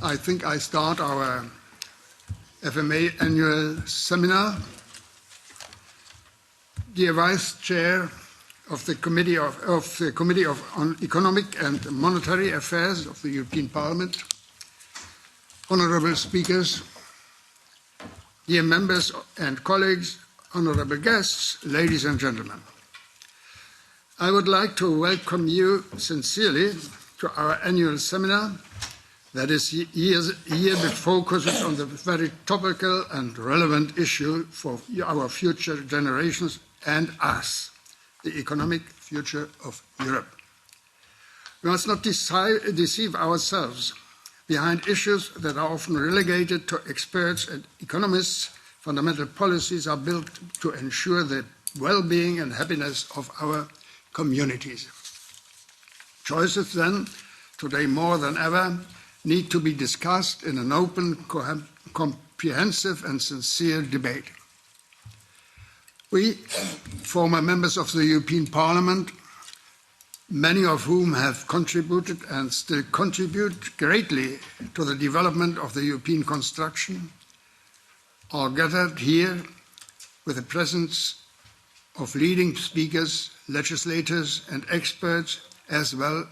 I think I start our FMA annual seminar. Dear Vice Chair of the Committee on Economic and Monetary Affairs of the European Parliament, honourable speakers, dear members and colleagues, honourable guests, ladies and gentlemen. I would like to welcome you sincerely to our annual seminar that is year that focuses on the very topical and relevant issue for our future generations and us, the economic future of Europe. We must not deceive ourselves. Behind issues that are often relegated to experts and economists, fundamental policies are built to ensure the well-being and happiness of our communities. Choices then, today more than ever, need to be discussed in an open, comprehensive and sincere debate. We, former members of the European Parliament, many of whom have contributed and still contribute greatly to the development of the European construction, are gathered here with the presence of leading speakers, legislators and experts, as well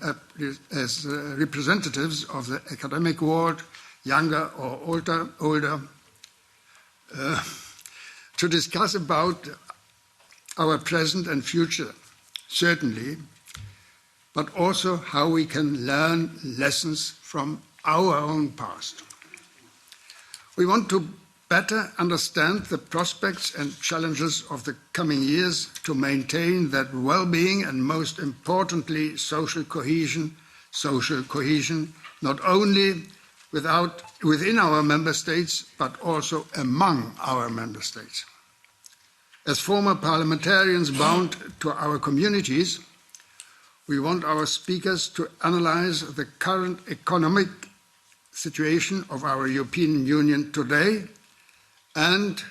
as representatives of the academic world, younger or older, to discuss about our present and future, certainly, but also how we can learn lessons from our own past. We want to better understand the prospects and challenges of the coming years to maintain that well-being and, most importantly, social cohesion, not only within our member states, but also among our member states. As former parliamentarians bound to our communities, we want our speakers to analyse the current economic situation of our European Union today and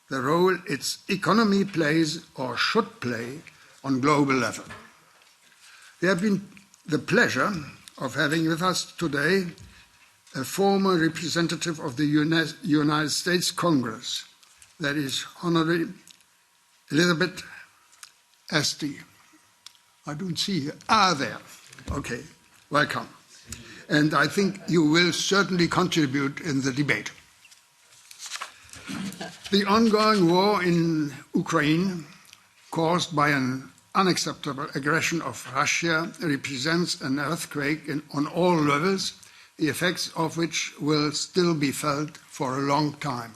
the role its economy plays or should play on global level. We have been the pleasure of having with us today a former representative of the United States Congress, that is Honorable Elizabeth Esty. I don't see her. There. Okay, welcome. And I think you will certainly contribute in the debate. The ongoing war in Ukraine, caused by an unacceptable aggression of Russia, represents an earthquake on all levels, the effects of which will still be felt for a long time.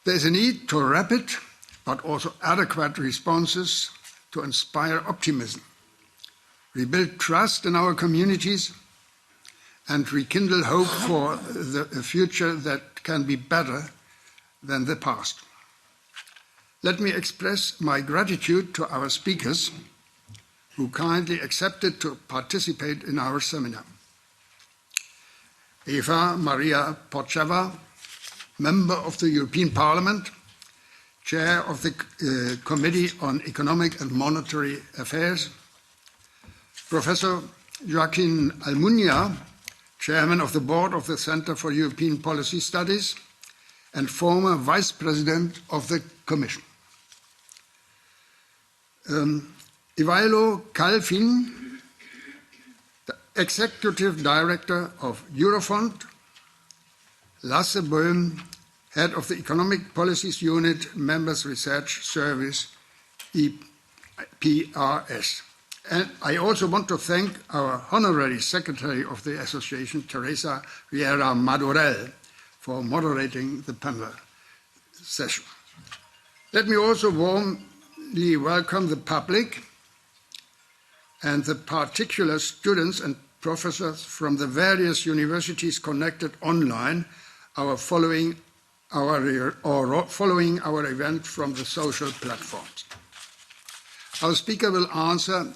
There is a need to rapid but also adequate responses to inspire optimism, rebuild trust in our communities, and rekindle hope for a future that can be better than the past. Let me express my gratitude to our speakers who kindly accepted to participate in our seminar. Eva Maria Porcheva, Member of the European Parliament, Chair of the Committee on Economic and Monetary Affairs, Professor Joaquin Almunia, Chairman of the Board of the Centre for European Policy Studies, and former Vice President of the Commission. Ivailo Kalfin, the Executive Director of Eurofund, Lasse Böhm, Head of the Economic Policies Unit, Members Research Service, EPRS. And I also want to thank our Honorary Secretary of the Association, Teresa Riera Madurell, for moderating the panel session. Let me also warmly welcome the public and the particular students and professors from the various universities connected online following our event from the social platforms. Our speaker will answer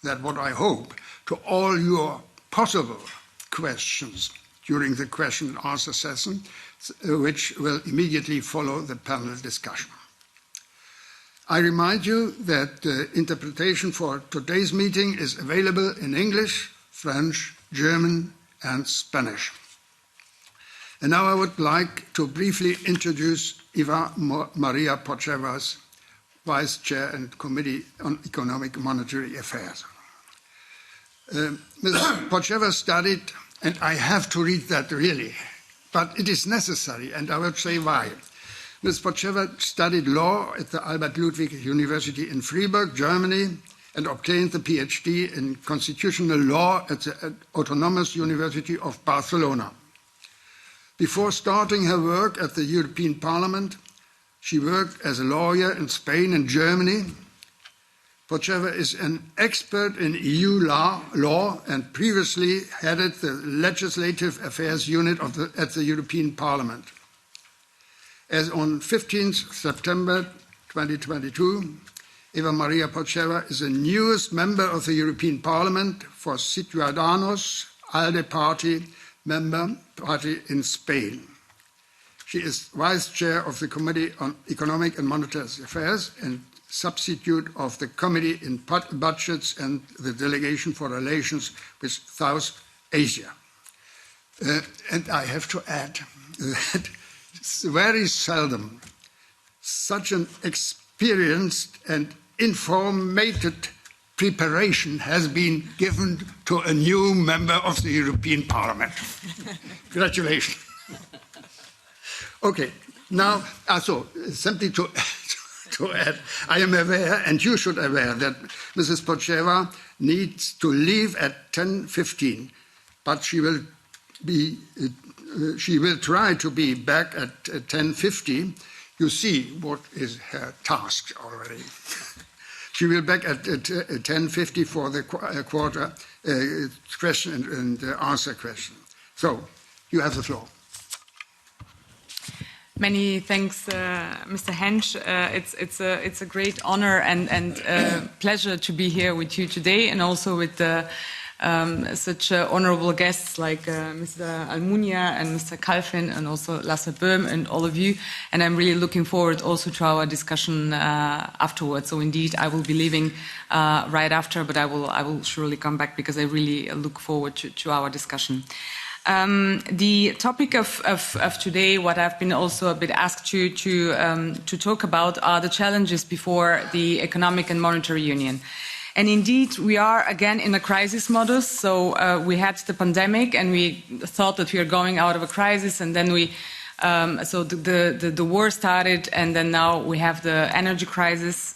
that what I hope to all your possible questions during the question and answer session, which will immediately follow the panel discussion. I remind you that the interpretation for today's meeting is available in English, French, German, and Spanish. And now I would like to briefly introduce Eva Maria Pocheva, Vice Chair and Committee on Economic and Monetary Affairs. Ms. Pocheva studied, and I have to read that really, but it is necessary, and I will say why. Ms. Pocheva studied law at the Albert Ludwig University in Freiburg, Germany, and obtained the PhD in constitutional law at the Autonomous University of Barcelona. Before starting her work at the European Parliament, she worked as a lawyer in Spain and Germany. Pocheva is an expert in EU law and previously headed the Legislative Affairs Unit at the European Parliament. As on 15th September 2022, Eva Maria Pocheva is the newest member of the European Parliament for Ciudadanos, ALDE party in Spain. She is Vice Chair of the Committee on Economic and Monetary Affairs and substitute of the Committee in Budgets and the Delegation for Relations with South Asia. And I have to add that very seldom such an experienced and informated preparation has been given to a new member of the European Parliament. Congratulations. Okay, now, simply to add, I am aware, and you should be aware, that Mrs. Pocheva needs to leave at 10:15, but she will try to be back at 10:50. You see what is her task already. She will be back at 10:50 for the quarter question and answer question. So, you have the floor. Many thanks, Mr. Hensch. It's a great honor and pleasure to be here with you today, and also with such honorable guests like Mr. Almunia and Mr. Kalfin, and also Lasse Böhm and all of you. And I'm really looking forward also to our discussion afterwards. So indeed, I will be leaving right after, but I will surely come back because I really look forward to our discussion. The topic of today, what I've been also a bit asked to talk about, are the challenges before the Economic and Monetary Union. And indeed, we are again in a crisis modus. So we had the pandemic, and we thought that we are going out of a crisis, and then the war started, and then now we have the energy crisis.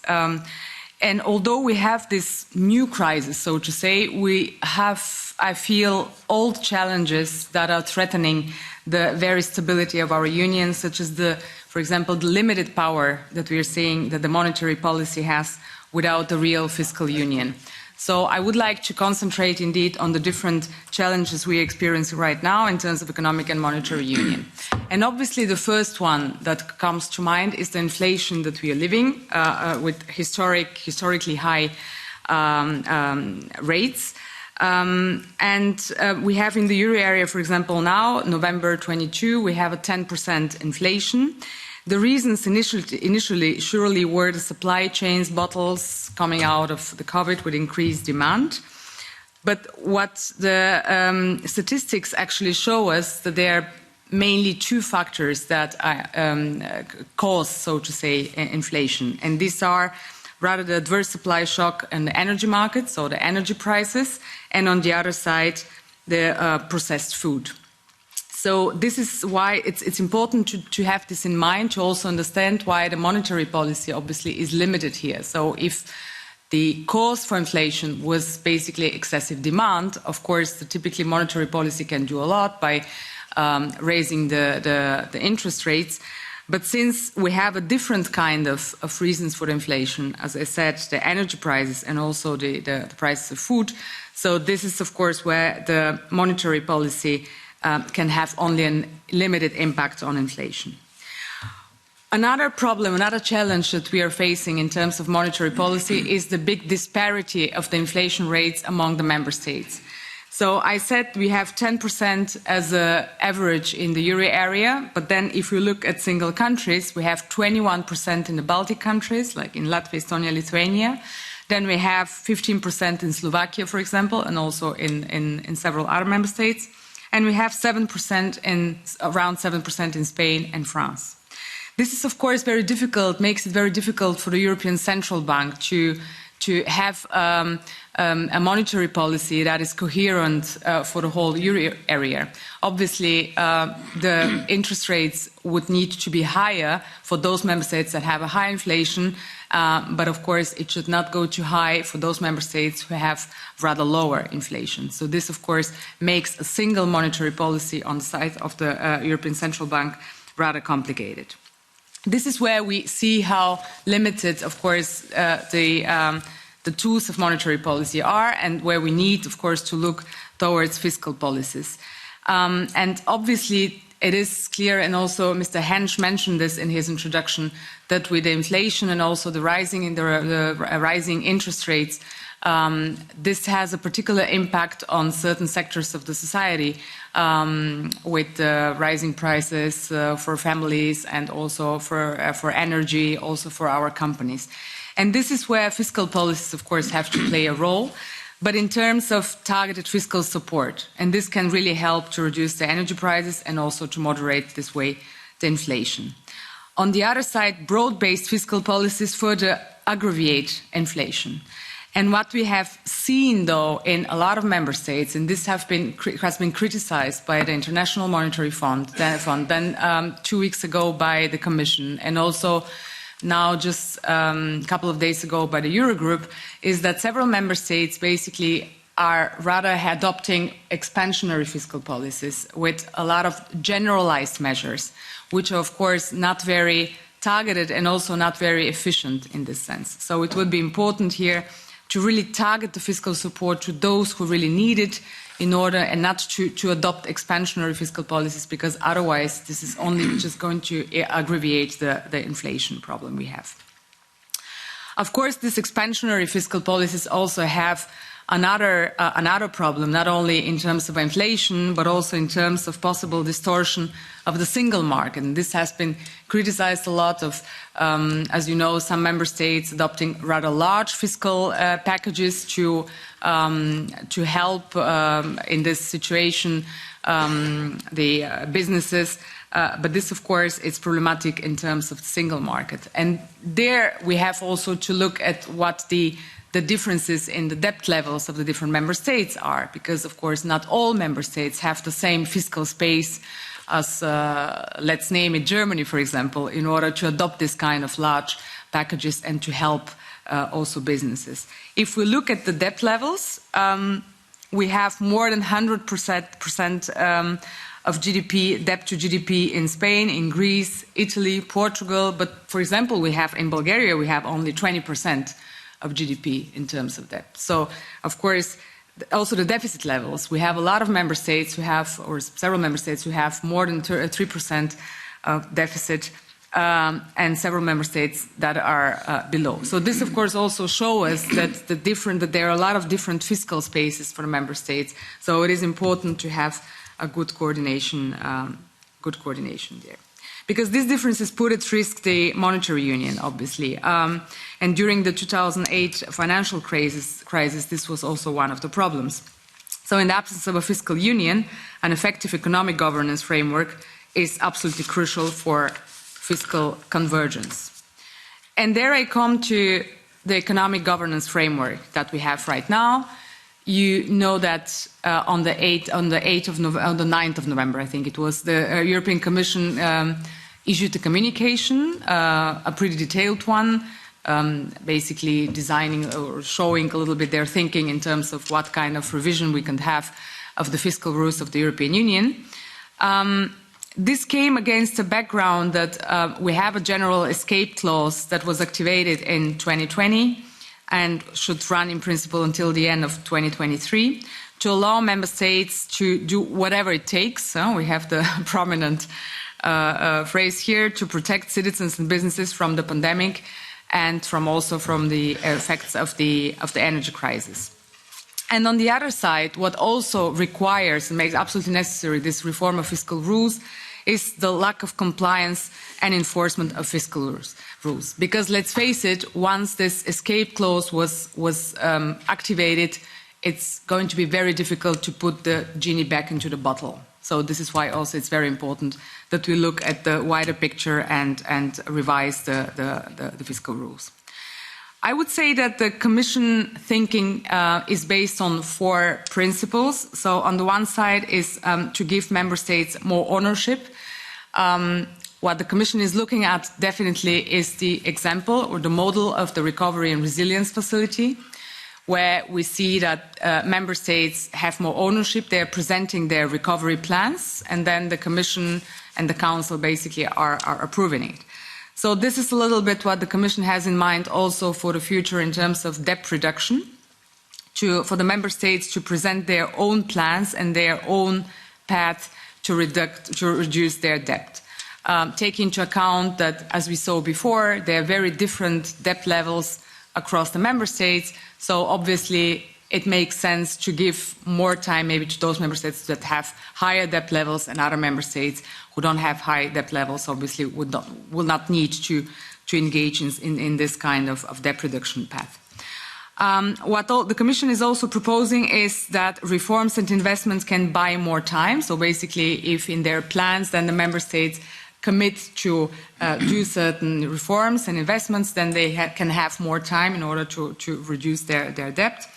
And although we have this new crisis, so to say, we have, I feel, old challenges that are threatening the very stability of our union, such as for example, the limited power that we are seeing that the monetary policy has without the real fiscal union. So I would like to concentrate indeed on the different challenges we are experiencing right now in terms of economic and monetary union. And obviously the first one that comes to mind is the inflation that we are living with historically high rates. We have in the euro area, for example, now, November 22, we have a 10% inflation. The reasons initially surely were the supply chains bottles coming out of the COVID with increased demand. But what the statistics actually show us that there are mainly two factors that cause, so to say, inflation. And these are rather the adverse supply shock in the energy market, so the energy prices, and on the other side, the processed food. So this is why it's important to have this in mind, to also understand why the monetary policy obviously is limited here. So if the cause for inflation was basically excessive demand, of course, the typically monetary policy can do a lot by raising the interest rates. But since we have a different kind of reasons for the inflation, as I said, the energy prices and also the prices of food, so this is, of course, where the monetary policy can have only a limited impact on inflation. Another problem, another challenge that we are facing in terms of monetary policy is the big disparity of the inflation rates among the member states. So I said we have 10% as an average in the euro area, but then if you look at single countries, we have 21% in the Baltic countries, like in Latvia, Estonia, Lithuania. Then we have 15% in Slovakia, for example, and also in several other member states. And we have around 7% in Spain and France. This is, of course, very difficult, makes it very difficult for the European Central Bank to have a monetary policy that is coherent for the whole euro area. Obviously, the interest rates would need to be higher for those member states that have a high inflation, but of course it should not go too high for those member states who have rather lower inflation. So this, of course, makes a single monetary policy on the side of the European Central Bank rather complicated. This is where we see how limited, of course, the tools of monetary policy are, and where we need, of course, to look towards fiscal policies. And obviously, it is clear, and also Mr. Hensch mentioned this in his introduction, that with the inflation and also the rising interest rates, this has a particular impact on certain sectors of the society, with rising prices for families and also for energy, also for our companies. And this is where fiscal policies, of course, have to play a role, but in terms of targeted fiscal support. And this can really help to reduce the energy prices and also to moderate this way the inflation. On the other side, broad-based fiscal policies further aggravate inflation. And what we have seen, though, in a lot of member states, and this has been criticized by the International Monetary Fund, then 2 weeks ago by the Commission, and also now just a couple of days ago by the Eurogroup, is that several member states basically are rather adopting expansionary fiscal policies with a lot of generalized measures, which are, of course, not very targeted and also not very efficient in this sense. So it would be important here to really target the fiscal support to those who really need it in order, and not to adopt expansionary fiscal policies, because otherwise this is only just going to aggravate the inflation problem we have. Of course, these expansionary fiscal policies also have another problem, not only in terms of inflation, but also in terms of possible distortion of the single market. And this has been criticized a lot of, as you know, some member states adopting rather large fiscal packages to help in this situation the businesses. But this, of course, is problematic in terms of the single market. And there we have also to look at what the differences in the debt levels of the different member states are, because, of course, not all member states have the same fiscal space as, let's name it, Germany, for example, in order to adopt this kind of large packages and to help also businesses. If we look at the debt levels, we have more than 100% of GDP, debt to GDP in Spain, in Greece, Italy, Portugal. But, for example, we have in Bulgaria, we have only 20% of GDP in terms of debt. So, of course, also the deficit levels. We have a lot of member states who have, or several member states who have more than 3% of deficit, and several member states that are below. So this, of course, also shows us that that there are a lot of different fiscal spaces for the member states. So it is important to have a good coordination there. Because these differences put at risk the monetary union, obviously. And during the 2008 financial crisis, this was also one of the problems. So in the absence of a fiscal union, an effective economic governance framework is absolutely crucial for fiscal convergence. And there I come to the economic governance framework that we have right now. You know that on the 9th of November, I think it was, the European Commission issued a communication, a pretty detailed one, basically designing or showing a little bit their thinking in terms of what kind of revision we can have of the fiscal rules of the European Union. This came against a background that we have a general escape clause that was activated in 2020 and should run in principle until the end of 2023 to allow member states to do whatever it takes. We have the prominent phrase here, to protect citizens and businesses from the pandemic and from the effects of the energy crisis. And on the other side, what also requires and makes absolutely necessary this reform of fiscal rules is the lack of compliance and enforcement of fiscal rules. Because let's face it, once this escape clause was activated, it's going to be very difficult to put the genie back into the bottle. So this is why also it's very important that we look at the wider picture and revise the fiscal rules. I would say that the Commission thinking is based on 4 principles. So on the one side is to give Member States more ownership. What the Commission is looking at definitely is the example or the model of the Recovery and Resilience Facility, where we see that Member States have more ownership. They are presenting their recovery plans, and then the Commission and the Council basically are approving it. So this is a little bit what the Commission has in mind also for the future in terms of debt reduction, for the Member States to present their own plans and their own path to reduce their debt. Take into account that, as we saw before, there are very different debt levels across the Member States, so obviously it makes sense to give more time maybe to those Member States that have higher debt levels, and other Member States who don't have high debt levels obviously will not need to engage in this kind of debt reduction path. What the Commission is also proposing is that reforms and investments can buy more time. So basically, if in their plans then the Member States commit to do certain reforms and investments, then they can have more time in order to reduce their debt.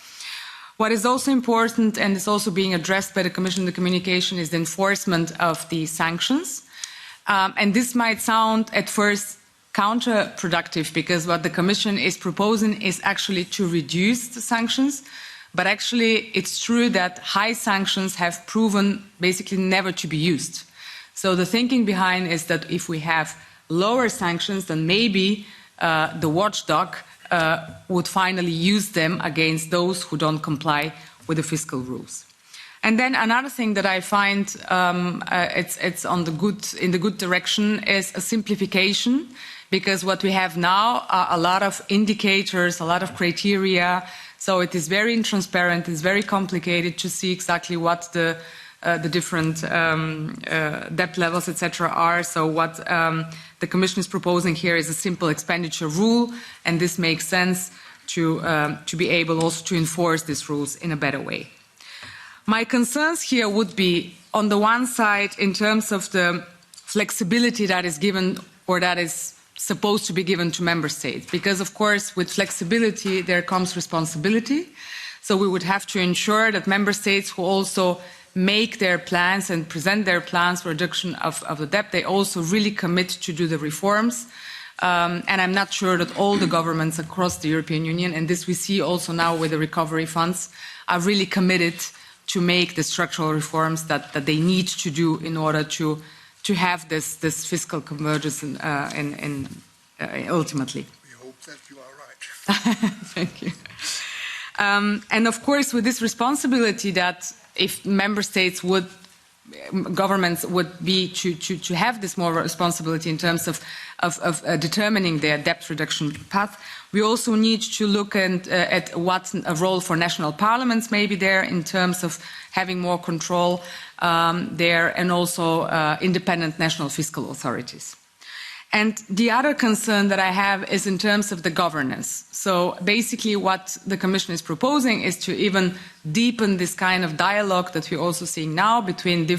What is also important, and is also being addressed by the Commission in the communication, is the enforcement of the sanctions. And this might sound at first counterproductive, because what the Commission is proposing is actually to reduce the sanctions. But actually, it's true that high sanctions have proven basically never to be used. So the thinking behind is that if we have lower sanctions, then maybe the watchdog would finally use them against those who don't comply with the fiscal rules. And then another thing that I find it's in the good direction is a simplification, because what we have now are a lot of indicators, a lot of criteria. So it is very intransparent, it's very complicated to see exactly what the different debt levels, etc., are. So what the Commission is proposing here is a simple expenditure rule, and this makes sense to be able also to enforce these rules in a better way. My concerns here would be, on the one side, in terms of the flexibility that is given or that is supposed to be given to Member States, because of course with flexibility there comes responsibility. So we would have to ensure that Member States who also make their plans and present their plans for reduction of the debt, they also really commit to do the reforms. And I'm not sure that all the governments across the European Union, and this we see also now with the recovery funds, are really committed to make the structural reforms that they need to do in order to have this fiscal convergence ultimately. We hope that you are right. Thank you. And of course, with this responsibility that if Member States governments would be to have this more responsibility in terms of determining their debt reduction path, we also need to look at what a role for national parliaments may be there in terms of having more control there, and also independent national fiscal authorities. And the other concern that I have is in terms of the governance. So basically what the Commission is proposing is to even deepen this kind of dialogue that we're also seeing now between the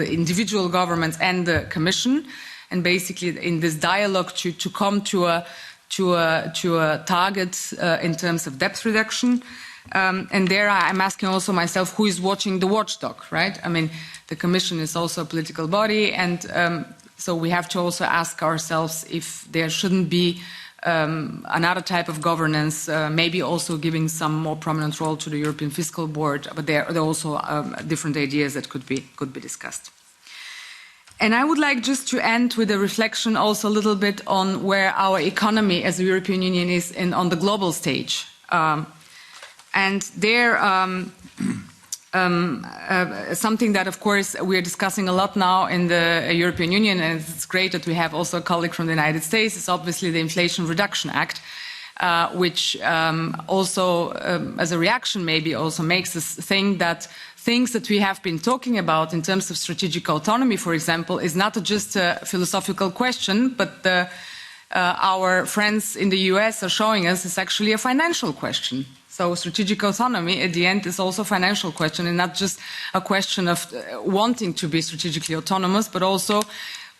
individual governments and the Commission, and basically in this dialogue to come to a target in terms of debt reduction. And there I'm asking also myself, who is watching the watchdog, right? I mean, the Commission is also a political body, and so we have to also ask ourselves if there shouldn't be another type of governance, maybe also giving some more prominent role to the European Fiscal Board, but there are also different ideas that could be discussed. And I would like just to end with a reflection also a little bit on where our economy as the European Union is on the global stage. And there, something that, of course, we are discussing a lot now in the European Union, and it's great that we have also a colleague from the United States, is obviously the Inflation Reduction Act, which also, as a reaction, maybe also makes us think that things that we have been talking about in terms of strategic autonomy, for example, is not just a philosophical question, but our friends in the US are showing us it's actually a financial question. So strategic autonomy at the end is also a financial question, and not just a question of wanting to be strategically autonomous, but also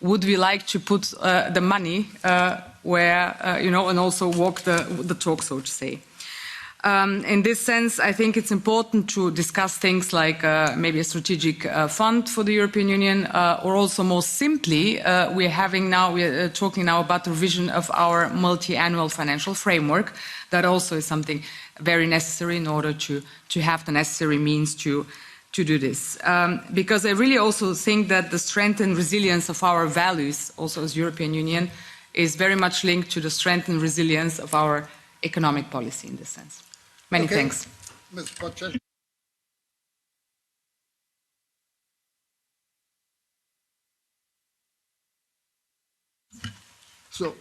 would we like to put the money where, and also walk the talk, so to say. In this sense, I think it's important to discuss things like maybe a strategic fund for the European Union, or also most simply, we're talking now about the revision of our multi-annual financial framework. That also is something very necessary in order to have the necessary means to do this. Because I really also think that the strength and resilience of our values, also as European Union, is very much linked to the strength and resilience of our economic policy in this sense. Many thanks. Ms. Potczak. So,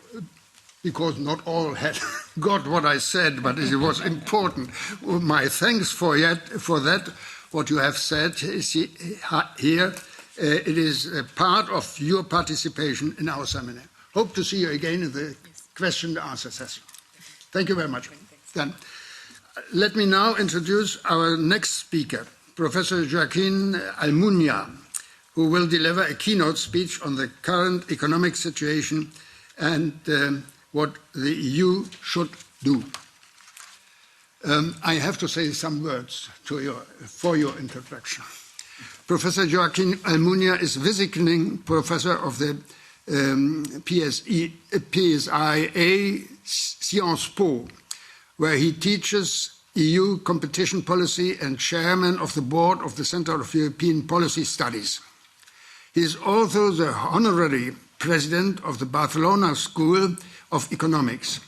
because not all had got what I said, but it was important. My thanks for that. What you have said here, it is a part of your participation in our seminar. Hope to see you again in the question and answer session. Thank you very much. Then, let me now introduce our next speaker, Professor Joaquin Almunia, who will deliver a keynote speech on the current economic situation and what the EU should do. I have to say some words for your introduction. Professor Joaquin Almunia is visiting professor of the PSIA Sciences Po, where he teaches EU competition policy and chairman of the board of the Center of European Policy Studies. He is also the honorary president of the Barcelona School of Economics.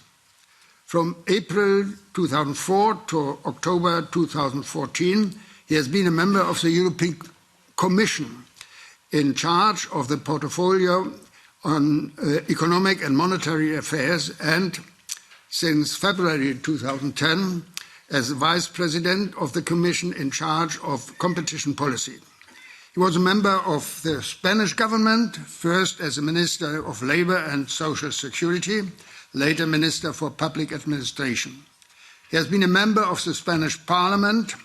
From April 2004 to October 2014, he has been a member of the European Commission in charge of the portfolio on economic and monetary affairs, and since February 2010 as vice president of the Commission in charge of competition policy. He was a member of the Spanish government, first as a Minister of Labour and Social Security, later Minister for Public Administration. He has been a member of the Spanish Parliament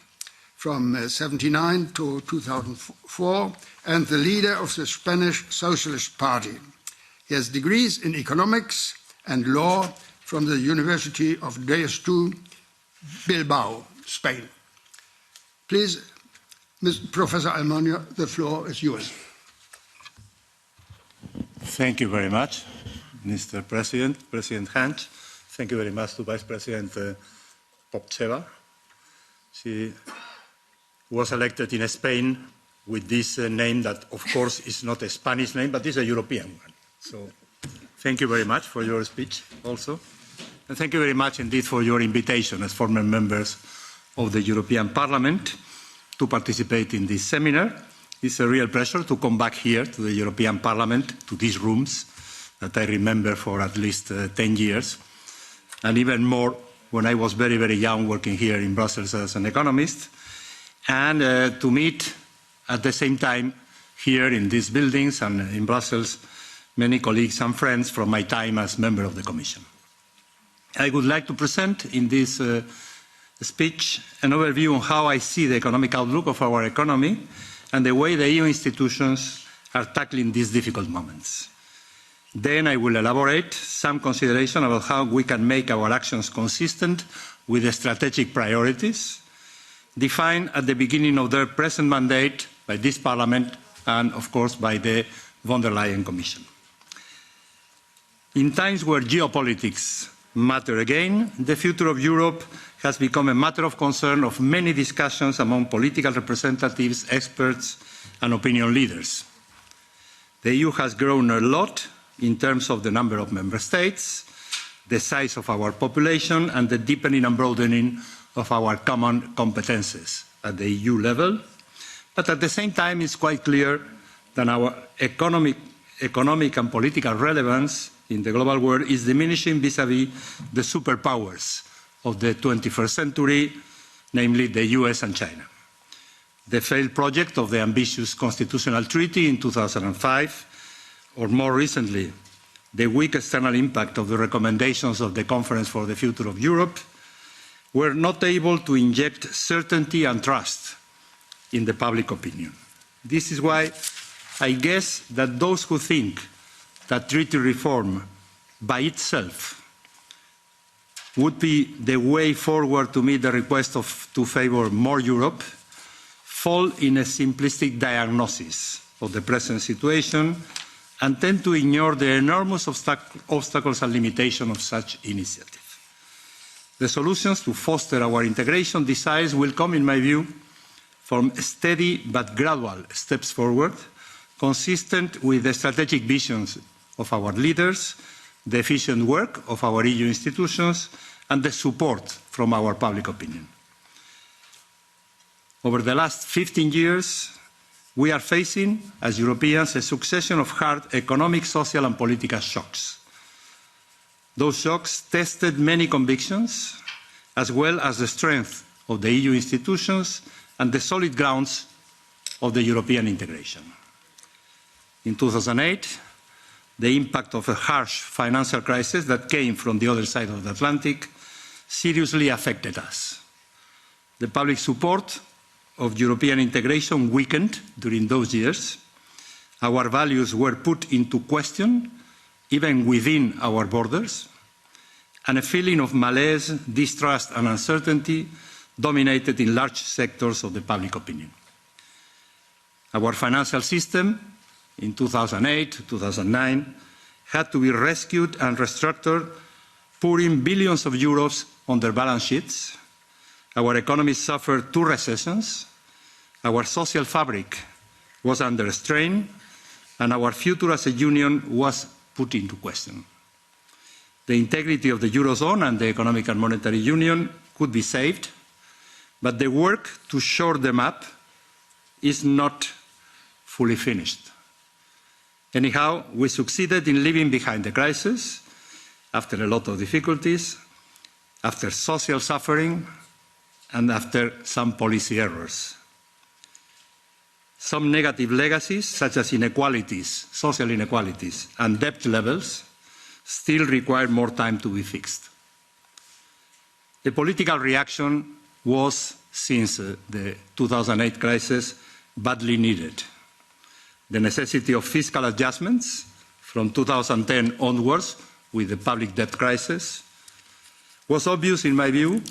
from 1979 to 2004 and the leader of the Spanish Socialist Party. He has degrees in economics and law from the University of Deustu, Bilbao, Spain. Please, Professor Almunia, the floor is yours. Thank you very much, Mr. President, President Hunt. Thank you very much to Vice President Potczak. She was elected in Spain with this name that, of course, is not a Spanish name, but is a European one. So thank you very much for your speech also. And thank you very much indeed for your invitation as former members of the European Parliament to participate in this seminar. It's a real pleasure to come back here to the European Parliament, to these rooms that I remember for at least 10 years, and even more when I was very, very young working here in Brussels as an economist, and to meet at the same time here in these buildings and in Brussels many colleagues and friends from my time as member of the Commission. I would like to present in this speech an overview on how I see the economic outlook of our economy and the way the EU institutions are tackling these difficult moments. Then I will elaborate some consideration about how we can make our actions consistent with the strategic priorities defined at the beginning of their present mandate by this Parliament and, of course, by the von der Leyen Commission. In times where geopolitics matter again, the future of Europe has become a matter of concern of many discussions among political representatives, experts, and opinion leaders. The EU has grown a lot in terms of the number of member states, the size of our population, and the deepening and broadening of our common competences at the EU level. But at the same time, it's quite clear that our economic and political relevance in the global world is diminishing vis-à-vis the superpowers of the 21st century, namely the US and China. The failed project of the ambitious constitutional treaty in 2005, or more recently, the weak external impact of the recommendations of the Conference for the Future of Europe, were not able to inject certainty and trust in the public opinion. This is why I guess that those who think that treaty reform by itself would be the way forward to meet the request to favour more Europe fall in a simplistic diagnosis of the present situation and tend to ignore the enormous obstacles and limitations of such initiative. The solutions to foster our integration desires will come, in my view, from steady but gradual steps forward, consistent with the strategic visions of our leaders, the efficient work of our EU institutions, and the support from our public opinion. Over the last 15 years, we are facing, as Europeans, a succession of hard economic, social, and political shocks. Those shocks tested many convictions, as well as the strength of the EU institutions and the solid grounds of the European integration. In 2008, the impact of a harsh financial crisis that came from the other side of the Atlantic seriously affected us. The public support of European integration weakened during those years. Our values were put into question, even within our borders, and a feeling of malaise, distrust and uncertainty dominated in large sectors of the public opinion. Our financial system in 2008, 2009 had to be rescued and restructured, pouring billions of euros on their balance sheets. Our economy suffered 2 recessions, our social fabric was under strain, and our future as a union was put into question. The integrity of the Eurozone and the Economic and Monetary Union could be saved, but the work to shore them up is not fully finished. Anyhow, we succeeded in leaving behind the crisis after a lot of difficulties, after social suffering, and after some policy errors. Some negative legacies, such as inequalities, social inequalities, and debt levels, still require more time to be fixed. The political reaction was, since the 2008 crisis, badly needed. The necessity of fiscal adjustments from 2010 onwards, with the public debt crisis, was obvious in my view,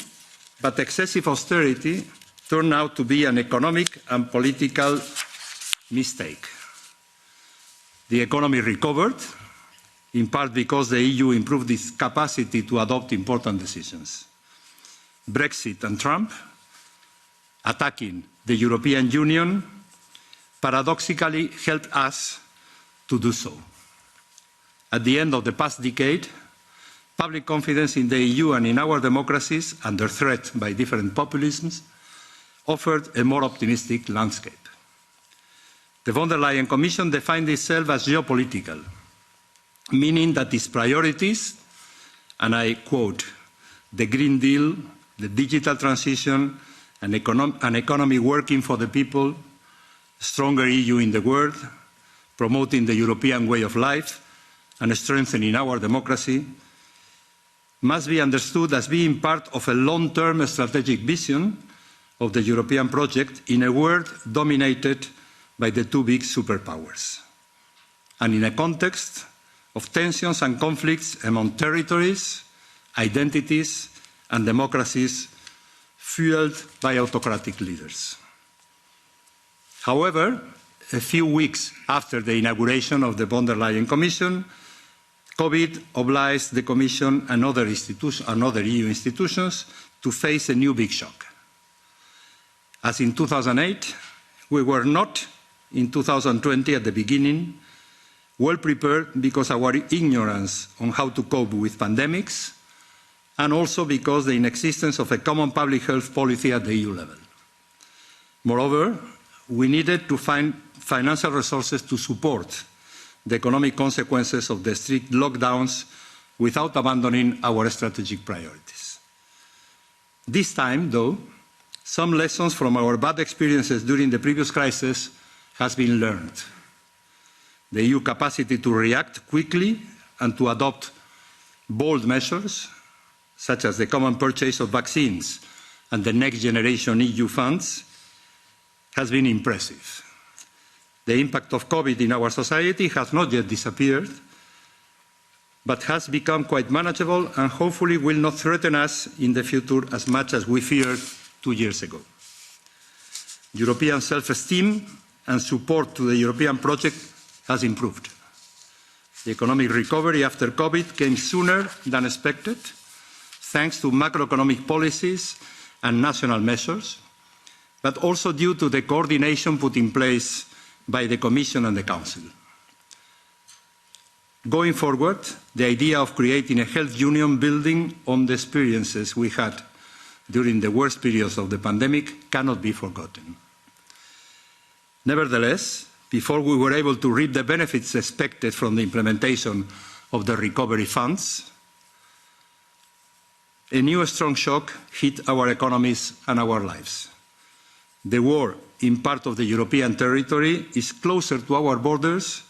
but excessive austerity turned out to be an economic and political mistake. The economy recovered, in part because the EU improved its capacity to adopt important decisions. Brexit and Trump, attacking the European Union, paradoxically helped us to do so. At the end of the past decade, public confidence in the EU and in our democracies, under threat by different populisms, offered a more optimistic landscape. The von der Leyen Commission defined itself as geopolitical, meaning that its priorities, and I quote, the Green Deal, the digital transition, an economy working for the people, a stronger EU in the world, promoting the European way of life, and strengthening our democracy, must be understood as being part of a long-term strategic vision of the European project in a world dominated by the 2 big superpowers, and in a context of tensions and conflicts among territories, identities, and democracies fueled by autocratic leaders. However, a few weeks after the inauguration of the von der Leyen Commission, COVID obliged the Commission and other EU institutions to face a new big shock. As in 2008, we were not, in 2020 at the beginning, well prepared because of our ignorance on how to cope with pandemics, and also because the inexistence of a common public health policy at the EU level. Moreover, we needed to find financial resources to support the economic consequences of the strict lockdowns without abandoning our strategic priorities. This time, though, some lessons from our bad experiences during the previous crisis has been learned. The EU capacity to react quickly and to adopt bold measures, such as the common purchase of vaccines and the next generation EU funds, has been impressive. The impact of COVID in our society has not yet disappeared, but has become quite manageable and hopefully will not threaten us in the future as much as we feared 2 years ago. European self-esteem and support to the European project has improved. The economic recovery after COVID came sooner than expected, thanks to macroeconomic policies and national measures, but also due to the coordination put in place by the Commission and the Council. Going forward, the idea of creating a health union building on the experiences we had during the worst periods of the pandemic cannot be forgotten. Nevertheless, before we were able to reap the benefits expected from the implementation of the recovery funds, a new strong shock hit our economies and our lives. The war in part of the European territory is closer to our borders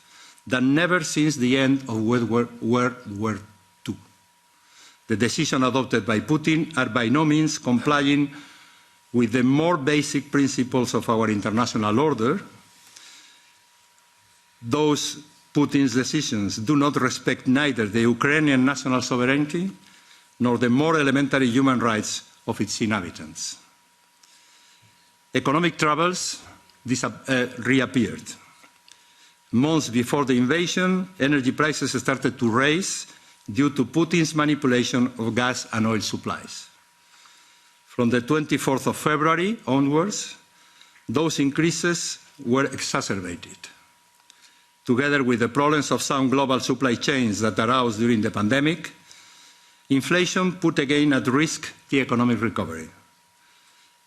than never since the end of World War II. The decisions adopted by Putin are by no means complying with the more basic principles of our international order. Those Putin's decisions do not respect neither the Ukrainian national sovereignty nor the more elementary human rights of its inhabitants. Economic troubles reappeared. Months before the invasion, energy prices started to rise due to Putin's manipulation of gas and oil supplies. From the 24th of February onwards, those increases were exacerbated. Together with the problems of some global supply chains that arose during the pandemic, inflation put again at risk the economic recovery,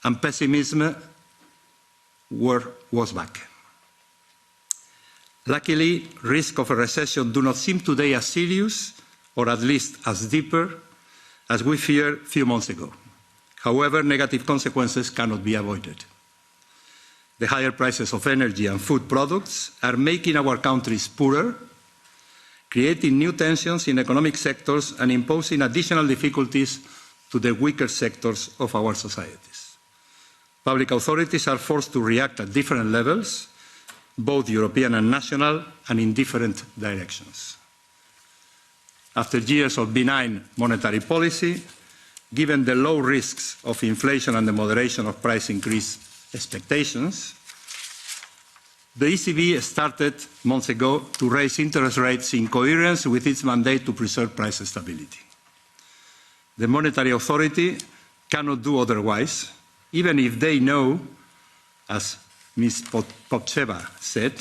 and pessimism was back. Luckily, risks of a recession do not seem today as serious, or at least as deeper, as we feared a few months ago. However, negative consequences cannot be avoided. The higher prices of energy and food products are making our countries poorer, creating new tensions in economic sectors and imposing additional difficulties to the weaker sectors of our societies. Public authorities are forced to react at different levels, both European and national, and in different directions. After years of benign monetary policy, given the low risks of inflation and the moderation of price increase expectations, the ECB started months ago to raise interest rates in coherence with its mandate to preserve price stability. The monetary authority cannot do otherwise, even if they know, as Ms. Popcheva said,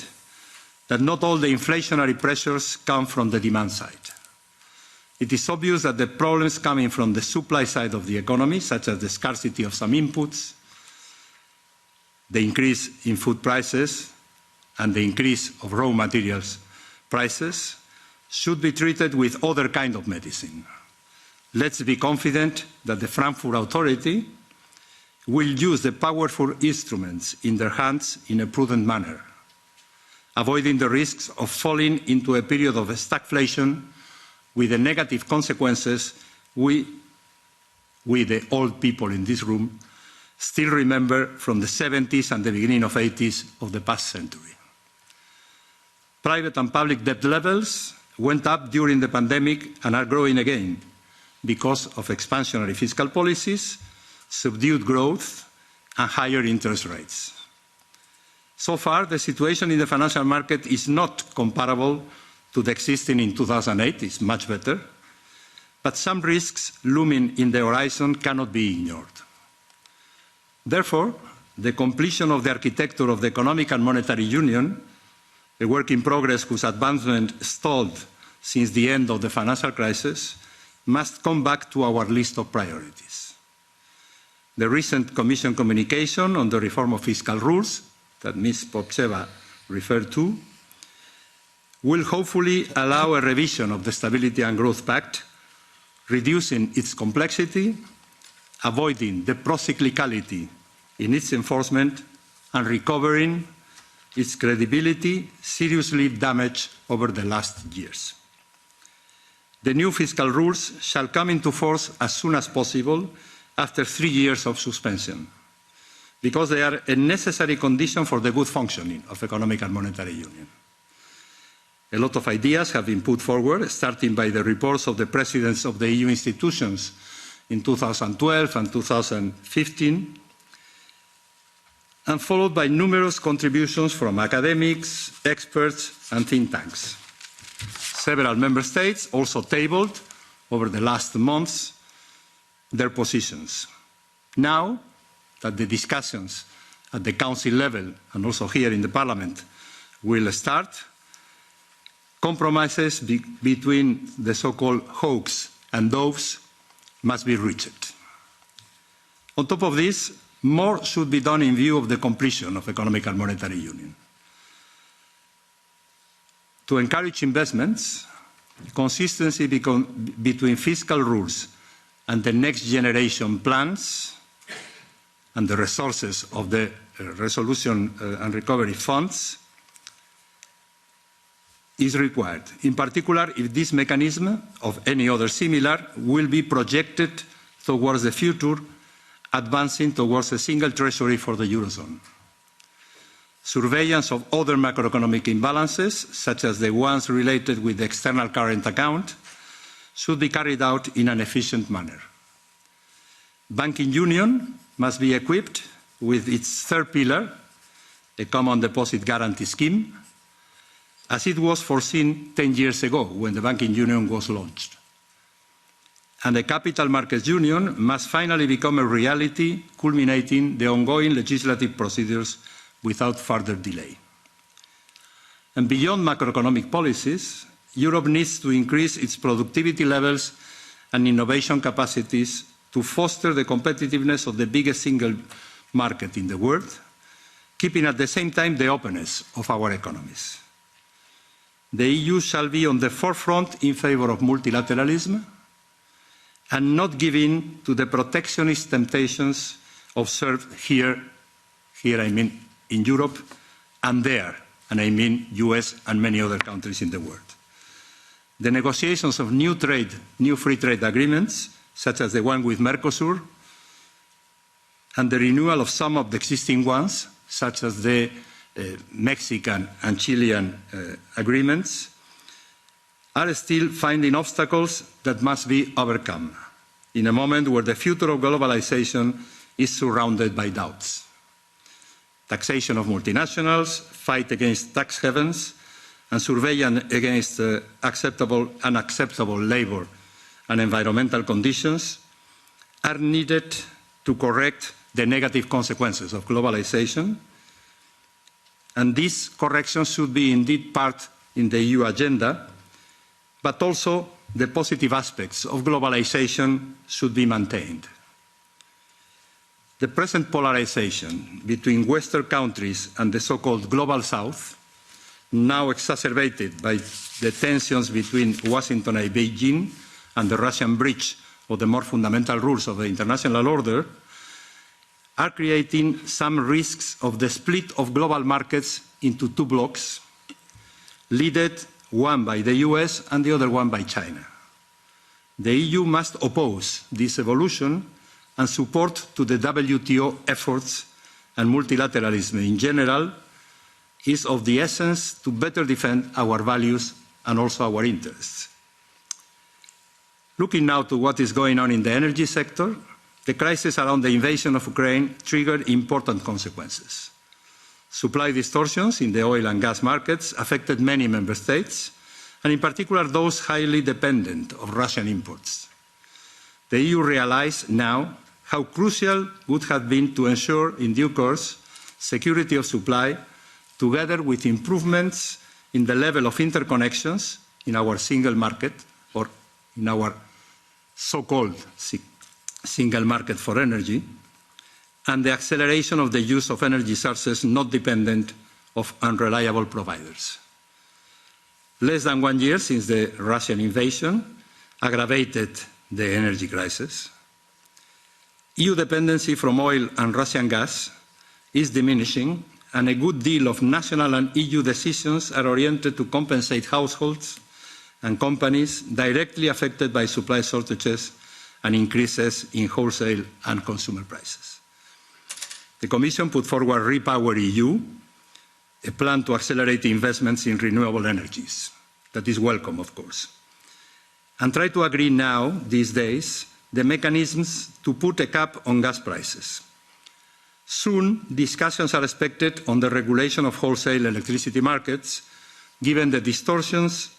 that not all the inflationary pressures come from the demand side. It is obvious that the problems coming from the supply side of the economy, such as the scarcity of some inputs, the increase in food prices, and the increase of raw materials prices, should be treated with other kind of medicine. Let's be confident that the Frankfurt Authority will use the powerful instruments in their hands in a prudent manner, avoiding the risks of falling into a period of stagflation with the negative consequences we, the old people in this room, still remember from the 70s and the beginning of 80s of the past century. Private and public debt levels went up during the pandemic and are growing again because of expansionary fiscal policies, subdued growth, and higher interest rates. So far, the situation in the financial market is not comparable to the existing in 2008. It's much better, but some risks looming in the horizon cannot be ignored. Therefore, the completion of the architecture of the Economic and Monetary Union, a work in progress whose advancement stalled since the end of the financial crisis, must come back to our list of priorities. The recent Commission communication on the reform of fiscal rules that Ms. Popcheva referred to will hopefully allow a revision of the Stability and Growth Pact, reducing its complexity, avoiding the procyclicality in its enforcement, and recovering its credibility seriously damaged over the last years. The new fiscal rules shall come into force as soon as possible after 3 years of suspension, because they are a necessary condition for the good functioning of economic and monetary union. A lot of ideas have been put forward, starting by the reports of the presidents of the EU institutions in 2012 and 2015, and followed by numerous contributions from academics, experts, and think tanks. Several member states also tabled, over the last months, their positions. Now that the discussions at the Council level and also here in the Parliament will start, compromises between the so-called hawks and doves must be reached. On top of this, more should be done in view of the completion of economic and monetary union. To encourage investments, consistency between fiscal rules and the next generation plans and the resources of the resolution and recovery funds is required, in particular if this mechanism, of any other similar, will be projected towards the future, advancing towards a single treasury for the Eurozone. Surveillance of other macroeconomic imbalances, such as the ones related with the external current account, should be carried out in an efficient manner. Banking union must be equipped with its third pillar, a common deposit guarantee scheme, as it was foreseen 10 years ago when the banking union was launched. And the capital markets union must finally become a reality, culminating the ongoing legislative procedures without further delay. And beyond macroeconomic policies, Europe needs to increase its productivity levels and innovation capacities to foster the competitiveness of the biggest single market in the world, keeping at the same time the openness of our economies. The EU shall be on the forefront in favour of multilateralism and not give in to the protectionist temptations observed here I mean in Europe, and there, and I mean US and many other countries in the world. The negotiations of new free trade agreements, such as the one with Mercosur, and the renewal of some of the existing ones, such as the Mexican and Chilean agreements, are still finding obstacles that must be overcome in a moment where the future of globalization is surrounded by doubts. Taxation of multinationals, fight against tax havens, and surveillance against unacceptable labour and environmental conditions are needed to correct the negative consequences of globalization, and these corrections should be indeed part in the EU agenda, but also the positive aspects of globalization should be maintained. The present polarization between Western countries and the so-called Global South, now exacerbated by the tensions between Washington and Beijing and the Russian breach of the more fundamental rules of the international order, are creating some risks of the split of global markets into two blocks, led one by the US and the other one by China. The EU must oppose this evolution and support to the WTO efforts, and multilateralism in general is of the essence to better defend our values and also our interests. Looking now to what is going on in the energy sector, the crisis around the invasion of Ukraine triggered important consequences. Supply distortions in the oil and gas markets affected many member states, and in particular those highly dependent on Russian imports. The EU realized now how crucial would have been to ensure in due course security of supply, together with improvements in the level of interconnections in our single market, or in our so-called single market for energy, and the acceleration of the use of energy sources not dependent on unreliable providers. Less than 1 year since the Russian invasion aggravated the energy crisis. EU dependency from oil and Russian gas is diminishing, and a good deal of national and EU decisions are oriented to compensate households and companies directly affected by supply shortages and increases in wholesale and consumer prices. The Commission put forward Repower EU, a plan to accelerate investments in renewable energies. That is welcome, of course. And try to agree now, these days, the mechanisms to put a cap on gas prices. Soon, discussions are expected on the regulation of wholesale electricity markets, given the distortions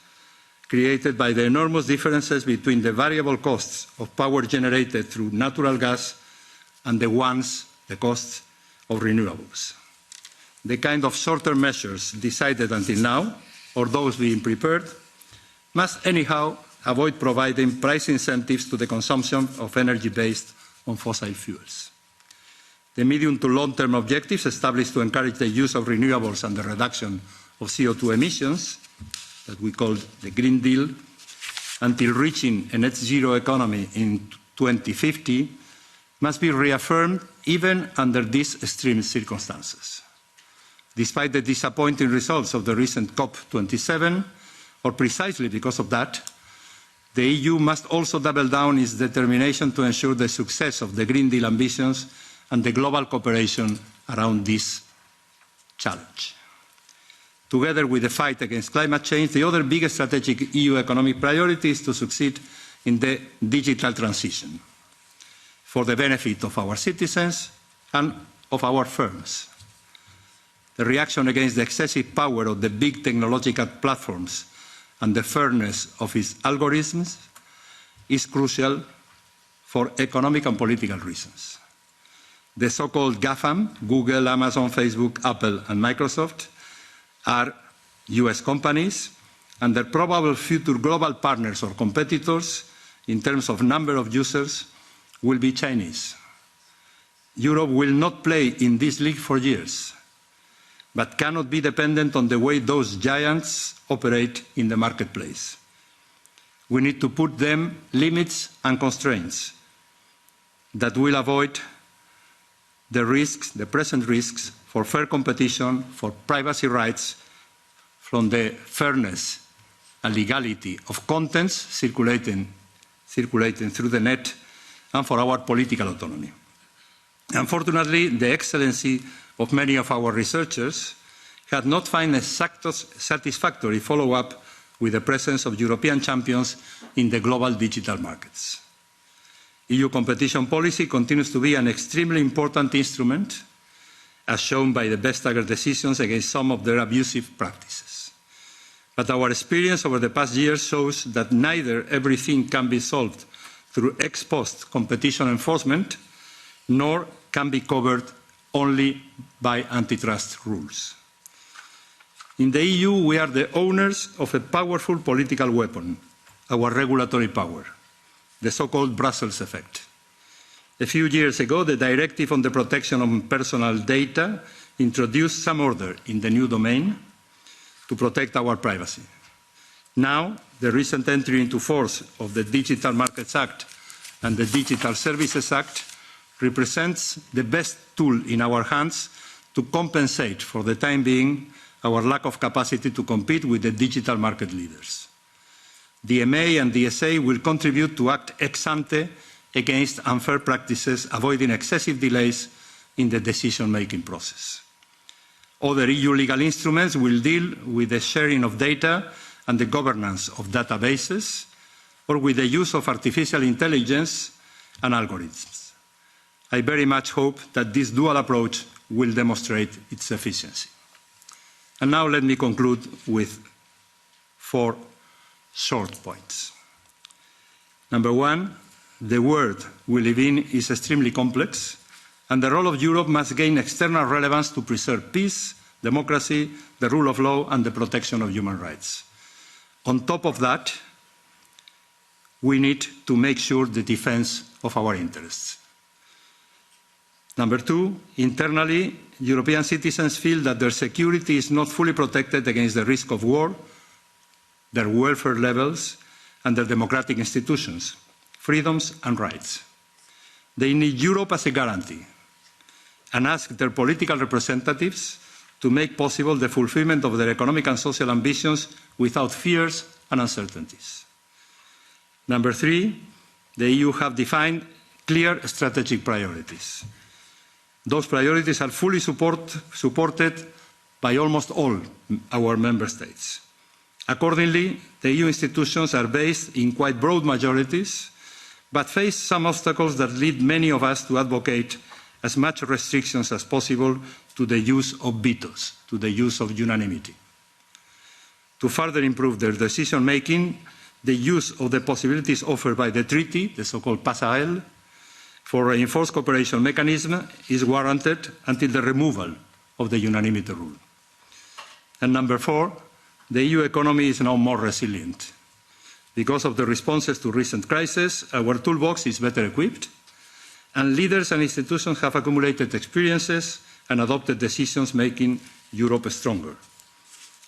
created by the enormous differences between the variable costs of power generated through natural gas and the costs of renewables. The kind of short-term measures decided until now, or those being prepared, must anyhow avoid providing price incentives to the consumption of energy based on fossil fuels. The medium to long-term objectives established to encourage the use of renewables and the reduction of CO2 emissions, that we call the Green Deal, until reaching a net zero economy in 2050, must be reaffirmed even under these extreme circumstances. Despite the disappointing results of the recent COP27, or precisely because of that, the EU must also double down its determination to ensure the success of the Green Deal ambitions and the global cooperation around this challenge. Together with the fight against climate change, the other biggest strategic EU economic priority is to succeed in the digital transition for the benefit of our citizens and of our firms. The reaction against the excessive power of the big technological platforms and the fairness of its algorithms is crucial for economic and political reasons. The so-called GAFAM, Google, Amazon, Facebook, Apple, and Microsoft, are US companies, and their probable future global partners or competitors in terms of number of users will be Chinese. Europe will not play in this league for years, but cannot be dependent on the way those giants operate in the marketplace. We need to put them limits and constraints that will avoid the risks, the present risks, for fair competition, for privacy rights, from the fairness and legality of contents circulating through the net, and for our political autonomy. Unfortunately, the excellency of many of our researchers had not found a satisfactory follow-up with the presence of European champions in the global digital markets. EU competition policy continues to be an extremely important instrument, as shown by the Vestager decisions against some of their abusive practices. But our experience over the past year shows that neither everything can be solved through ex post competition enforcement, nor can be covered only by antitrust rules. In the EU, we are the owners of a powerful political weapon, our regulatory power, the so-called Brussels effect. A few years ago, the Directive on the Protection of Personal Data introduced some order in the new domain to protect our privacy. Now, the recent entry into force of the Digital Markets Act and the Digital Services Act represents the best tool in our hands to compensate, for the time being, our lack of capacity to compete with the digital market leaders. The FMA and the DSA will contribute to act ex ante against unfair practices, avoiding excessive delays in the decision-making process. Other EU legal instruments will deal with the sharing of data and the governance of databases, or with the use of artificial intelligence and algorithms. I very much hope that this dual approach will demonstrate its efficiency. And now let me conclude with 4 short points. Number 1, the world we live in is extremely complex, and the role of Europe must gain external relevance to preserve peace, democracy, the rule of law, and the protection of human rights. On top of that, we need to make sure the defense of our interests. Number 2, internally, European citizens feel that their security is not fully protected against the risk of war, their welfare levels, and their democratic institutions, freedoms and rights. They need Europe as a guarantee and ask their political representatives to make possible the fulfillment of their economic and social ambitions without fears and uncertainties. Number three, the EU have defined clear strategic priorities. Those priorities are fully supported by almost all our member states. Accordingly, the EU institutions are based in quite broad majorities, but face some obstacles that lead many of us to advocate as much restrictions as possible to the use of vetoes, to the use of unanimity. To further improve their decision-making, the use of the possibilities offered by the treaty, the so-called passerelle, for a reinforced cooperation mechanism is warranted until the removal of the unanimity rule. And number four, the EU economy is now more resilient. Because of the responses to recent crises, our toolbox is better equipped, and leaders and institutions have accumulated experiences and adopted decisions making Europe stronger.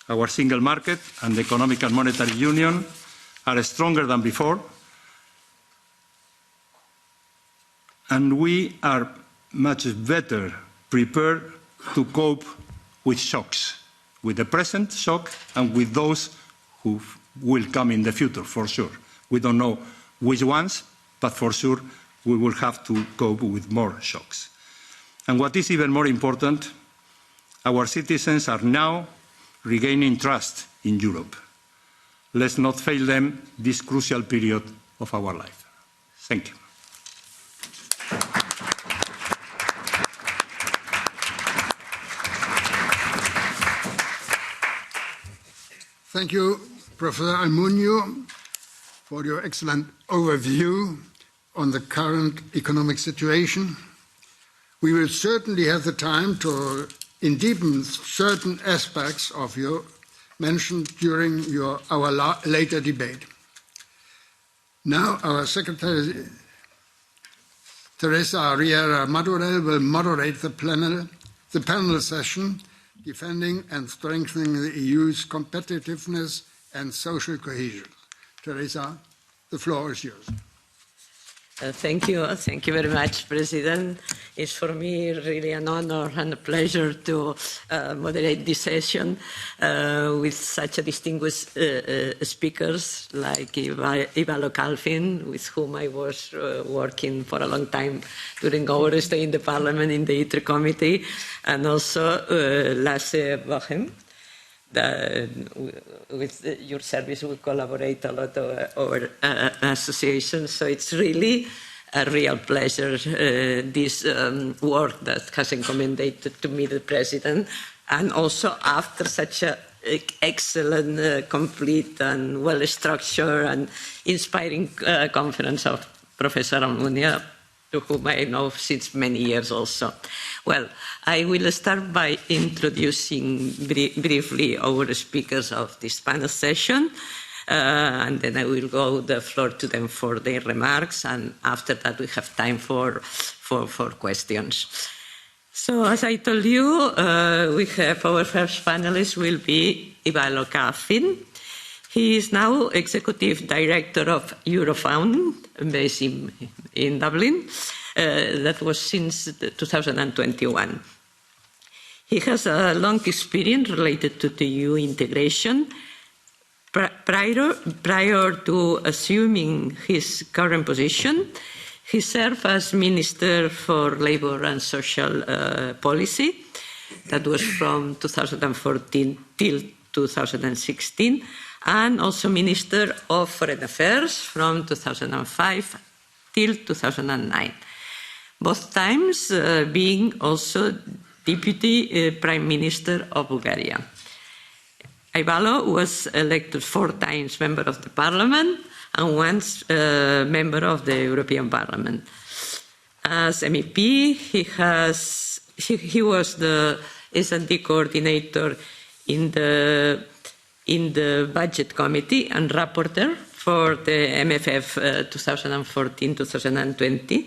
Our single market and the economic and monetary union are stronger than before, and we are much better prepared to cope with shocks, with the present shock and with those who will come in the future, for sure. We don't know which ones, but for sure we will have to cope with more shocks. And what is even more important, our citizens are now regaining trust in Europe. Let's not fail them this crucial period of our life. Thank you. Thank you, Professor Almuño, for your excellent overview on the current economic situation. We will certainly have the time to deepen certain aspects of your mentioned during our later debate. Now, our Secretary, Teresa Riera Madurell, will moderate the panel session, Defending and Strengthening the EU's Competitiveness and Social Cohesion. Teresa, the floor is yours. Thank you very much, President. It's for me really an honor and a pleasure to moderate this session with such a distinguished speakers like Ivalo Calfin, with whom I was working for a long time during our stay in the Parliament in the ITRE committee, and also Lasse Bohem. With your service, we collaborate a lot of our association, so it's really a real pleasure, this work that has encomendated to me, the President, and also after such an excellent, complete and well-structured and inspiring conference of Professor Almuño, to whom I know since many years also. Well, I will start by introducing briefly our speakers of this panel session, and then I will go the floor to them for their remarks, and after that we have time for questions. So, as I told you, we have our first panelist will be Ivalo Calfin. He is now Executive Director of Eurofound, based in Dublin. That was since 2021. He has a long experience related to the EU integration. Prior to assuming his current position, he served as Minister for Labour and Social Policy. That was from 2014 till 2016. And also Minister of Foreign Affairs from 2005 till 2009. Both times being also Deputy Prime Minister of Bulgaria. Ivalo was elected 4 times Member of the Parliament and once Member of the European Parliament. As MEP, he was the S&D coordinator in the Budget Committee and rapporteur for the MFF 2014-2020,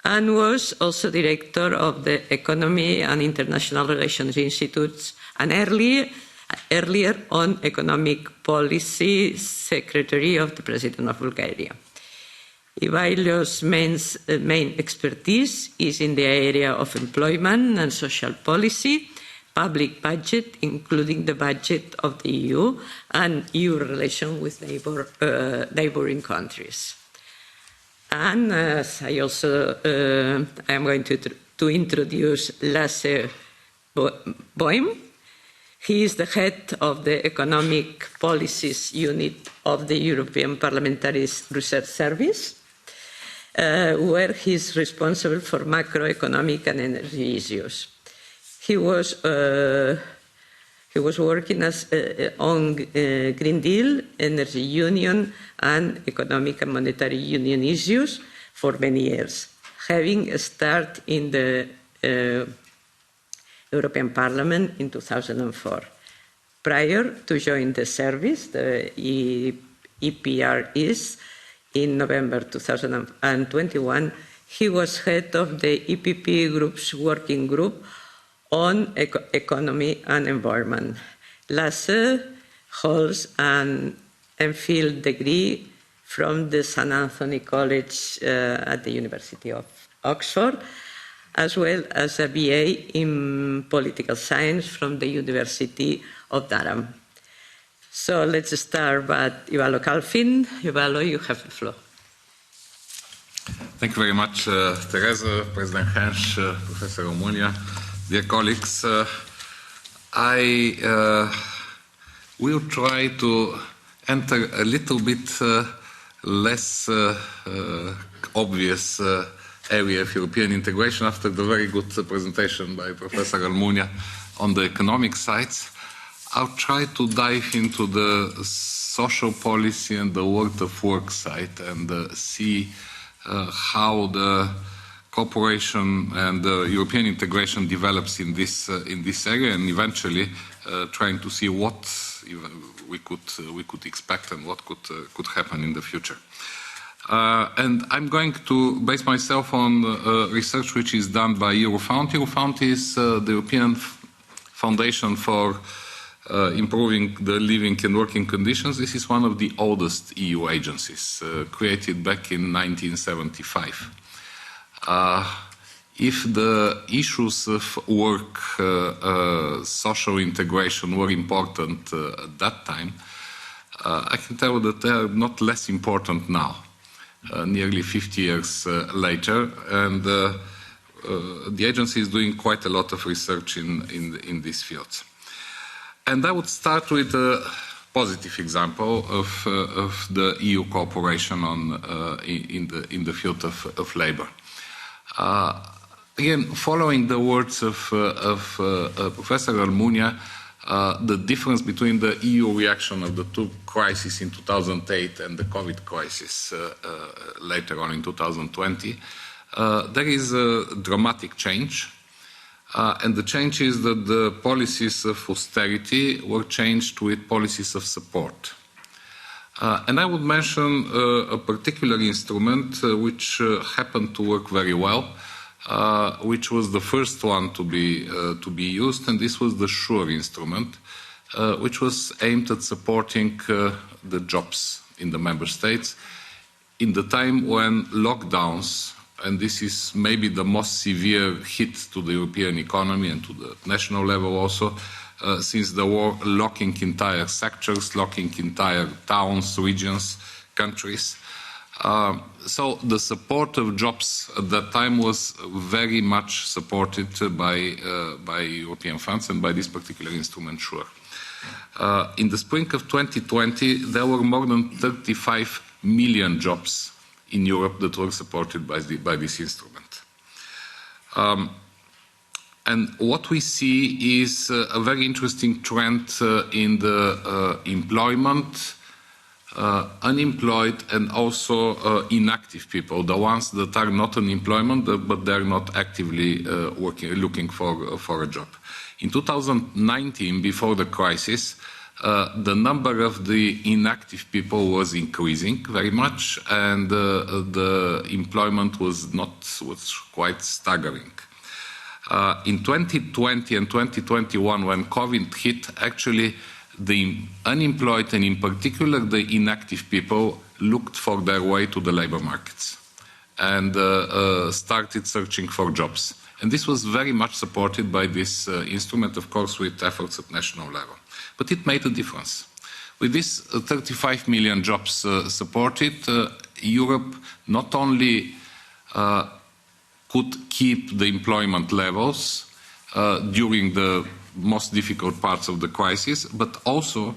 and was also director of the Economy and International Relations Institutes, and early earlier on Economic Policy Secretary of the President of Bulgaria. Ivailio's main expertise is in the area of employment and social policy, public budget, including the budget of the EU, and EU relations with neighboring countries. And as I also am going to introduce Lasse Boehm. He is the head of the Economic Policies Unit of the European Parliamentary Research Service, where he is responsible for macroeconomic and energy issues. He was working on Green Deal, Energy Union, and Economic and Monetary Union issues for many years, having started in the European Parliament in 2004. Prior to joining the service, the EPRS, in November 2021, he was head of the EPP Group's working group on economy and environment. Lasse holds an MPhil degree from the St. Anthony College at the University of Oxford, as well as a BA in political science from the University of Durham. So let's start with Ivalo Kalfin. Ivalo, you have the floor. Thank you very much, Teresa, President Hensch, Professor Almunia, dear colleagues. I will try to enter a little bit less obvious area of European integration after the very good presentation by Professor Almunia on the economic sides. I'll try to dive into the social policy and the world of work side and see how the cooperation and European integration develops in this area, and eventually trying to see what we could expect and what could happen in the future. And I'm going to base myself on research which is done by Eurofound. Eurofound is the European Foundation for improving the living and working conditions. This is one of the oldest EU agencies, created back in 1975. If the issues of work, social integration were important at that time, I can tell you that they are not less important now, nearly 50 years later, and the agency is doing quite a lot of research in these fields. And I would start with a positive example of the EU cooperation in the field of labor. Again, following the words of Professor Almunia, the difference between the EU reaction of the two crises in 2008 and the COVID crisis later on in 2020, there is a dramatic change. And the change is that the policies of austerity were changed with policies of support. And I would mention a particular instrument which happened to work very well, which was the first one to be used, and this was the SURE instrument, which was aimed at supporting the jobs in the member states in the time when lockdowns, and this is maybe the most severe hit to the European economy and to the national level also, since the war, locking entire sectors, locking entire towns, regions, countries. So the support of jobs at that time was very much supported by European funds and by this particular instrument, SURE. In the spring of 2020, there were more than 35 million jobs in Europe that were supported by this instrument. And what we see is a very interesting trend in the employment, unemployed, and also inactive people, the ones that are not in employment but they are not actively looking for a job. In 2019, before the crisis, the number of the inactive people was increasing very much, and the employment was quite staggering. In 2020 and 2021, when COVID hit, actually the unemployed and in particular the inactive people looked for their way to the labor markets and started searching for jobs. And this was very much supported by this instrument, of course, with efforts at national level. But it made a difference. With these 35 million jobs supported, Europe not only could keep the employment levels during the most difficult parts of the crisis, but also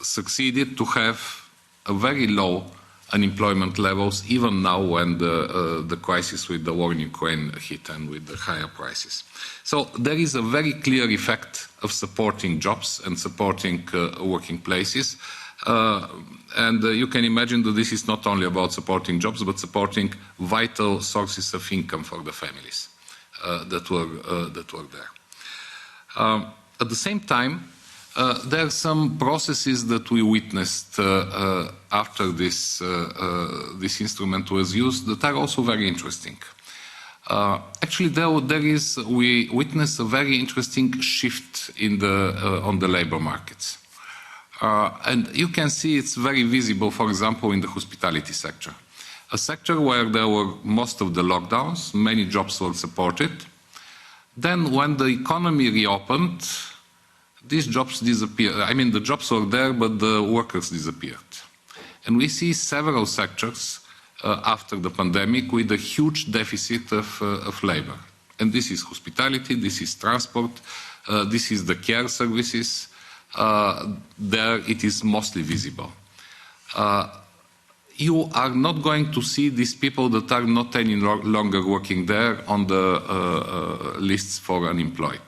succeeded to have a very low unemployment levels even now when the crisis with the war in Ukraine hit and with the higher prices. So there is a very clear effect of supporting jobs and supporting working places. And you can imagine that this is not only about supporting jobs, but supporting vital sources of income for the families that were there. At the same time, there are some processes that we witnessed after this instrument was used that are also very interesting. Actually, we witnessed a very interesting shift on the labor markets. And you can see it's very visible, for example, in the hospitality sector. A sector where there were most of the lockdowns, many jobs were supported. Then when the economy reopened, these jobs disappeared. I mean, the jobs were there, but the workers disappeared. And we see several sectors after the pandemic with a huge deficit of labor. And this is hospitality, this is transport, this is the care services. There it is mostly visible. You are not going to see these people that are not any longer working there on the lists for unemployed.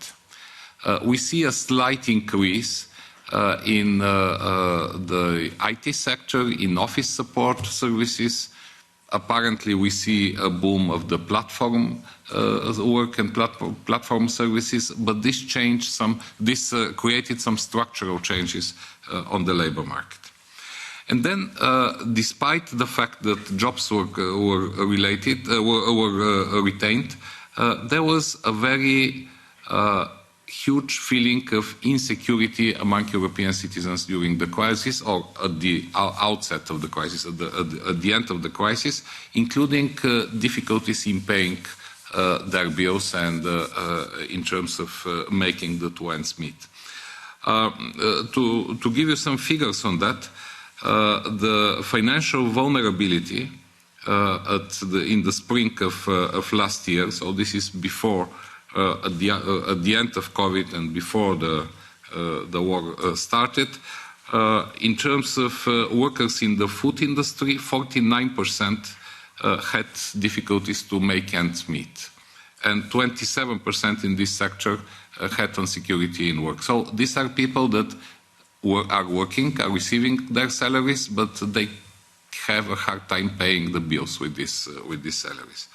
We see a slight increase in the IT sector, in office support services. Apparently, we see a boom of the platform work and platform services, but this created some structural changes on the labor market. And then, despite the fact that jobs were retained, there was a very huge feeling of insecurity among European citizens during the crisis, or at the outset of the crisis, at the end of the crisis, including difficulties in paying their bills and in terms of making the two ends meet. To give you some figures on that, the financial vulnerability in the spring of last year, so this is before at the end of COVID and before the war started, in terms of workers in the food industry, 49% had difficulties to make ends meet, and 27% in this sector had insecurity in work. So these are people that are working, are receiving their salaries, but they have a hard time paying the bills with these salaries.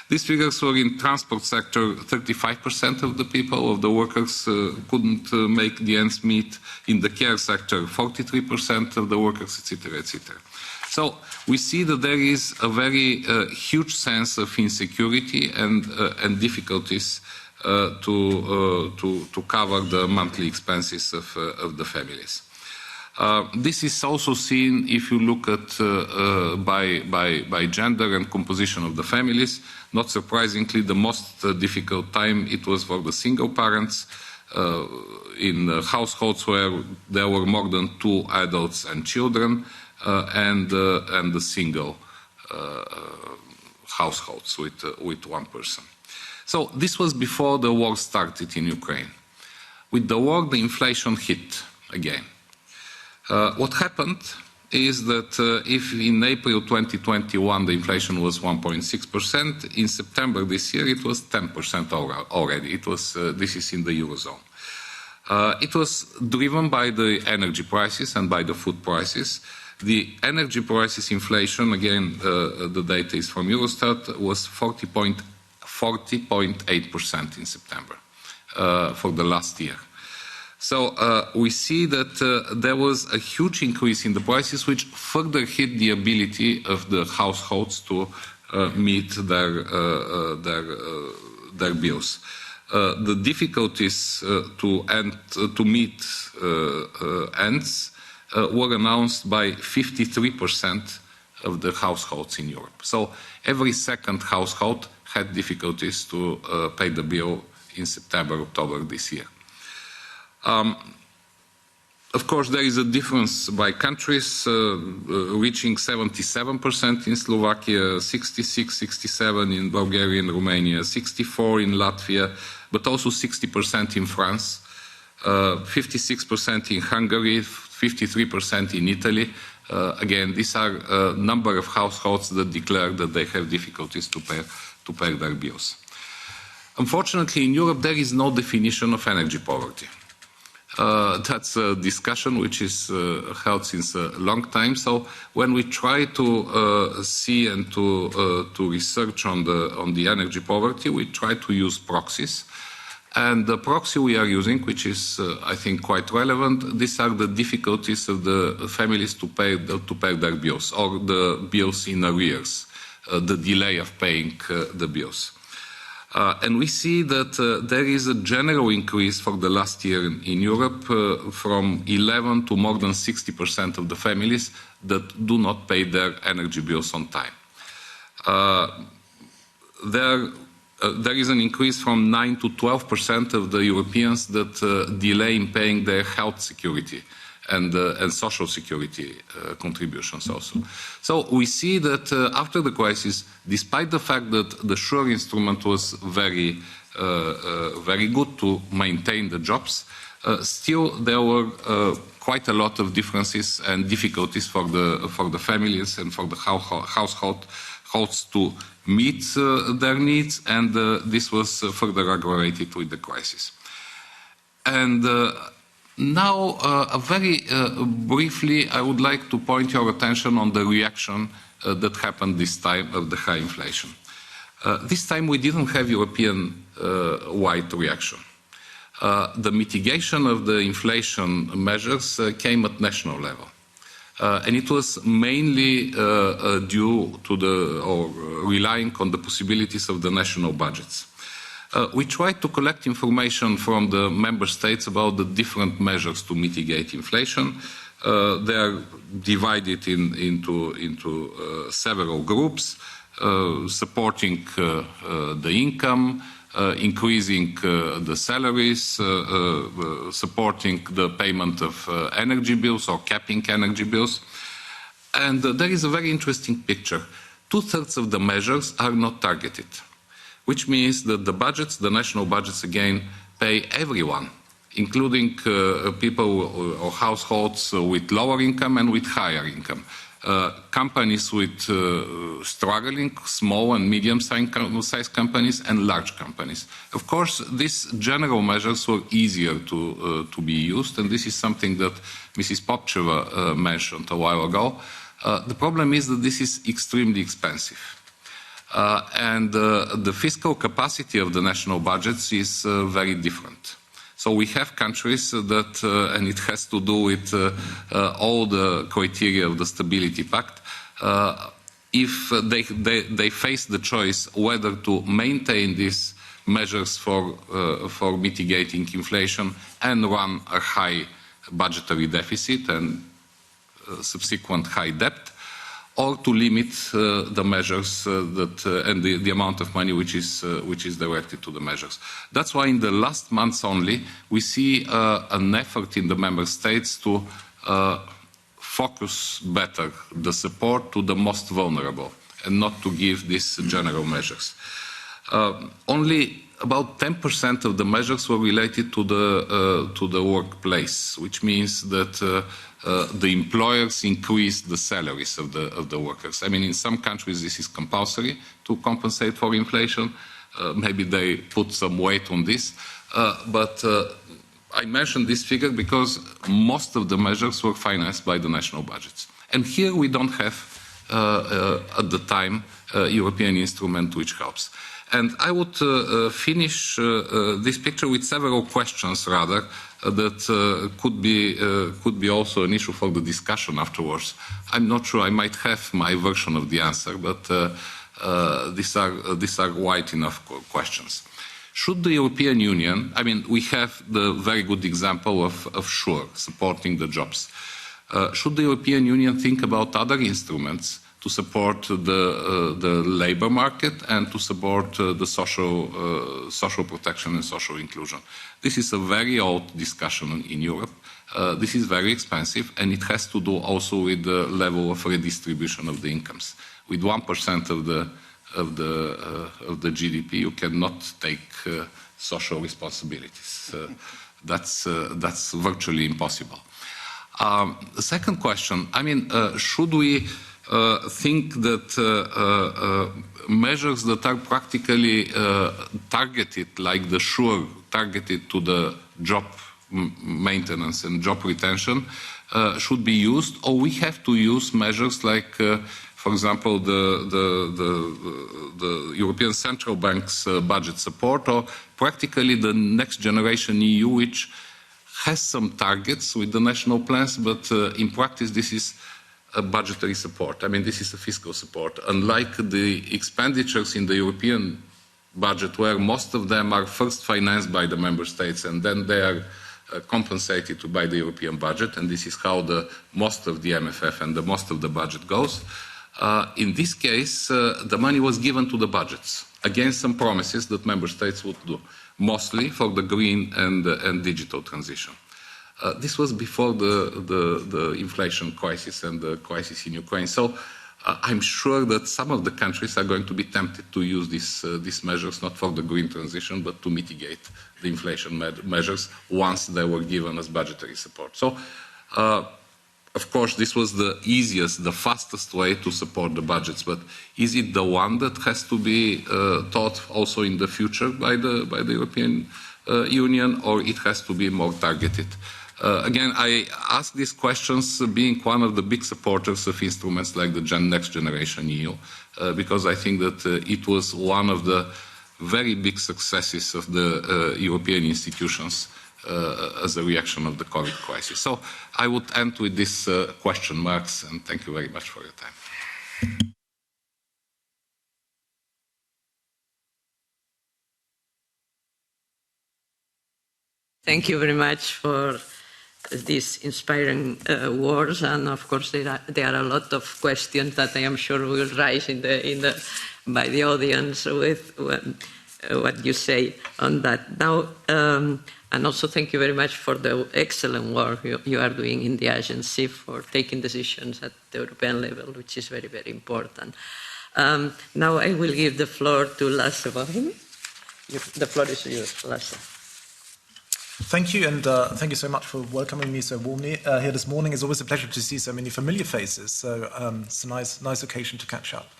These figures were in transport sector, 35% of the people, of the workers couldn't make the ends meet. In the care sector, 43% of the workers, etc., etc. So we see that there is a very huge sense of insecurity and difficulties to cover the monthly expenses of the families. This is also seen if you look at by gender and composition of the families. Not surprisingly, the most difficult time it was for the single parents in households where there were more than 2 adults and children, and the single households with 1 person. So this was before the war started in Ukraine. With the war, the inflation hit again. What happened is that if in April 2021 the inflation was 1.6%, in September this year it was 10% already. This is in the Eurozone. It was driven by the energy prices and by the food prices. The energy prices inflation, again, the data is from Eurostat, was 40.8% in September for the last year. So we see that there was a huge increase in the prices, which further hit the ability of the households to meet their their bills. The difficulties to meet ends were announced by 53% of the households in Europe. So every second household had difficulties to pay the bill in September, October this year. Of course, there is a difference by countries, reaching 77% in Slovakia, 66, 67 in Bulgaria and Romania, 64 in Latvia, but also 60% in France, 56% in Hungary, 53% in Italy. Again, these are a number of households that declare that they have difficulties to pay their bills. Unfortunately, in Europe, there is no definition of energy poverty. That's a discussion which is held since a long time. So when we try to see and to research on the energy poverty, we try to use proxies. And the proxy we are using, which is, I think, quite relevant, these are the difficulties of the families to pay their bills, or the bills in arrears, the delay of paying the bills. And we see that there is a general increase for the last year in Europe from 11 to more than 60% of the families that do not pay their energy bills on time. There is an increase from 9 to 12% of the Europeans that delay in paying their health security and social security contributions also. So we see that after the crisis, despite the fact that the SURE instrument was very good to maintain the jobs, still there were quite a lot of differences and difficulties for the families and for the households to meet their needs, and this was further aggravated with the crisis. And now, very briefly, I would like to point your attention on the reaction that happened this time of the high inflation. This time we didn't have European-wide reaction. The mitigation of the inflation measures came at national level. And it was mainly due to relying on the possibilities of the national budgets. We tried to collect information from the member states about the different measures to mitigate inflation. They are divided into several groups, supporting the income, increasing the salaries, supporting the payment of energy bills or capping energy bills. And there is a very interesting picture. 2/3 of the measures are not targeted, which means that the national budgets again pay everyone, including people or households with lower income and with higher income. Companies with struggling, small and medium-sized companies, and large companies. Of course, these general measures were easier to be used, and this is something that Mrs. Popcheva mentioned a while ago. The problem is that this is extremely expensive. And the fiscal capacity of the national budgets is very different. So we have countries that, and it has to do with all the criteria of the Stability Pact, if they face the choice whether to maintain these measures for mitigating inflation and run a high budgetary deficit and subsequent high debt, or to limit the measures and the amount of money which is directed to the measures. That's why in the last months only we see an effort in the member states to focus better the support to the most vulnerable and not to give these general measures. Only about 10% of the measures were related to the workplace, which means that the employers increase the salaries of the workers. I mean, in some countries this is compulsory to compensate for inflation. Maybe they put some weight on this. But I mentioned this figure because most of the measures were financed by the national budgets. And here we don't have, at the time, a European instrument which helps. And I would finish this picture with several questions, rather, that could be also an issue for the discussion afterwards. I'm not sure. I might have my version of the answer, but these are wide enough questions. Should the European Union, I mean, we have the very good example of SURE, supporting the jobs. Should the European Union think about other instruments to support the labour market and to support the social protection and social inclusion? This is a very old discussion in Europe. This is very expensive, and it has to do also with the level of redistribution of the incomes. With 1% of the GDP, you cannot take social responsibilities. That's virtually impossible. The second question, I mean, should we think that measures that are practically targeted, like the SURE, targeted to the job maintenance and job retention, should be used, or we have to use measures like, for example, the European Central Bank's budget support, or practically the Next Generation EU, which has some targets with the national plans, but in practice this is a budgetary support. I mean, this is a fiscal support. Unlike the expenditures in the European budget, where most of them are first financed by the member states and then they are compensated by the European budget, and this is how most of the MFF and most of the budget goes. In this case, the money was given to the budgets against some promises that member states would do, mostly for the green and digital transition. This was before the inflation crisis and the crisis in Ukraine. So I'm sure that some of the countries are going to be tempted to use these measures, not for the green transition, but to mitigate the inflation measures once they were given as budgetary support. So, of course, this was the easiest, the fastest way to support the budgets, but is it the one that has to be taught also in the future by the European Union, or it has to be more targeted? Again, I ask these questions being one of the big supporters of instruments like the Next Generation EU, because I think that it was one of the very big successes of the European institutions as a reaction of the COVID crisis. So I would end with these question marks, and thank you very much for your time. Thank you very much for these inspiring words, and of course there are a lot of questions that I am sure will rise by the audience with what you say on that. Now, and also thank you very much for the excellent work you are doing in the agency for taking decisions at the European level, which is very, very important. Now I will give the floor to Lasse Bohin. The floor is yours, Lasse. Thank you, and thank you so much for welcoming me so warmly here this morning. It's always a pleasure to see so many familiar faces, so it's a nice occasion to catch up.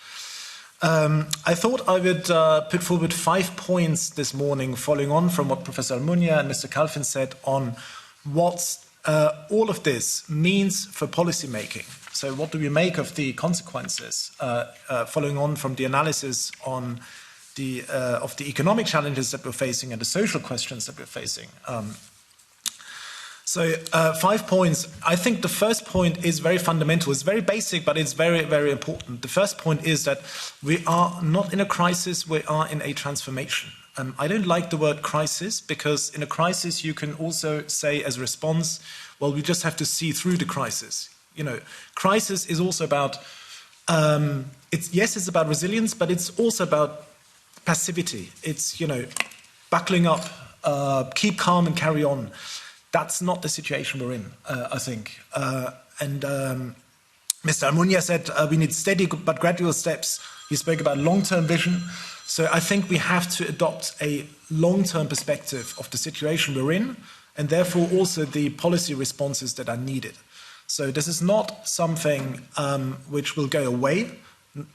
I thought I would put forward 5 points this morning, following on from what Professor Almunia and Mr. Kalfin said on what all of this means for policy making. So what do we make of the consequences, following on from the analysis on of the economic challenges that we're facing and the social questions that we're facing. So 5 points. I think the first point is very fundamental. It's very basic, but it's very, very important. The first point is that we are not in a crisis, we are in a transformation. I don't like the word crisis, because in a crisis you can also say as a response, well, we just have to see through the crisis. You know, crisis is also about, it's about resilience, but it's also about passivity. It's, buckling up, keep calm and carry on. That's not the situation we're in, I think. And Mr. Almunia said we need steady but gradual steps. He spoke about long-term vision. So I think we have to adopt a long-term perspective of the situation we're in, and therefore also the policy responses that are needed. So this is not something which will go away.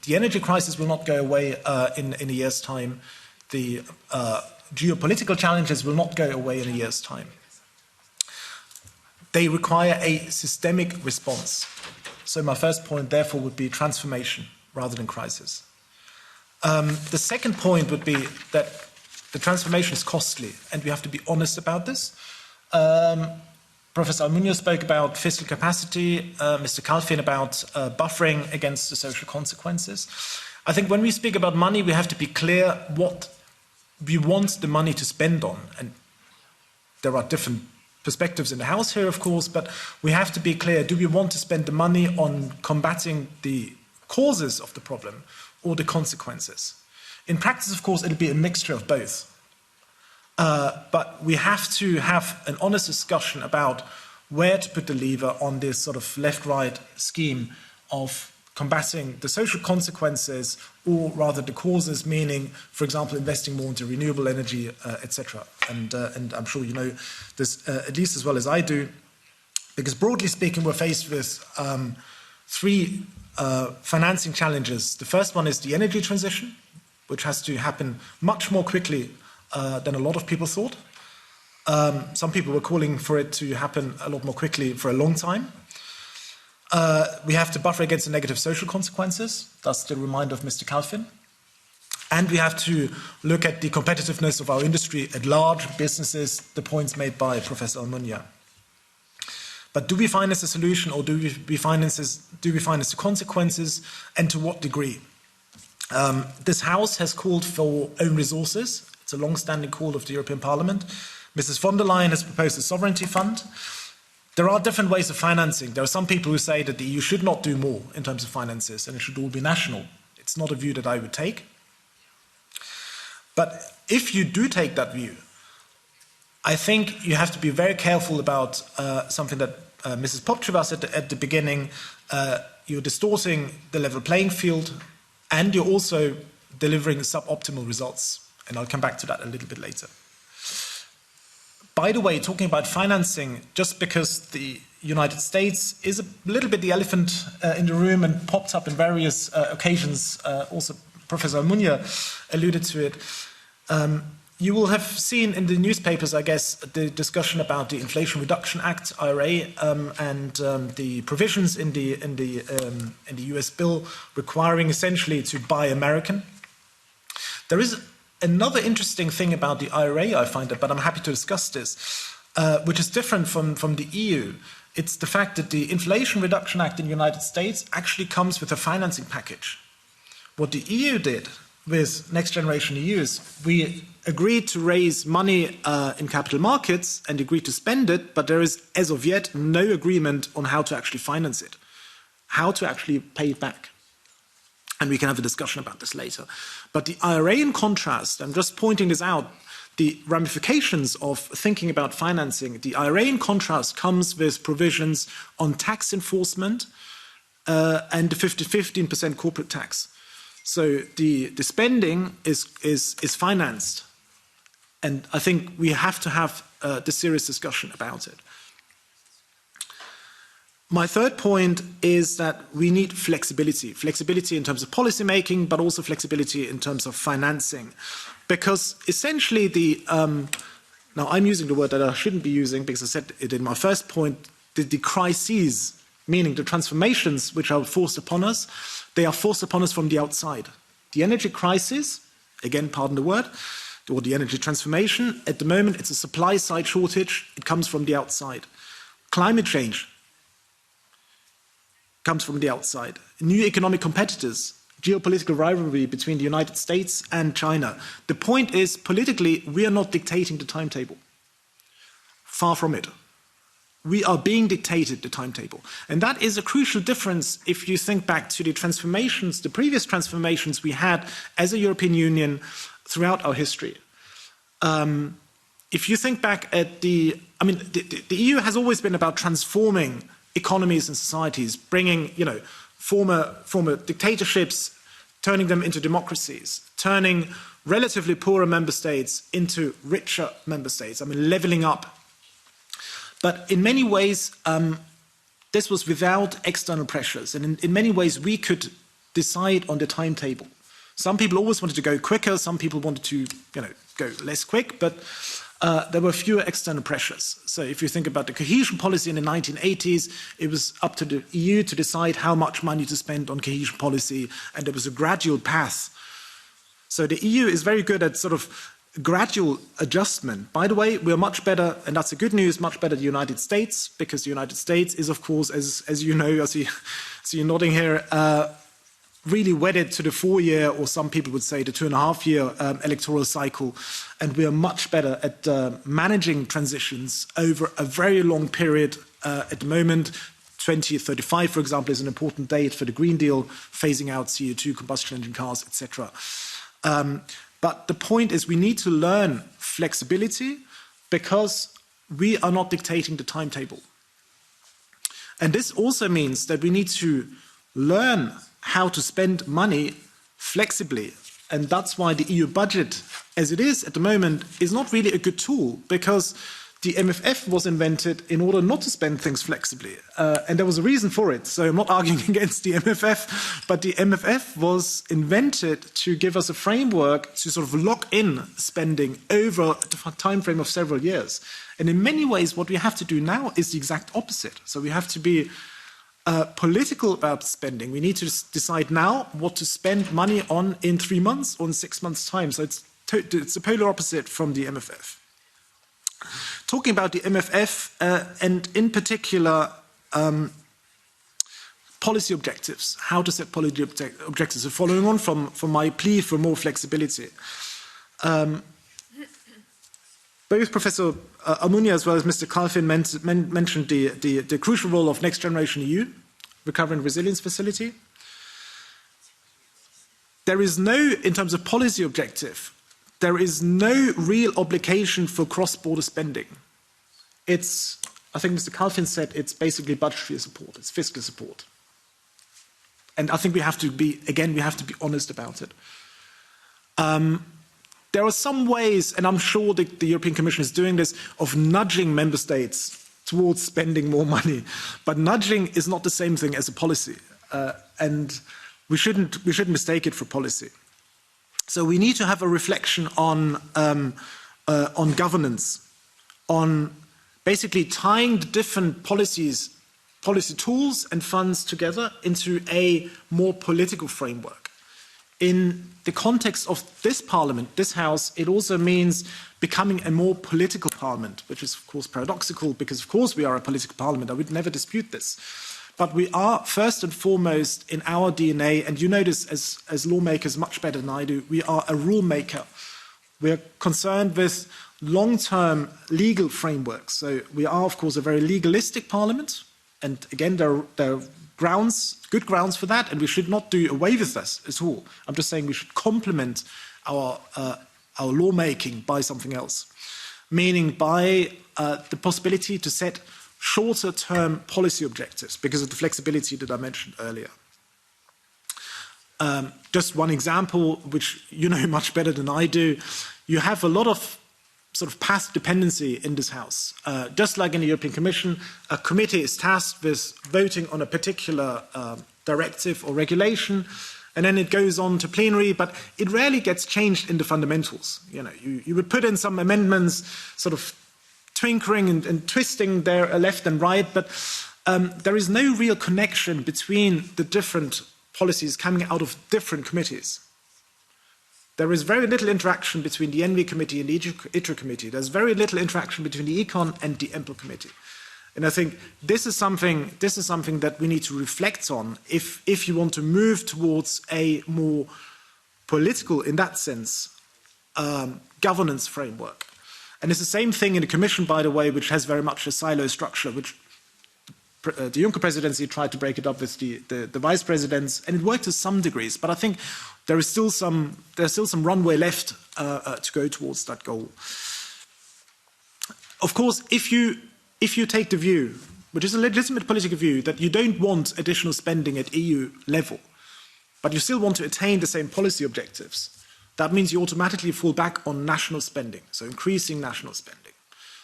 The energy crisis will not go away in a year's time. The geopolitical challenges will not go away in a year's time. They require a systemic response. So my first point, therefore, would be transformation rather than crisis. The second point would be that the transformation is costly, and we have to be honest about this. Professor Almunia spoke about fiscal capacity, Mr. Kalfin about buffering against the social consequences. I think when we speak about money, we have to be clear what we want the money to spend on. And there are different perspectives in the House here, of course, but we have to be clear, do we want to spend the money on combating the causes of the problem or the consequences? In practice, of course, it'll be a mixture of both. But we have to have an honest discussion about where to put the lever on this sort of left-right scheme of combating the social consequences, or rather the causes, meaning, for example, investing more into renewable energy, etc. And I'm sure you know this at least as well as I do, because broadly speaking, we're faced with three financing challenges. The first one is the energy transition, which has to happen much more quickly than a lot of people thought. Some people were calling for it to happen a lot more quickly for a long time. We have to buffer against the negative social consequences. That's the reminder of Mr. Kalfin. And we have to look at the competitiveness of our industry at large, businesses, the points made by Professor Almunia. But do we finance a solution, or do we finance the consequences, and to what degree? This House has called for own resources. It's a long-standing call of the European Parliament. Mrs. von der Leyen has proposed a sovereignty fund. There are different ways of financing. There are some people who say that the EU should not do more in terms of finances and it should all be national. It's not a view that I would take. But if you do take that view, I think you have to be very careful about something that Mrs. Popcheva said at the beginning. You're distorting the level playing field, and you're also delivering suboptimal results. And I'll come back to that a little bit later. By the way, talking about financing, just because the United States is a little bit the elephant in the room and popped up in various occasions, also Professor Almunia alluded to it, you will have seen in the newspapers, I guess, the discussion about the Inflation Reduction Act, IRA, and the provisions in the US bill requiring essentially to buy American. There is another interesting thing about the IRA, I find it, but I'm happy to discuss this, which is different from the EU. It's the fact that the Inflation Reduction Act in the United States actually comes with a financing package. What the EU did with Next Generation EU is we agreed to raise money in capital markets and agreed to spend it, but there is, as of yet, no agreement on how to actually finance it, how to actually pay it back. And we can have a discussion about this later. But the IRA, in contrast, I'm just pointing this out, the ramifications of thinking about financing, the IRA, in contrast, comes with provisions on tax enforcement and the 15% corporate tax. So the spending is financed. And I think we have to have the serious discussion about it. My third point is that we need flexibility. Flexibility in terms of policy making, but also flexibility in terms of financing. Because essentially now I'm using the word that I shouldn't be using because I said it in my first point, the crises, meaning the transformations which are forced upon us, they are forced upon us from the outside. The energy crisis, again, pardon the word, or the energy transformation, at the moment it's a supply side shortage, it comes from the outside. Climate change comes from the outside. New economic competitors, geopolitical rivalry between the United States and China. The point is, politically, we are not dictating the timetable. Far from it. We are being dictated the timetable. And that is a crucial difference if you think back to the transformations, the previous transformations we had as a European Union throughout our history. If you think back at the EU has always been about transforming economies and societies, bringing, former dictatorships, turning them into democracies, turning relatively poorer member states into richer member states, leveling up. But in many ways, this was without external pressures. And in many ways, we could decide on the timetable. Some people always wanted to go quicker. Some people wanted to, go less quick. But there were fewer external pressures. So if you think about the cohesion policy in the 1980s, it was up to the EU to decide how much money to spend on cohesion policy, and there was a gradual path. So the EU is very good at sort of gradual adjustment. By the way, we're much better, and that's the good news, much better than the United States, because the United States is, of course, as you know, as you're nodding here, really wedded to the 4-year, or some people would say the 2.5-year electoral cycle, and we are much better at managing transitions over a very long period. At the moment, 2035, for example, is an important date for the Green Deal, phasing out CO2, combustion engine cars, etc. But the point is we need to learn flexibility because we are not dictating the timetable. And this also means that we need to learn how to spend money flexibly. And that's why the EU budget, as it is at the moment, is not really a good tool, because the MFF was invented in order not to spend things flexibly. And there was a reason for it. So I'm not arguing against the MFF, but the MFF was invented to give us a framework to sort of lock in spending over a time frame of several years. And in many ways, what we have to do now is the exact opposite. So we have to be political about spending. We need to decide now what to spend money on in 3 months or in 6 months' time. So it's the polar opposite from the MFF. Talking about the MFF and in particular policy objectives, how to set policy objectives. So following on from my plea for more flexibility. Both Professor Almunia as well as Mr. Kalfin mentioned the crucial role of Next Generation EU, Recovery and Resilience Facility. There is no, in terms of policy objective, there is no real obligation for cross-border spending. It's, I think Mr. Kalfin said, it's basically budgetary support, it's fiscal support. And I think we have to be honest about it. There are some ways, and I'm sure the European Commission is doing this, of nudging member states towards spending more money. But nudging is not the same thing as a policy. And we shouldn't mistake it for policy. So we need to have a reflection on governance, on basically tying the different policy tools and funds together into a more political framework. In the context of this parliament, this house, it also means becoming a more political parliament, which is of course paradoxical because of course we are a political parliament. I would never dispute this. But we are first and foremost in our DNA, and you know this as lawmakers much better than I do, we are a rule maker. We are concerned with long-term legal frameworks. So we are of course a very legalistic parliament, and again there are good grounds for that, and we should not do away with this at all. I'm just saying we should complement our lawmaking by something else, meaning by the possibility to set shorter-term policy objectives because of the flexibility that I mentioned earlier. Just one example, which you know much better than I do, you have a lot of sort of path dependency in this House. Just like in the European Commission, a committee is tasked with voting on a particular directive or regulation, and then it goes on to plenary, but it rarely gets changed in the fundamentals. You know, you would put in some amendments, sort of twinkering and twisting there left and right, but there is no real connection between the different policies coming out of different committees. There is very little interaction between the ENVI committee and the ITRE committee. There's very little interaction between the Econ and the EMPL committee. And I think this is something that we need to reflect on if you want to move towards a more political, in that sense, governance framework. And it's the same thing in the Commission, by the way, which has very much a silo structure, which the Juncker presidency tried to break it up with the vice presidents, and it worked to some degrees. But I think there's still some runway left to go towards that goal. Of course, if you take the view, which is a legitimate political view, that you don't want additional spending at EU level, but you still want to attain the same policy objectives, that means you automatically fall back on national spending, so increasing national spending.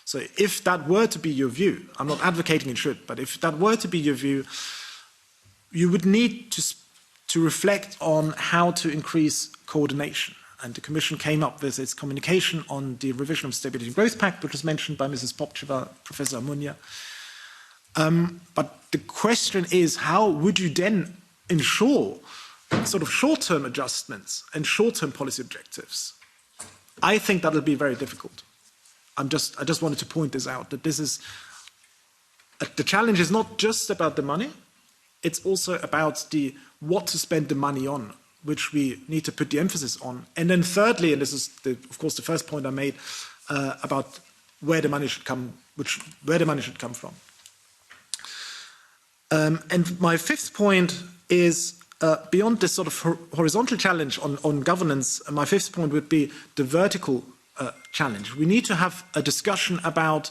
So if that were to be your view, I'm not advocating it should, but if that were to be your view, you would need to reflect on how to increase coordination. And the Commission came up with its communication on the revision of the Stability and Growth Pact, which was mentioned by Mrs. Popcheva, Professor Almunia. But the question is, how would you then ensure sort of short-term adjustments and short-term policy objectives? I think that will be very difficult. I just wanted to point this out, that this is, the challenge is not just about the money, it's also about the what to spend the money on, which we need to put the emphasis on. And then thirdly, and this is, of course, the first point I made about where the money should come, where the money should come from. And my fifth point is, beyond this sort of horizontal challenge on governance, my fifth point would be the vertical challenge. We need to have a discussion about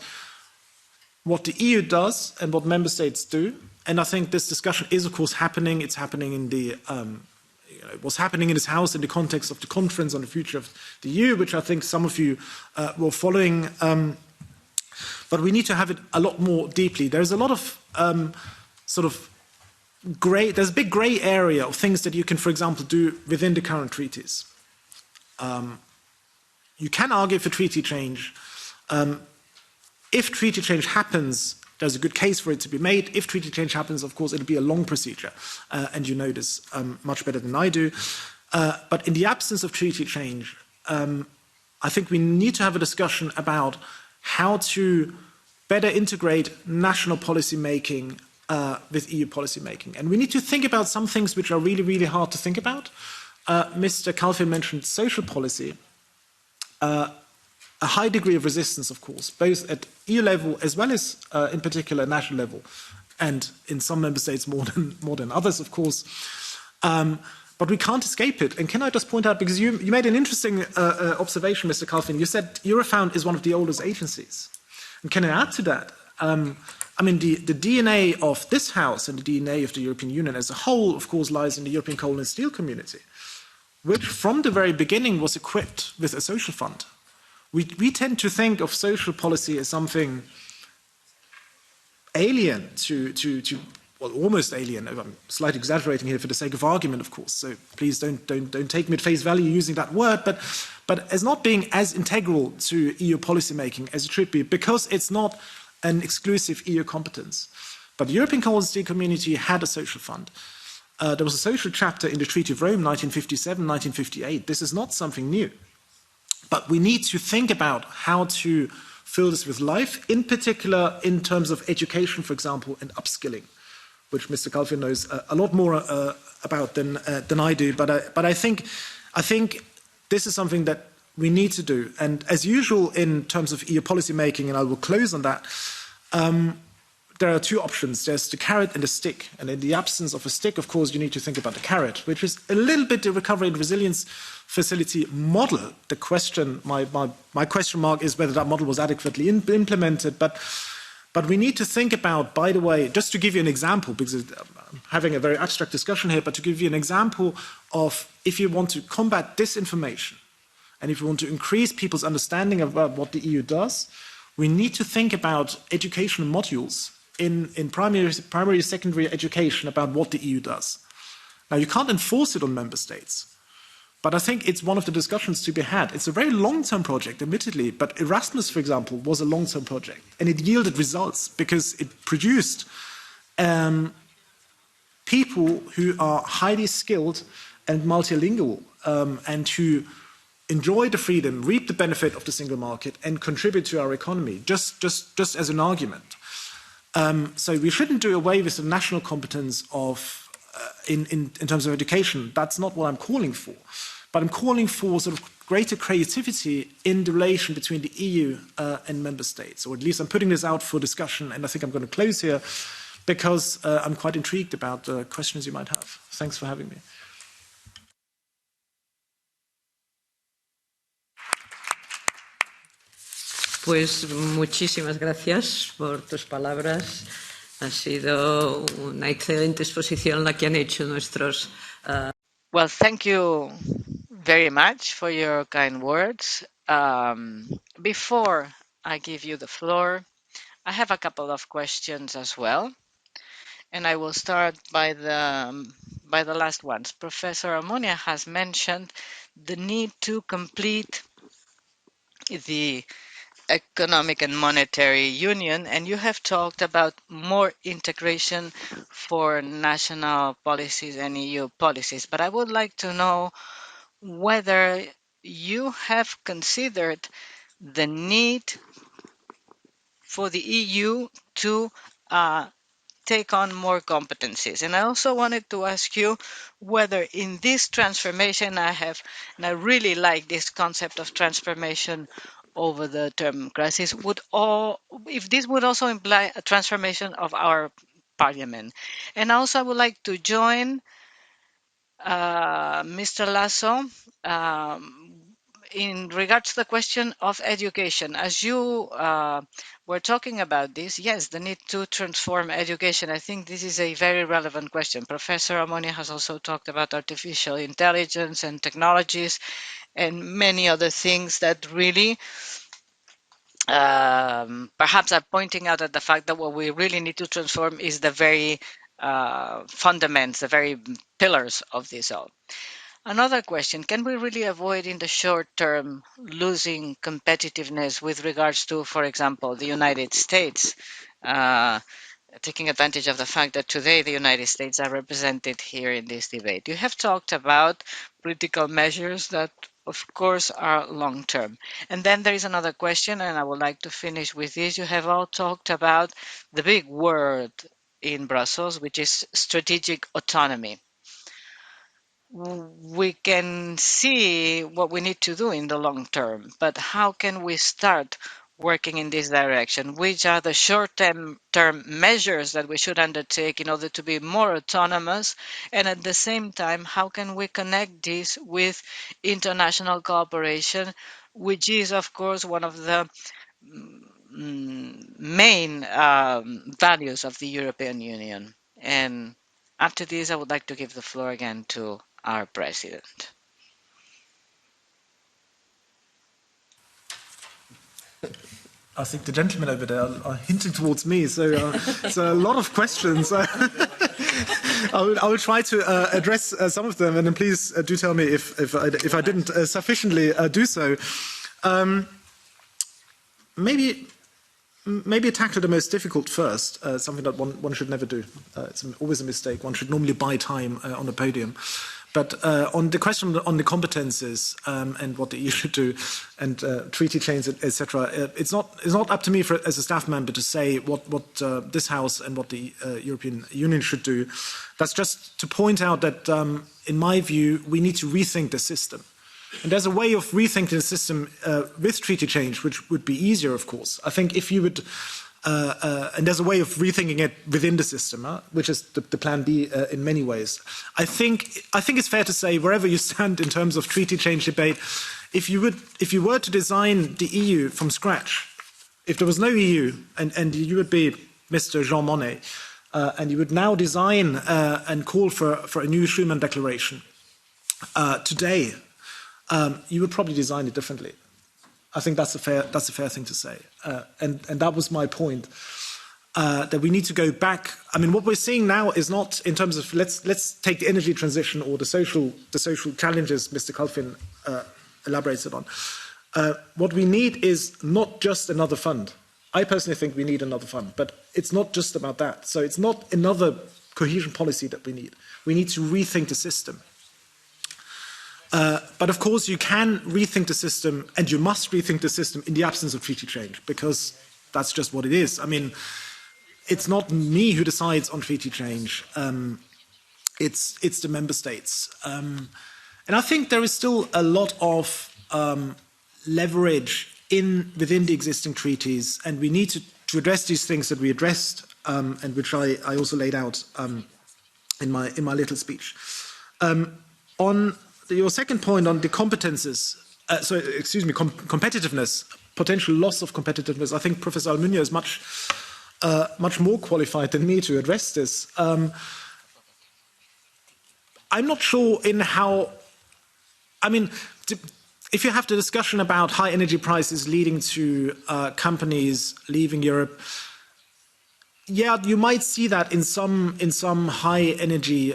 what the EU does and what member states do. And I think this discussion is, of course, happening. It's happening in the, what's happening in this House in the context of the conference on the future of the EU, which I think some of you were following. But we need to have it a lot more deeply. There's a lot of sort of there's a big grey area of things that you can, for example, do within the current treaties. You can argue for treaty change. If treaty change happens, there's a good case for it to be made. If treaty change happens, of course, it'll be a long procedure, and you know this much better than I do. But in the absence of treaty change, I think we need to have a discussion about how to better integrate national policy making with EU policy making. And we need to think about some things which are really, really hard to think about. Mr. Kalfin mentioned social policy. A high degree of resistance, of course, both at EU level as well as, in particular, national level, and in some member states more than others, of course. But we can't escape it. And can I just point out, because you made an interesting observation, Mr. Kalfin. You said Eurofound is one of the oldest agencies. And can I add to that? I mean, the DNA of this House and the DNA of the European Union as a whole, of course, lies in the European coal and steel community, which from the very beginning was equipped with a social fund. We tend to think of social policy as something alien to well, almost alien. I'm slightly exaggerating here for the sake of argument, of course. So please don't take me at face value using that word, but as not being as integral to EU policy making as it should be, because it's not an exclusive EU competence. But the European Coal and Steel Community had a social fund. There was a social chapter in the Treaty of Rome, 1957, 1958. This is not something new. But we need to think about how to fill this with life, in particular in terms of education, for example, and upskilling, which Mr. Kalfin knows a lot more about than I do. But I think this is something that we need to do. And as usual in terms of EU policy making, and I will close on that, there are two options. There's the carrot and the stick. And in the absence of a stick, of course, you need to think about the carrot, which is a little bit the Recovery and Resilience Facility model. The question, my question mark is whether that model was adequately implemented. But we need to think about, by the way, just to give you an example, because I'm having a very abstract discussion here, but to give you an example of if you want to combat disinformation, and if you want to increase people's understanding about what the EU does, we need to think about educational modules in primary, secondary education about what the EU does. Now, you can't enforce it on member states, but I think it's one of the discussions to be had. It's a very long-term project, admittedly, but Erasmus, for example, was a long-term project, and it yielded results because it produced people who are highly skilled and multilingual and who enjoy the freedom, reap the benefit of the single market, and contribute to our economy, just as an argument. So we shouldn't do away with the national competence of, in terms of education. That's not what I'm calling for. But I'm calling for sort of greater creativity in the relation between the EU and member states. Or at least I'm putting this out for discussion, and I think I'm going to close here because I'm quite intrigued about the questions you might have. Thanks for having me. Pues muchísimas gracias por tus palabras. Ha sido una excelente exposición la que han hecho nuestros. Well, thank you very much for your kind words. Before I give you the floor, I have a couple of questions as well, and I will start by the last ones. Professor Almunia has mentioned the need to complete the economic and monetary union, and you have talked about more integration for national policies and EU policies. But I would like to know whether you have considered the need for the EU to take on more competencies. And I also wanted to ask you whether in this transformation and I really like this concept of transformation over the term crisis, if this would also imply a transformation of our parliament. And also I would like to join Mr. Lasso, in regards to the question of education, as you were talking about this, yes, the need to transform education. I think this is a very relevant question. Professor Ammonia has also talked about artificial intelligence and technologies and many other things that really perhaps are pointing out at the fact that what we really need to transform is the very fundaments, the very pillars of this all. Another question, can we really avoid in the short term losing competitiveness with regards to, for example, the United States? Taking advantage of the fact that today the United States are represented here in this debate. You have talked about political measures that, of course, are long term. And then there is another question, and I would like to finish with this. You have all talked about the big word in Brussels, which is strategic autonomy. We can see what we need to do in the long term, but how can we start working in this direction? Which are the short-term measures that we should undertake in order to be more autonomous? And at the same time, how can we connect this with international cooperation, which is, of course, one of the main values of the European Union? And after this, I would like to give the floor again to our president. I think the gentlemen over there are hinting towards me, so a lot of questions. I will try to address some of them, and then please do tell me if I didn't sufficiently do so. Maybe tackle the most difficult first, something that one should never do. It's always a mistake. One should normally buy time on the podium. But on the question on the competences and what the EU should do, and treaty change, etc., it's not up to me as a staff member to say what this House and what the European Union should do. That's just to point out that, in my view, we need to rethink the system. And there's a way of rethinking the system with treaty change, which would be easier, of course. I think if you would, and there's a way of rethinking it within the system, which is the plan B in many ways. I think it's fair to say, wherever you stand in terms of treaty change debate, if you were to design the EU from scratch, if there was no EU, and you would be Mr. Jean Monnet, and you would now design and call for a new Schuman Declaration today, you would probably design it differently. I think that's a fair thing to say, and that was my point. That we need to go back. I mean, what we're seeing now is not in terms of let's take the energy transition or the social challenges Mr. Kalfin elaborated on. What we need is not just another fund. I personally think we need another fund, but it's not just about that. So it's not another cohesion policy that we need. We need to rethink the system. But of course, you can rethink the system, and you must rethink the system in the absence of treaty change, because that's just what it is. I mean, it's not me who decides on treaty change. It's the member states. And I think there is still a lot of leverage within the existing treaties, and we need to address these things that we addressed, and which I also laid out in my little speech. On your second point on the competences, competitiveness, potential loss of competitiveness, I think Professor Almunia is much more qualified than me to address this. I'm not sure in how, I mean, if you have the discussion about high energy prices leading to companies leaving Europe, yeah, you might see that in some high energy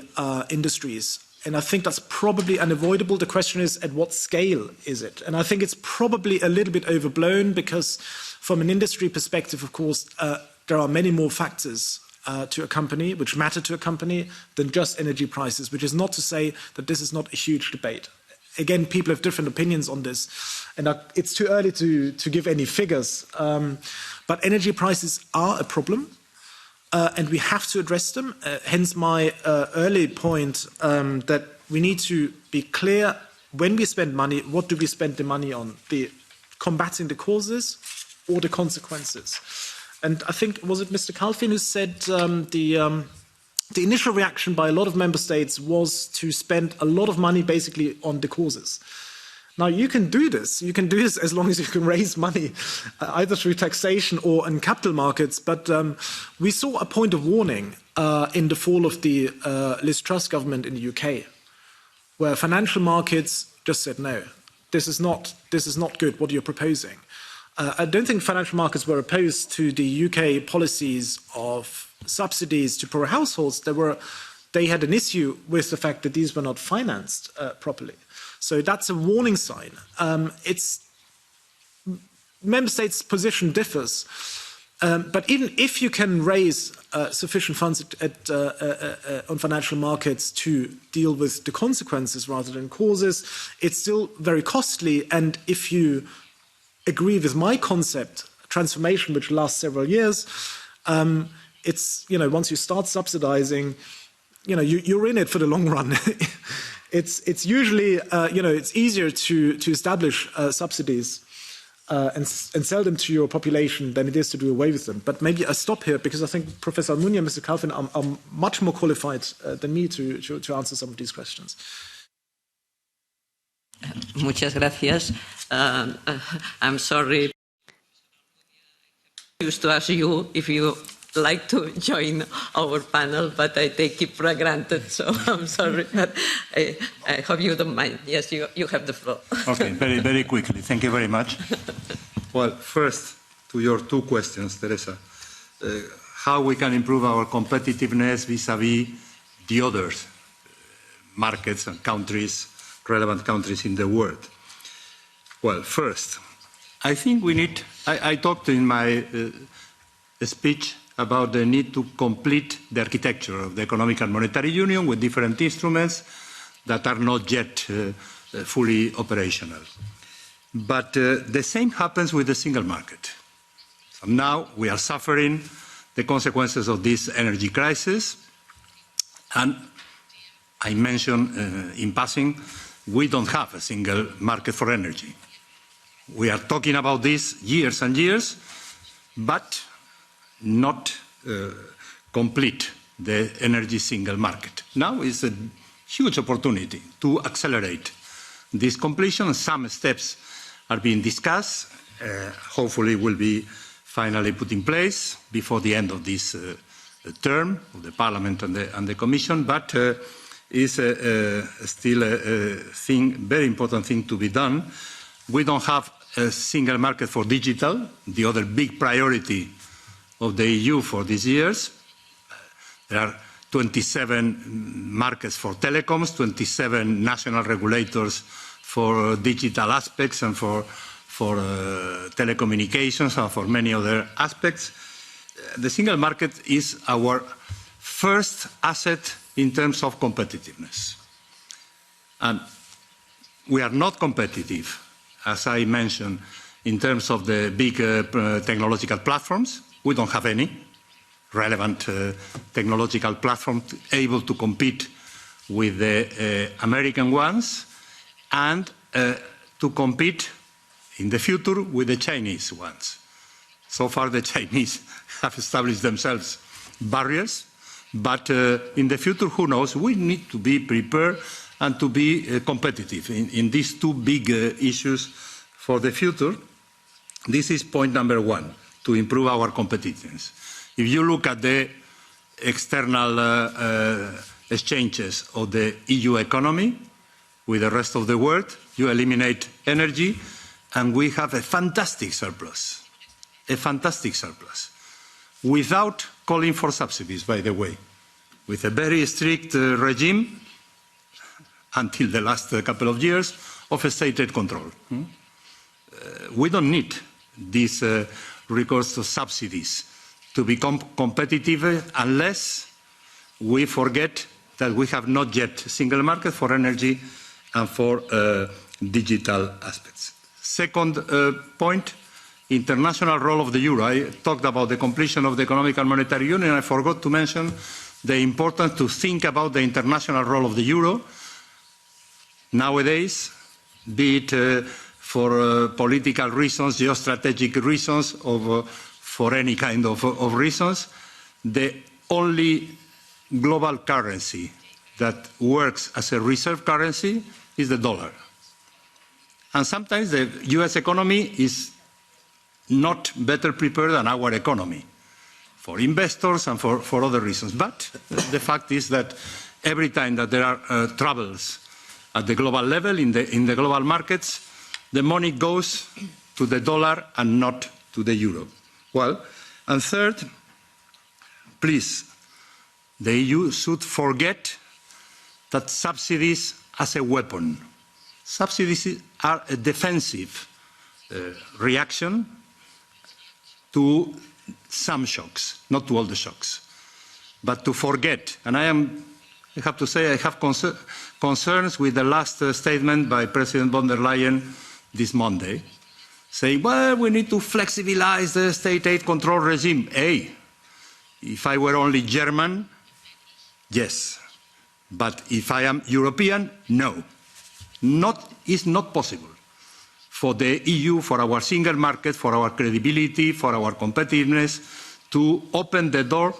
industries. And I think that's probably unavoidable. The question is, at what scale is it? And I think it's probably a little bit overblown, because from an industry perspective, of course, there are many more factors to a company, which matter to a company, than just energy prices, which is not to say that this is not a huge debate. Again, people have different opinions on this, and it's too early to give any figures. But energy prices are a problem. and we have to address them. Hence my early point that we need to be clear when we spend money, what do we spend the money on? The combating the causes or the consequences? And I think, was it Mr. Kalfin who said the initial reaction by a lot of member states was to spend a lot of money basically on the causes. Now, you can do this. You can do this as long as you can raise money, either through taxation or in capital markets. But we saw a point of warning in the fall of the Liz Truss government in the UK, where financial markets just said, no, this is not good, what you're proposing. I don't think financial markets were opposed to the UK policies of subsidies to poorer households. They had an issue with the fact that these were not financed properly. So that's a warning sign. Member states' position differs, but even if you can raise sufficient funds on financial markets to deal with the consequences rather than causes, it's still very costly. And if you agree with my concept, transformation, which lasts several years, it's, once you start subsidizing, you're in it for the long run. It's usually, it's easier to establish subsidies and sell them to your population than it is to do away with them. But maybe I stop here because I think Professor Almunia and Mr. Kalfin are much more qualified than me to answer some of these questions. Muchas gracias. I'm sorry. I used to ask you if you like to join our panel, but I take it for granted, so I'm sorry. But I hope you don't mind. Yes, you have the floor. Okay, very, very quickly. Thank you very much. Well, first, to your two questions, Teresa. How we can improve our competitiveness vis-à-vis the other markets and countries, relevant countries in the world. Well, first, I think we need, I talked in my speech about the need to complete the architecture of the economic and monetary union with different instruments that are not yet fully operational. But the same happens with the single market. So now we are suffering the consequences of this energy crisis, and I mentioned in passing, we don't have a single market for energy. We are talking about this years and years, but not complete the energy single market. Now is a huge opportunity to accelerate this completion. Some steps are being discussed, hopefully will be finally put in place before the end of this term of the Parliament and the Commission, but is still a very important thing to be done. We don't have a single market for digital, the other big priority of the EU for these years. There are 27 markets for telecoms, 27 national regulators for digital aspects and for telecommunications and for many other aspects. The single market is our first asset in terms of competitiveness. And we are not competitive, as I mentioned, in terms of the big technological platforms. We don't have any relevant technological platform able to compete with the American ones and to compete in the future with the Chinese ones. So far the Chinese have established themselves barriers, but in the future, who knows? We need to be prepared and to be competitive in these two big issues for the future. This is point number one, to improve our competitiveness. If you look at the external exchanges of the EU economy with the rest of the world, you eliminate energy, and we have a fantastic surplus, without calling for subsidies, by the way, with a very strict regime until the last couple of years of state aid control. We don't need this recourse to subsidies to become competitive unless we forget that we have not yet a single market for energy and for digital aspects. Second point international role of the euro. I talked about the completion of the economic and monetary union. I forgot to mention the importance to think about the international role of the euro nowadays, be it for political reasons, geostrategic reasons, or for any kind of reasons. The only global currency that works as a reserve currency is the dollar. And sometimes the US economy is not better prepared than our economy for investors and for other reasons. But the fact is that every time that there are troubles at the global level, in the global markets, the money goes to the dollar and not to the euro. Well, and third, please, the EU should forget that subsidies as a weapon. Subsidies are a defensive reaction to some shocks, not to all the shocks. But to forget, and I have to say I have concerns with the last statement by President von der Leyen this Monday, saying, well, we need to flexibilize the state aid control regime. Hey, if I were only German, yes. But if I am European, no. It's not possible for the EU, for our single market, for our credibility, for our competitiveness, to open the door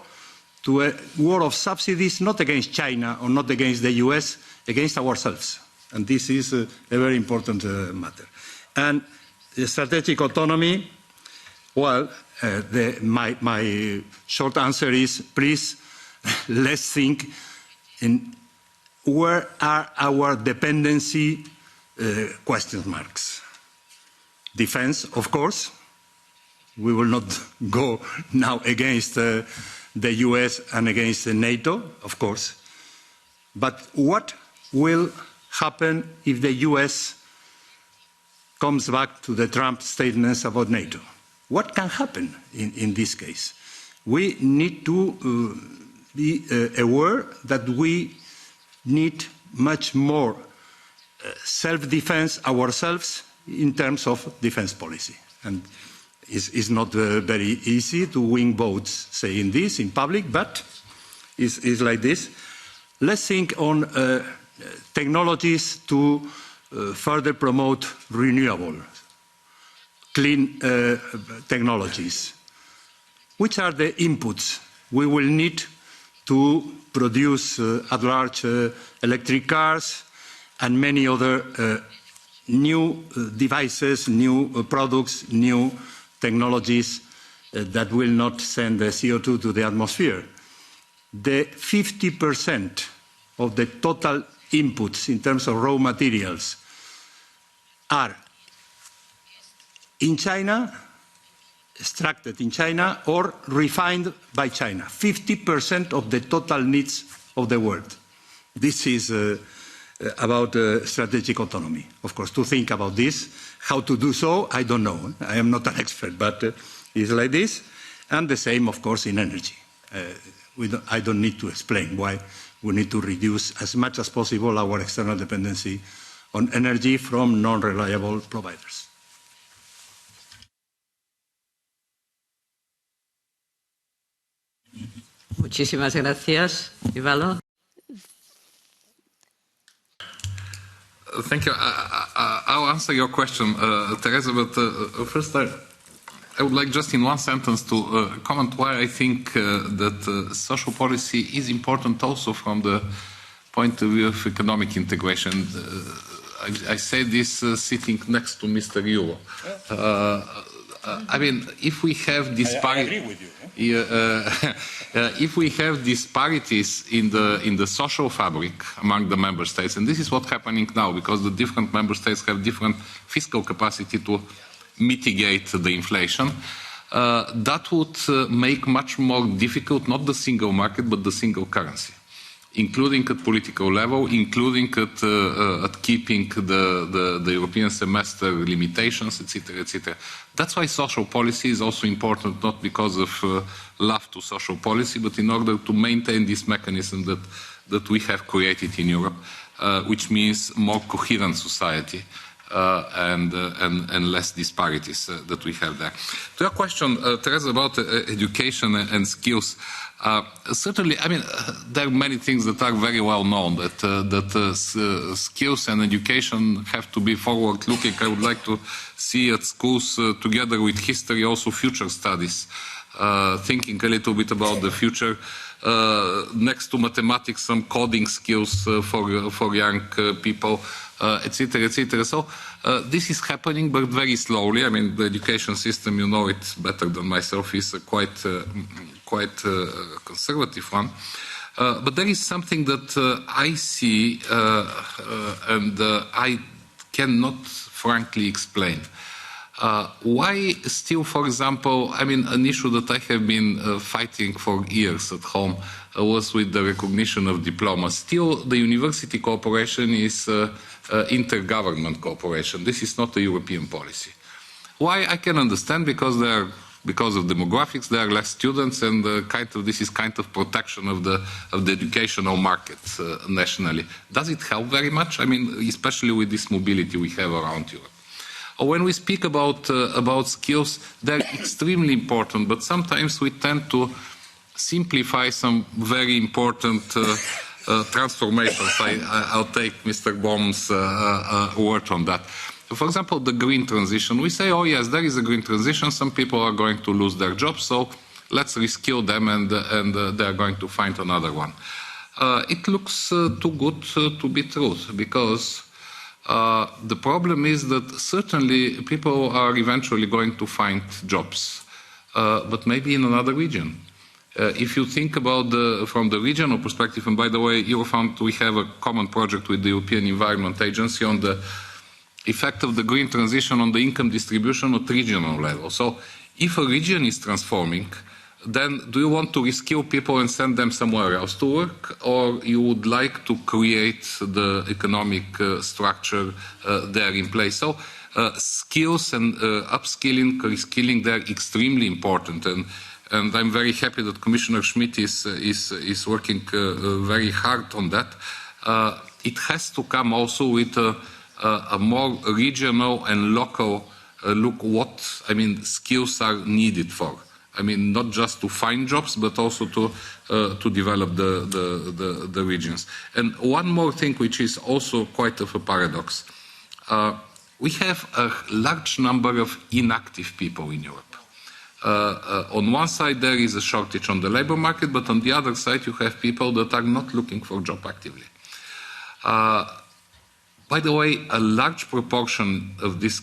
to a war of subsidies, not against China or not against the US, against ourselves. And this is a very important matter. And the strategic autonomy, well, my short answer is, please, let's think in where are our dependency question marks. Defense, of course. We will not go now against the US and against NATO, of course. But what will happen if the US comes back to the Trump statements about NATO? What can happen in this case? We need to be aware that we need much more self-defense ourselves in terms of defense policy. And it's not very easy to win votes saying this in public, but it's like this. Let's think on technologies to further promote renewable, clean technologies. Which are the inputs we will need to produce at large electric cars and many other new devices, new products, new technologies that will not send the CO2 to the atmosphere? The 50% of the total inputs in terms of raw materials are in China, extracted in China, or refined by China. 50% of the total needs of the world. This is about strategic autonomy. Of course, to think about this, how to do so, I don't know. I am not an expert, but it's like this. And the same, of course, in energy. I don't need to explain why we need to reduce as much as possible our external dependency on energy from non-reliable providers. Muchísimas gracias, Ivalo. Thank you. I'll answer your question, Teresa, but first I would like just in one sentence to comment why I think that social policy is important also from the point of view of economic integration. I say this sitting next to Mr. Euro. I mean, if we have disparities, I agree with you. If we have disparities in the social fabric among the member states, and this is what's happening now, because the different member states have different fiscal capacity to mitigate the inflation, that would make much more difficult not the single market but the single currency, including at political level, including at keeping the European semester limitations, etc., etc. That's why social policy is also important, not because of love to social policy, but in order to maintain this mechanism that we have created in Europe, which means more coherent society and less disparities that we have there. To your question, Teresa, about education and skills, certainly, I mean, there are many things that are very well known, that skills and education have to be forward-looking. I would like to see at schools, together with history, also future studies, thinking a little bit about the future. Next to mathematics, some coding skills for young people, etc., etc. So this is happening, but very slowly. I mean, the education system, you know it better than myself, is a quite conservative one. But there is something that I see and I cannot frankly explain. Why still, for example, I mean, an issue that I have been fighting for years at home was with the recognition of diplomas. Still, the university cooperation is intergovernment cooperation. This is not a European policy. Why? I can understand, because of demographics, there are less students, and this is kind of protection of the educational market nationally. Does it help very much? I mean, especially with this mobility we have around Europe. When we speak about skills, they're extremely important, but sometimes we tend to simplify some very important transformations. I'll take Mr. Baum's word on that. For example, the green transition. We say, oh yes, there is a green transition. Some people are going to lose their jobs, so let's reskill them, and they are going to find another one. It looks too good to be true, because the problem is that certainly people are eventually going to find jobs, but maybe in another region. If you think about from the regional perspective, and by the way, Eurofound, we have a common project with the European Environment Agency on the effect of the green transition on the income distribution at regional level. So if a region is transforming, then do you want to reskill people and send them somewhere else to work, or you would like to create the economic structure there in place? So skills and upskilling, reskilling, they're extremely important, and I'm very happy that Commissioner Schmidt is working very hard on that. It has to come also with a more regional and local look what, skills are needed for. I mean, not just to find jobs, but also to develop the regions. And one more thing, which is also quite of a paradox. We have a large number of inactive people in Europe. On one side, there is a shortage on the labor market, but on the other side, you have people that are not looking for a job actively. By the way, a large proportion of these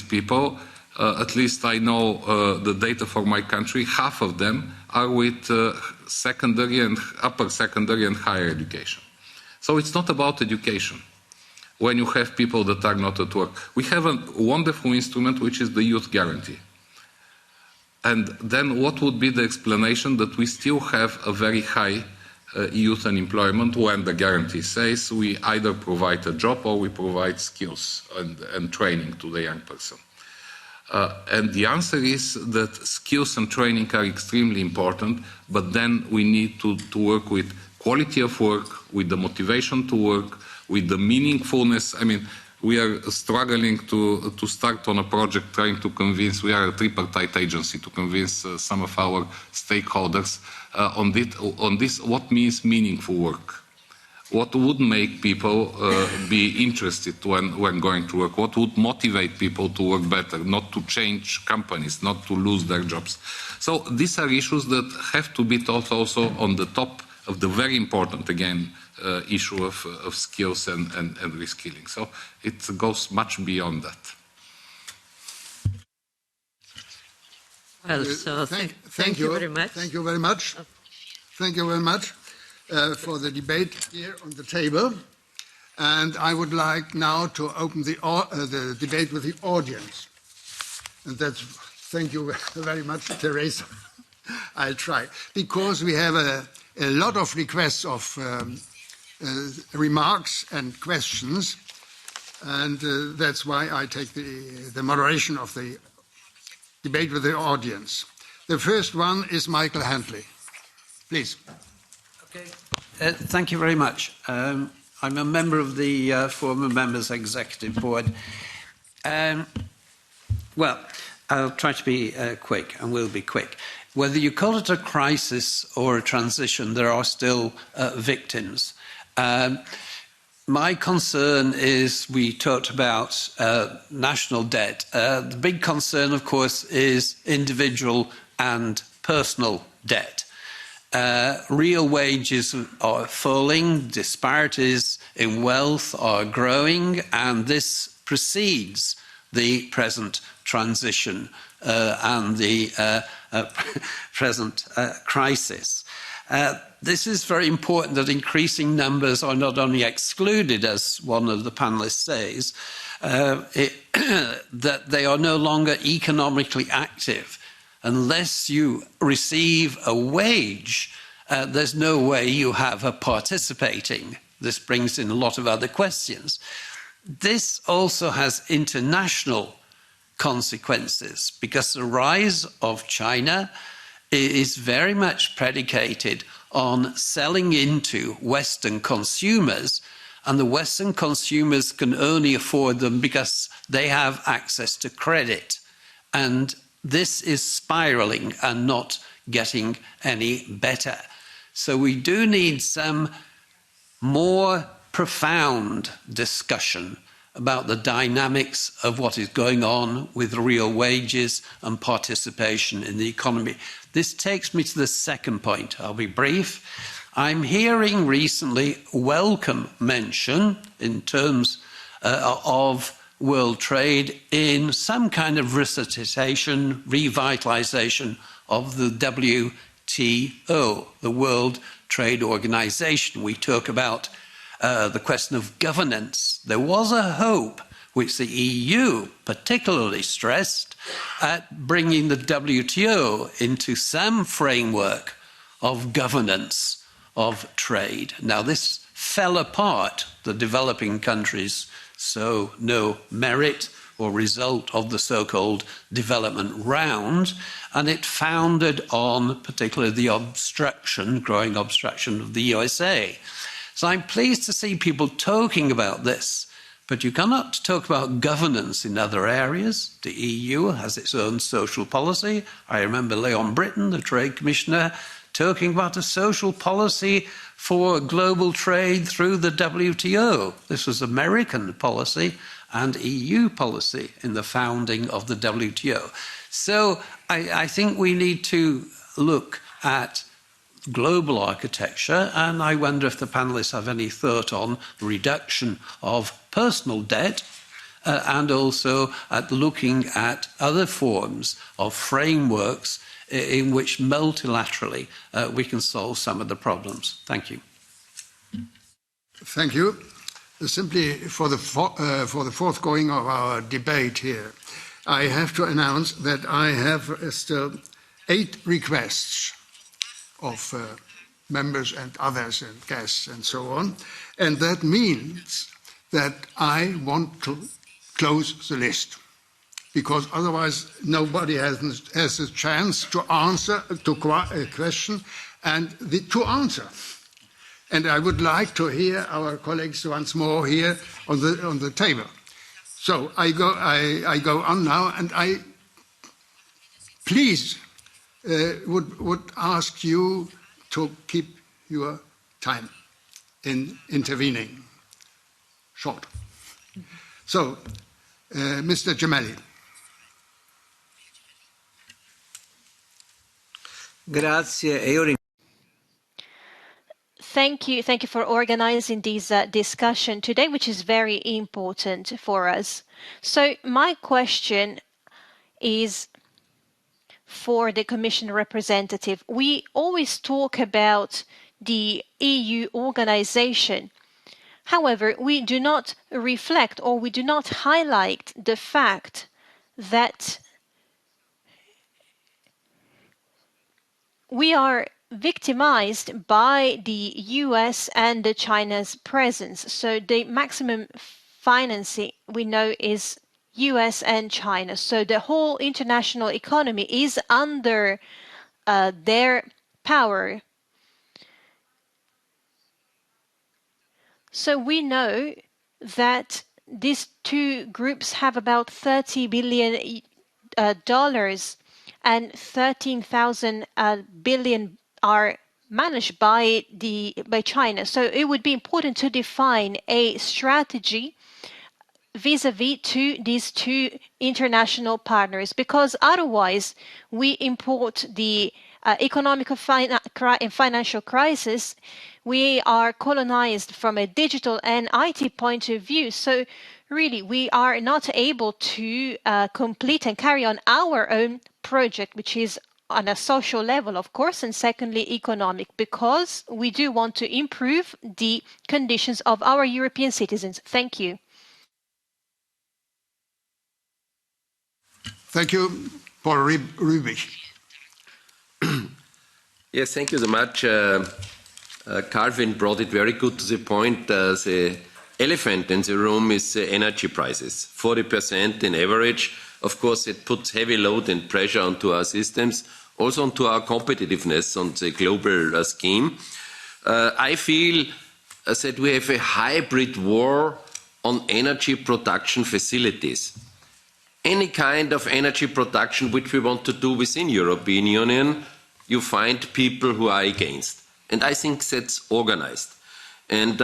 people, at least I know the data for my country, half of them are with secondary and upper secondary and higher education. So it's not about education when you have people that are not at work. We have a wonderful instrument, which is the Youth Guarantee. And then what would be the explanation that we still have a very high youth unemployment when the guarantee says we either provide a job or we provide skills and training to the young person? And the answer is that skills and training are extremely important, but then we need to work with quality of work, with the motivation to work, with the meaningfulness. I mean, we are struggling to start on a project trying to convince, we are a tripartite agency, to convince some of our stakeholders on this, what means meaningful work. What would make people be interested when going to work? What would motivate people to work better, not to change companies, not to lose their jobs? So these are issues that have to be taught also on the top of the very important, again, issue of skills and reskilling. So it goes much beyond that. Well, so thank you very much. Thank you very much. Thank you very much for the debate here on the table. And I would like now to open the debate with the audience. And thank you very much, Teresa. I'll try. Because we have a lot of requests of remarks and questions, and that's why I take the moderation of the debate with the audience. The first one is Michael Handley. Please. Okay. Thank you very much. I'm a member of the former members executive board. Well, I'll try to be quick, and will be quick. Whether you call it a crisis or a transition, there are still victims. My concern is, we talked about national debt. The big concern, of course, is individual and personal debt. Real wages are falling, disparities in wealth are growing, and this precedes the present transition and the present crisis. This is very important, that increasing numbers are not only excluded, as one of the panelists says, that they are no longer economically active. Unless you receive a wage, there's no way you have a participating. This brings in a lot of other questions. This also has international consequences, because the rise of China is very much predicated on selling into Western consumers, and the Western consumers can only afford them because they have access to credit. And this is spiraling and not getting any better. So we do need some more profound discussion about the dynamics of what is going on with real wages and participation in the economy. This takes me to the second point. I'll be brief. I'm hearing recently welcome mention in terms of world trade in some kind of resuscitation, revitalization of the WTO, the World Trade Organization. We talk about the question of governance. There was a hope, which the EU particularly stressed, at bringing the WTO into some framework of governance of trade. Now, this fell apart. The developing countries saw no merit or result of the so-called development round, and it founded on particularly the obstruction, growing obstruction of the USA. So I'm pleased to see people talking about this, but you cannot talk about governance in other areas. The EU has its own social policy. I remember Leon Britton, the Trade Commissioner, talking about a social policy for global trade through the WTO. This was American policy and EU policy in the founding of the WTO. So I think we need to look at global architecture, and I wonder if the panelists have any thought on reduction of personal debt and also at looking at other forms of frameworks in which multilaterally we can solve some of the problems. Thank you. Thank you. Simply for the forthgoing of our debate here, I have to announce that I have still 8 requests of members and others and guests and so on. And that means that I want to close the list, because otherwise nobody has a chance to answer to a question and to answer. And I would like to hear our colleagues once more here on the table. So I go on now, and I please would ask you to keep your time in intervening short. So, Mr. Gemelli. Grazie. Thank you for organizing this discussion today, which is very important for us. So my question is for the Commission representative. We always talk about the EU organization. However, we do not reflect, or we do not highlight the fact that we are victimized by the US and China's presence. So the maximum financing we know is US and China. So the whole international economy is under their power. So we know that these two groups have about $30 billion and 13,000 billion are managed by China. So it would be important to define a strategy vis-a-vis to these two international partners, because otherwise we import the economic and financial crisis. We are colonized from a digital and IT point of view. So really, we are not able to complete and carry on our own project, which is on a social level, of course, and secondly, economic, because we do want to improve the conditions of our European citizens. Thank you. Thank you, Paul Rübig. Yes, thank you so much. Calvin brought it very good to the point. The elephant in the room is energy prices, 40% in average. Of course, it puts heavy load and pressure onto our systems, also onto our competitiveness on the global scheme. I feel that we have a hybrid war on energy production facilities. Any kind of energy production which we want to do within European Union, you find people who are against. And I think that's organized. And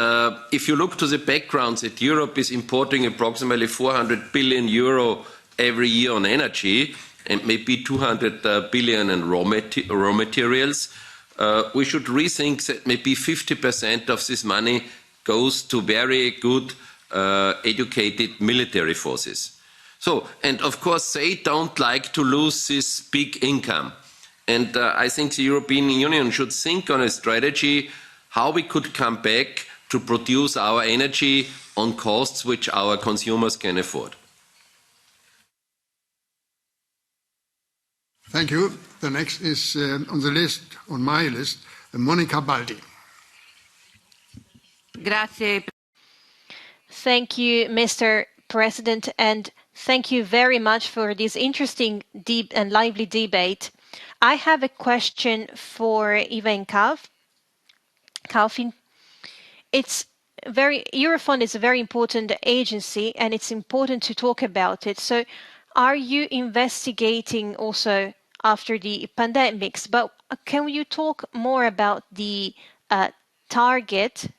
if you look to the background that Europe is importing approximately 400 billion euro every year on energy and maybe 200 billion in raw materials, we should rethink that maybe 50% of this money goes to very good educated military forces. So, and of course, they don't like to lose this big income. And I think the European Union should think on a strategy how we could come back to produce our energy on costs which our consumers can afford. Thank you. The next is on the list, on my list, Monica Baldi. Grazie. Thank you, Mr. President, and thank you very much for this interesting, deep and lively debate. I have a question for Ivan Kalfin. Eurofund is a very important agency, and it's important to talk about it. So are you investigating also after the pandemics? But can you talk more about the target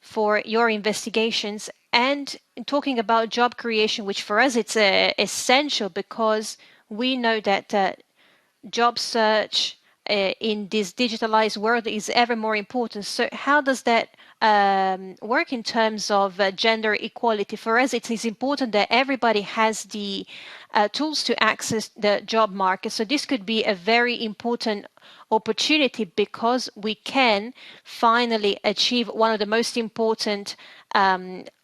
for your investigations, and talking about job creation, which for us it's essential because we know that job search in this digitalized world is ever more important. So how does that work in terms of gender equality? For us, it is important that everybody has the tools to access the job market. So this could be a very important opportunity because we can finally achieve one of the most important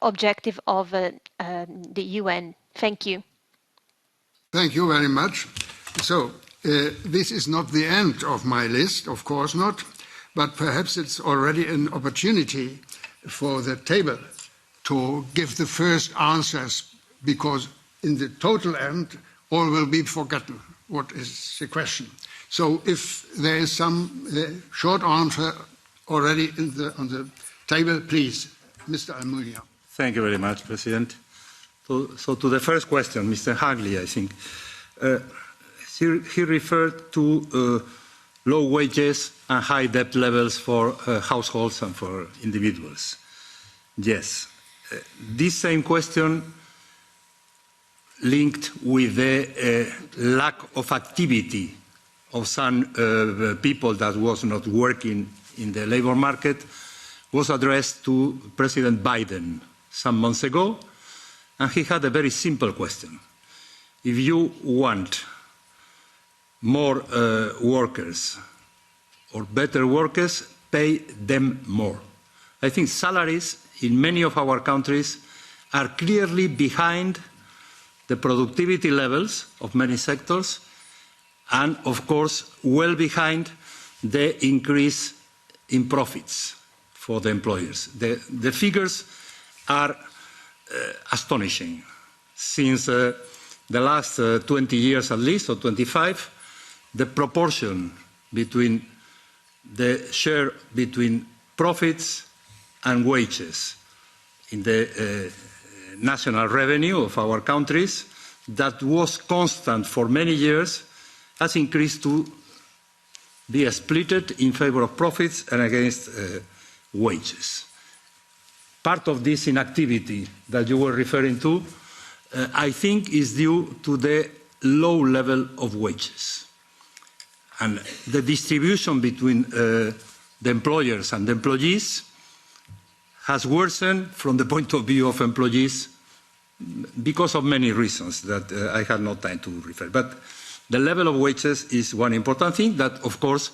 objectives of the UN. Thank you. Thank you very much. So this is not the end of my list, of course not, but perhaps it's already an opportunity for the table to give the first answers, because in the total end, all will be forgotten. What is the question? So if there is some short answer already on the table, please, Mr. Almunia. Thank you very much, President. So to the first question, Mr. Hagley, I think. He referred to low wages and high debt levels for households and for individuals. Yes. This same question linked with the lack of activity of some people that was not working in the labor market was addressed to President Biden some months ago, and he had a very simple question. If you want more workers or better workers, pay them more. I think salaries in many of our countries are clearly behind the productivity levels of many sectors and, of course, well behind the increase in profits for the employers. The figures are astonishing. Since the last 20 years at least, or 25, the proportion between the share between profits and wages in the national revenue of our countries that was constant for many years has increased to be splitted in favor of profits and against wages. Part of this inactivity that you were referring to, I think, is due to the low level of wages. And the distribution between the employers and the employees has worsened from the point of view of employees because of many reasons that I have no time to refer. But the level of wages is one important thing that, of course,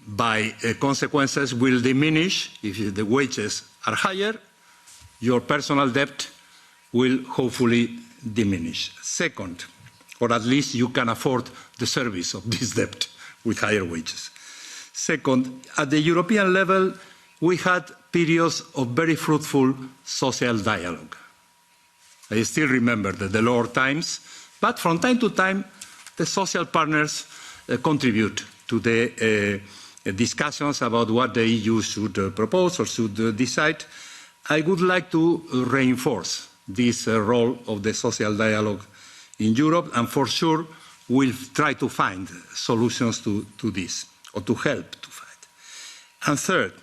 by consequences will diminish. If the wages are higher, your personal debt will hopefully diminish. Second, or at least you can afford the service of this debt with higher wages. Second, at the European level, we had periods of very fruitful social dialogue. I still remember the Delors times, but from time to time, the social partners contribute to the discussions about what the EU should propose or should decide. I would like to reinforce this role of the social dialogue in Europe, and for sure we'll try to find solutions to this, or to help to find. And third,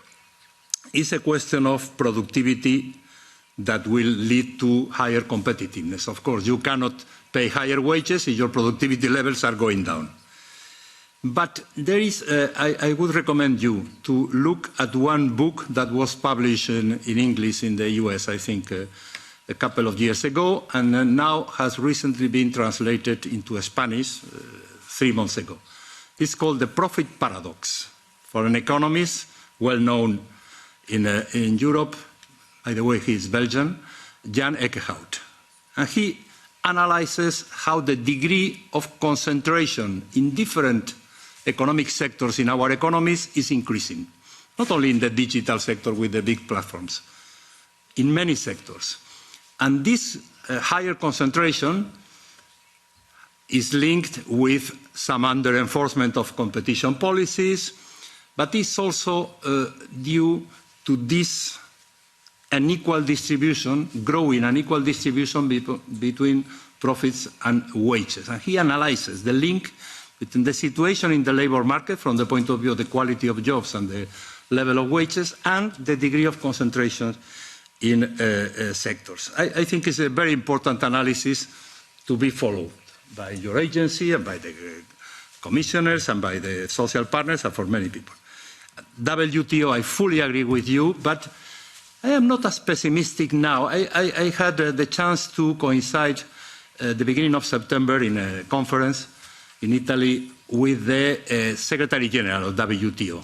it's a question of productivity that will lead to higher competitiveness. Of course, you cannot pay higher wages if your productivity levels are going down. But there is, I would recommend you to look at one book that was published in English in the US, I think, a couple of years ago, and now has recently been translated into Spanish 3 months ago. It's called The Profit Paradox, for an economist well known in Europe. By the way, he is Belgian, Jan Eckhout. And he analyzes how the degree of concentration in different economic sectors in our economies is increasing, not only in the digital sector with the big platforms, in many sectors. And this higher concentration is linked with some under-enforcement of competition policies, but is also due to this unequal distribution, growing unequal distribution between profits and wages. And he analyzes the link between the situation in the labour market from the point of view of the quality of jobs and the level of wages and the degree of concentration in sectors. I think it's a very important analysis to be followed by your agency and by the commissioners and by the social partners and for many people. WTO, I fully agree with you, but I am not as pessimistic now. I had the chance to coincide at the beginning of September in a conference in Italy with the Secretary General of WTO,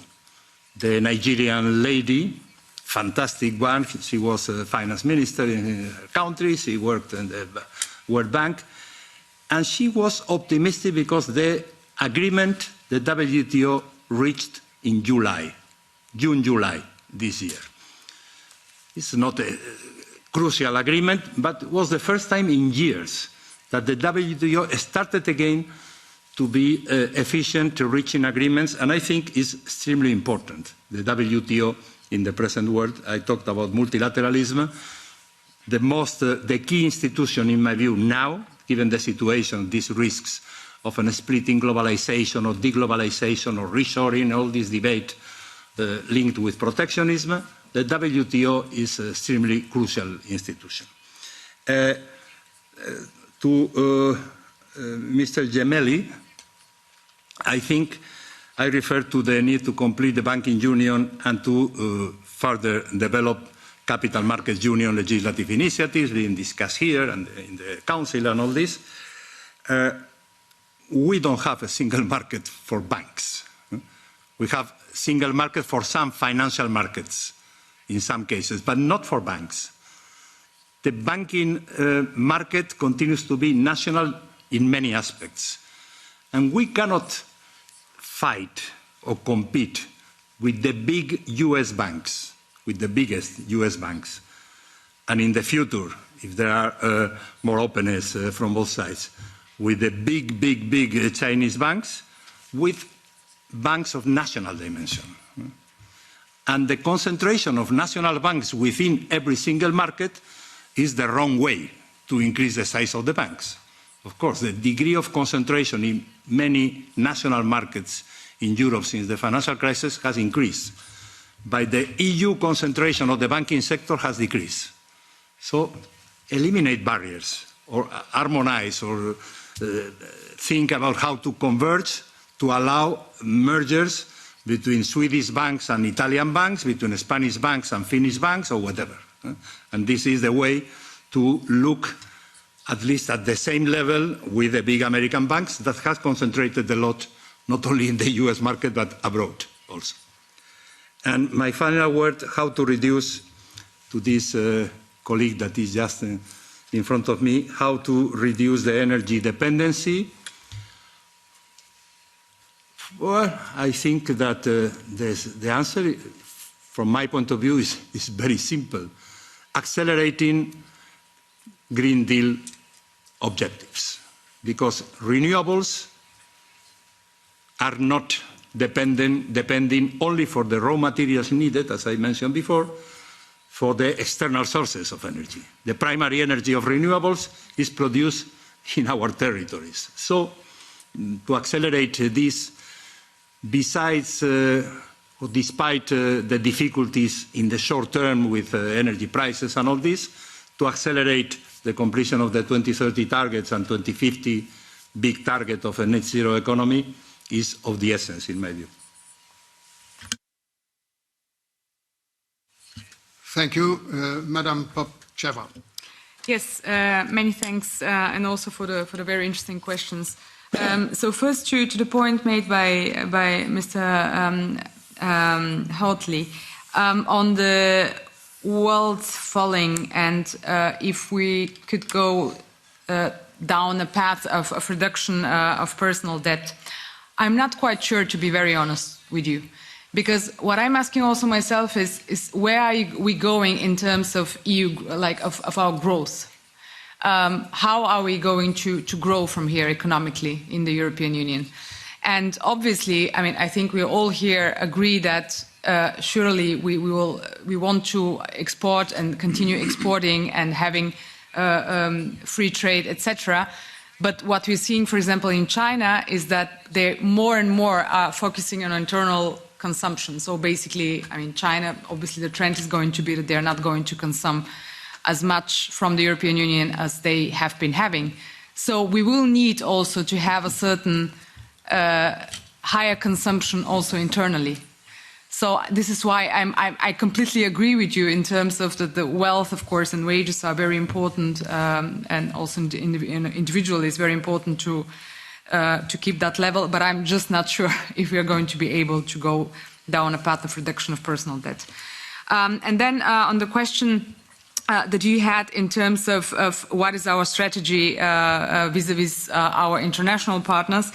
the Nigerian lady, fantastic one. She was a finance minister in her country. She worked in the World Bank. And she was optimistic because the agreement the WTO reached in June, July this year. It's not a crucial agreement, but it was the first time in years that the WTO started again to be efficient, to reaching agreements, and I think is extremely important. The WTO in the present world, I talked about multilateralism, the key institution in my view now, given the situation, these risks of a splitting globalization or deglobalization or reshoring, all this debate linked with protectionism, the WTO is an extremely crucial institution. To Mr. Gemelli, I think I refer to the need to complete the banking union and to further develop capital markets union legislative initiatives being discussed here and in the Council and all this. We don't have a single market for banks. We have a single market for some financial markets in some cases, but not for banks. The banking market continues to be national in many aspects. And we cannot fight or compete with the big US banks, with the biggest US banks. And in the future, if there are more openness from both sides, with the big Chinese banks, with banks of national dimension. And the concentration of national banks within every single market is the wrong way to increase the size of the banks. Of course, the degree of concentration in many national markets in Europe since the financial crisis has increased, but the EU concentration of the banking sector has decreased. So eliminate barriers or harmonize or think about how to converge to allow mergers between Swedish banks and Italian banks, between Spanish banks and Finnish banks, or whatever. And this is the way to look at least at the same level with the big American banks that has concentrated a lot, not only in the US market, but abroad also. And my final word, how to reduce, to this colleague that is just in front of me, how to reduce the energy dependency. Well, I think that the answer, from my point of view, is very simple. Accelerating Green Deal objectives, because renewables are not depending only for the raw materials needed, as I mentioned before, for the external sources of energy. The primary energy of renewables is produced in our territories. So, to accelerate this, besides or despite the difficulties in the short term with energy prices and all this, to accelerate the completion of the 2030 targets and 2050 big target of a net zero economy is of the essence, in my view. Thank you. Madam Popcheva. Yes, many thanks, and also for the very interesting questions. So first to the point made by Mr. Hartley on the wealth falling, and if we could go down a path of reduction of personal debt. I'm not quite sure, to be very honest with you, because what I'm asking also myself is where are we going in terms of EU, like of our growth? How are we going to grow from here economically in the European Union? And obviously, I mean, I think we all here agree that surely we want to export and continue exporting and having free trade, etc. But what we're seeing, for example, in China is that they more and more are focusing on internal consumption. So basically, I mean, China, obviously the trend is going to be that they're not going to consume as much from the European Union as they have been having. So we will need also to have a certain higher consumption also internally. So this is why I completely agree with you in terms of the wealth, of course, and wages are very important, and also individually it's very important to keep that level. But I'm just not sure if we are going to be able to go down a path of reduction of personal debt. And then on the question that you had in terms of what is our strategy vis-a-vis our international partners.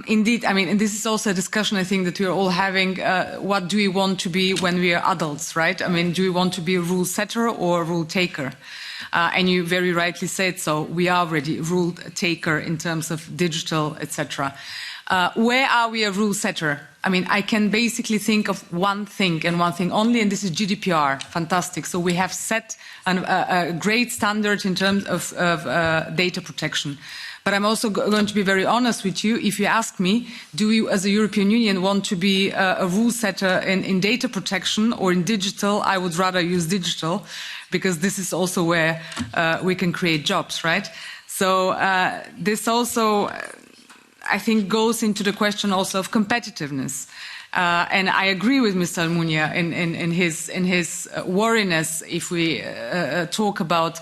Indeed, I mean, and this is also a discussion I think that we are all having. What do we want to be when we are adults, right? I mean, do we want to be a rule setter or a rule taker? And you very rightly said so. We are already a rule taker in terms of digital, etc. Where are we a rule setter? I mean, I can basically think of one thing and one thing only, and this is GDPR. Fantastic. So we have set a great standard in terms of data protection. But I'm also going to be very honest with you. If you ask me, do we as a European Union want to be a rule setter in data protection or in digital? I would rather use digital, because this is also where we can create jobs, right? So this also, I think, goes into the question also of competitiveness. And I agree with Mr. Almunia in his worriness if we talk about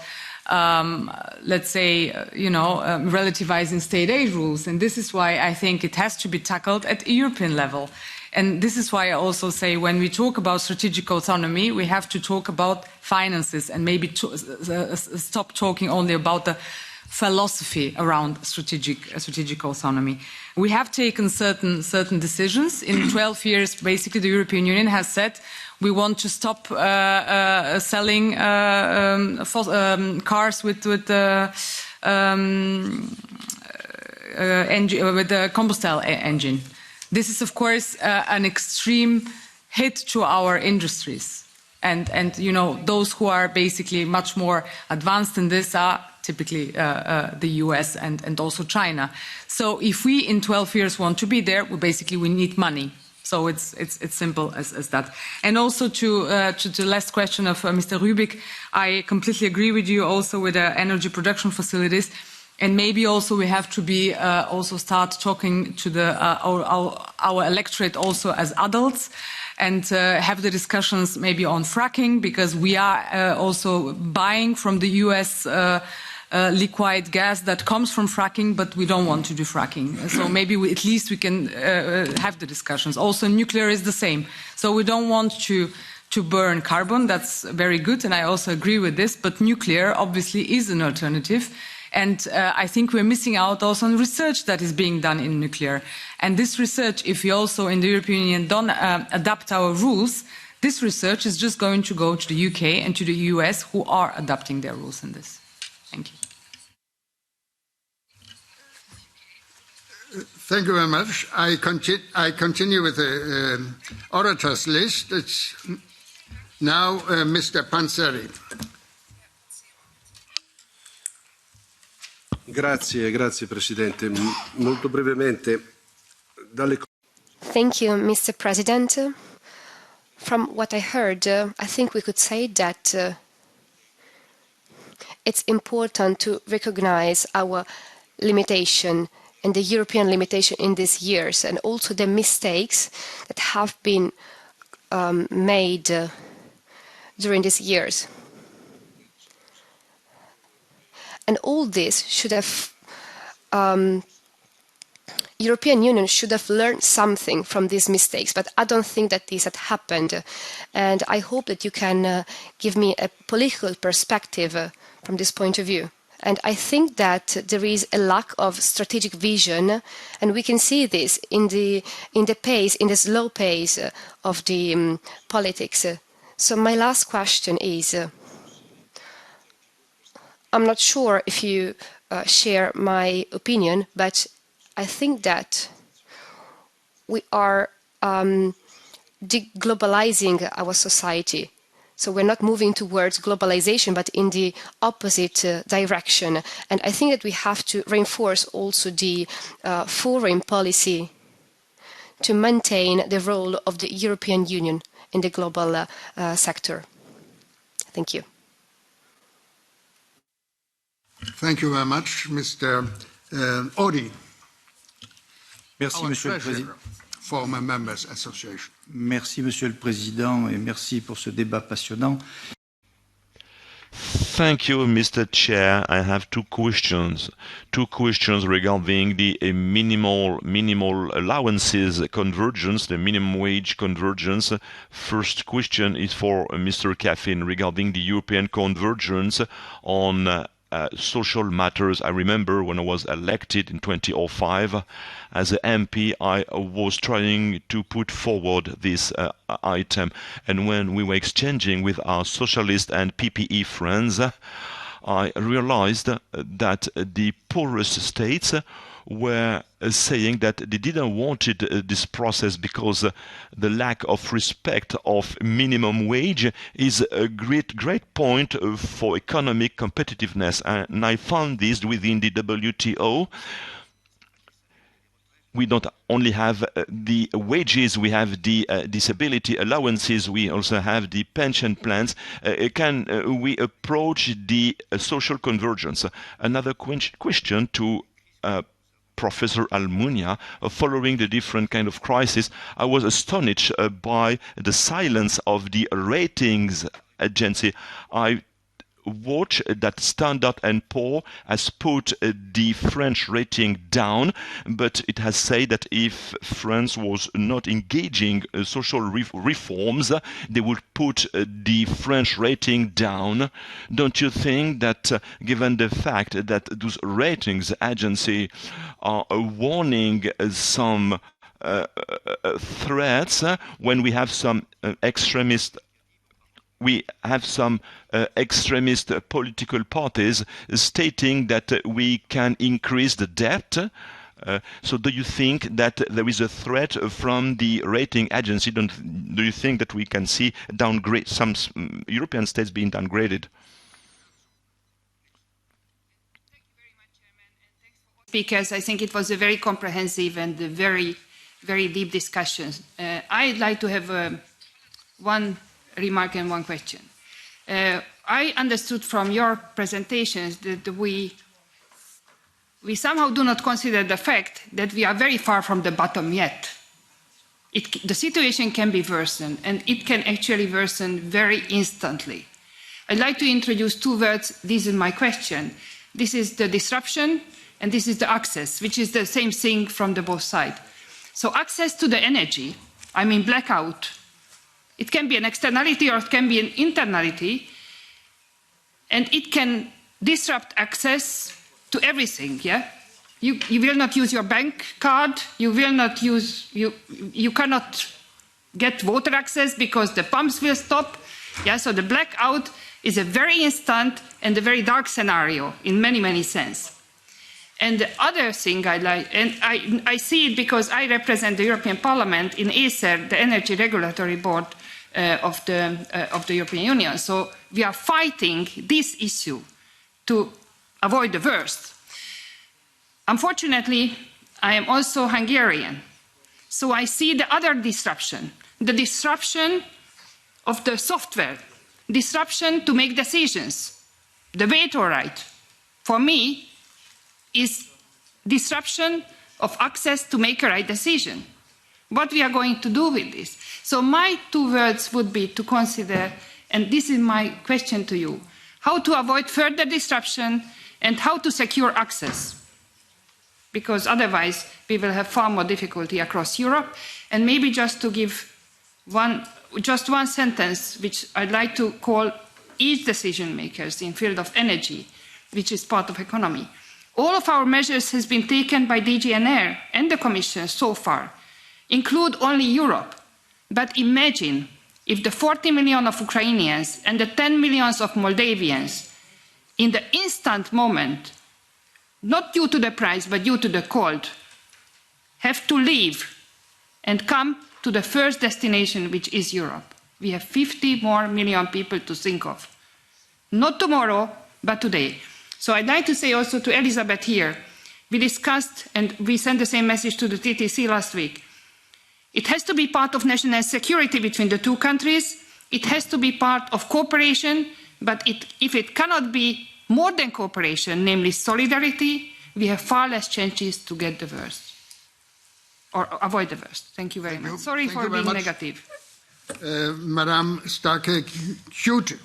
let's say, relativizing state aid rules. And this is why I think it has to be tackled at European level. And this is why I also say when we talk about strategic autonomy, we have to talk about finances and maybe stop talking only about the philosophy around strategic autonomy. We have taken certain decisions. In 12 years, basically, the European Union has said we want to stop selling cars with the combustion engine. This is, of course, an extreme hit to our industries. And you know, those who are basically much more advanced in this are typically the US and also China. So if we in 12 years want to be there, we need money. So it's simple as that. And also to the last question of Mr. Rübig, I completely agree with you also with the energy production facilities. And maybe also we have to be also start talking to our electorate also as adults, and have the discussions maybe on fracking, because we are also buying from the US liquid gas that comes from fracking, but we don't want to do fracking. So maybe at least we can have the discussions. Also, nuclear is the same. So we don't want to burn carbon. That's very good, and I also agree with this. But nuclear obviously is an alternative. And I think we're missing out also on research that is being done in nuclear. And this research, if we also in the European Union don't adapt our rules, this research is just going to go to the UK and to the US, who are adapting their rules in this. Thank you. Thank you very much. I continue with the orators list. It's now Mr. Panzeri. Grazie Presidente. Molto brevemente, Thank you, Mr. President. From what I heard, I think we could say that it's important to recognize our limitation and the European limitation in these years, and also the mistakes that have been made during these years. And all this should have, European Union should have learned something from these mistakes, but I don't think that this had happened. And I hope that you can give me a political perspective from this point of view. And I think that there is a lack of strategic vision, and we can see this in the slow pace of the politics. So my last question is, I'm not sure if you share my opinion, but I think that we are deglobalizing our society. So we're not moving towards globalization, but in the opposite direction. And I think that we have to reinforce also the foreign policy to maintain the role of the European Union in the global sector. Thank you. Thank you very much, Mr. Audi. Merci, Monsieur le Président. Former Members Association. Merci, Monsieur le Président, et merci pour ce débat passionnant. Thank you, Mr. Chair. I have two questions regarding the minimal allowances convergence, the minimum wage convergence. First question is for Mr. Caffin regarding the European convergence on social matters. I remember when I was elected in 2005 as an MP, I was trying to put forward this item, and when we were exchanging with our socialist and PPE friends, I realized that the poorest states were saying that they didn't want this process because the lack of respect of minimum wage is a great point for economic competitiveness. And I found this within the WTO. We don't only have the wages, we have the disability allowances, we also have the pension plans. Can we approach the social convergence? Another question to Professor Almunia, following the different kind of crisis, I was astonished by the silence of the ratings agency. I watch that Standard & Poor has put the French rating down, but it has said that if France was not engaging social reforms, they would put the French rating down. Don't you think that given the fact that those ratings agencies are warning some threats when we have some extremist political parties stating that we can increase the debt So do you think that there is a threat from the rating agency? Do you think that we can see some European states being downgraded? Speakers, I think it was a very comprehensive and a very, very deep discussion. I'd like to have one remark and one question. I understood from your presentations that we somehow do not consider the fact that we are very far from the bottom yet. The situation can be worsened, and it can actually worsen very instantly. I'd like to introduce two words. This is my question. This is the disruption, and this is the access, which is the same thing from the both sides. So access to the energy, I mean blackout, it can be an externality or it can be an internality, and it can disrupt access to everything, yeah? You will not use your bank card, you cannot get water access because the pumps will stop, yeah? So the blackout is a very instant and a very dark scenario in many, many senses. And the other thing I like, and I see it because I represent the European Parliament in ACER, the Energy Regulatory Board of the European Union. So we are fighting this issue to avoid the worst. Unfortunately, I am also Hungarian. So I see the other disruption, the disruption of the software, disruption to make decisions. The veto right, for me, is disruption of access to make a right decision. What we are going to do with this? So my two words would be to consider, and this is my question to you, how to avoid further disruption and how to secure access. Because otherwise we will have far more difficulty across Europe. And maybe just to give just one sentence, which I'd like to call each decision makers in field of energy, which is part of economy. All of our measures has been taken by DG Air and the Commission so far, include only Europe. But imagine if the 40 million of Ukrainians and the 10 millions of Moldavians, in the instant moment, not due to the price, but due to the cold, have to leave and come to the first destination, which is Europe. We have 50 more million people to think of. Not tomorrow, but today. So I'd like to say also to Elizabeth here, we discussed and we sent the same message to the TTC last week. It has to be part of national security between the two countries. It has to be part of cooperation, but if it cannot be more than cooperation, namely solidarity, we have far less chances to get the worst or avoid the worst. Thank you very much. Sorry for being negative. Madame Starke-Hute.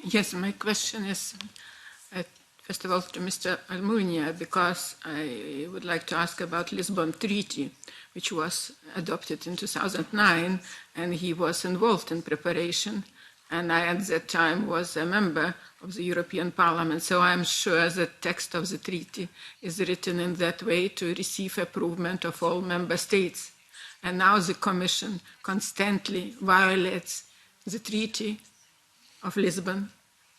Yes, my question is, first of all, to Mr. Almunia, because I would like to ask about Lisbon Treaty, which was adopted in 2009, and he was involved in preparation, and I at that time was a member of the European Parliament, so I'm sure the text of the treaty is written in that way to receive approval of all member states. And now the Commission constantly violates the treaty of Lisbon,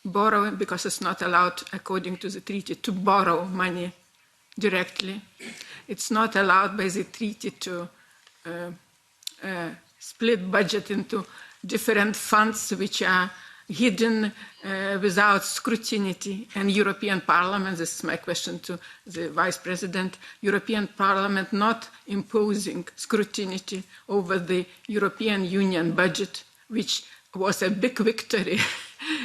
borrowing, because it's not allowed, according to the treaty, to borrow money directly. It's not allowed by the treaty to split budget into different funds which are hidden without scrutiny. And European Parliament, this is my question to the Vice President, European Parliament not imposing scrutiny over the European Union budget, which was a big victory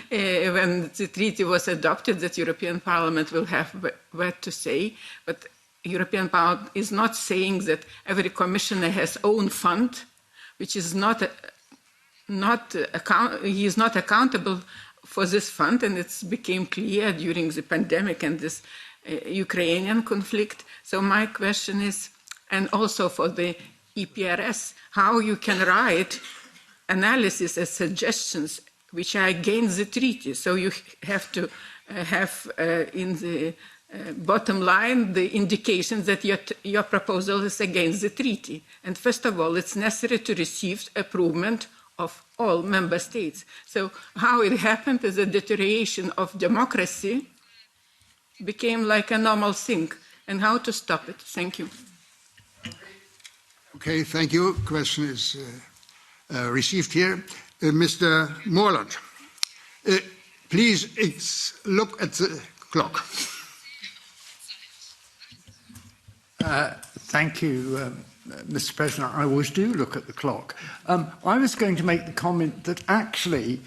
when the treaty was adopted, that European Parliament will have what to say. But European Parliament is not saying that every commissioner has own fund, which is he is not accountable for this fund, and it became clear during the pandemic and this Ukrainian conflict. So my question is, and also for the EPRS, how you can write analysis and suggestions which are against the treaty. So you have to have in the bottom line the indication that your proposal is against the treaty. And first of all, it's necessary to receive approval of all member states. So how it happened is a deterioration of democracy became like a normal thing. and how to stop it? Thank you. Okay, thank you. Question is received here. Mr. Moreland, please look at the clock. Thank you, Mr. President. I always do look at the clock. I was going to make the comment that actually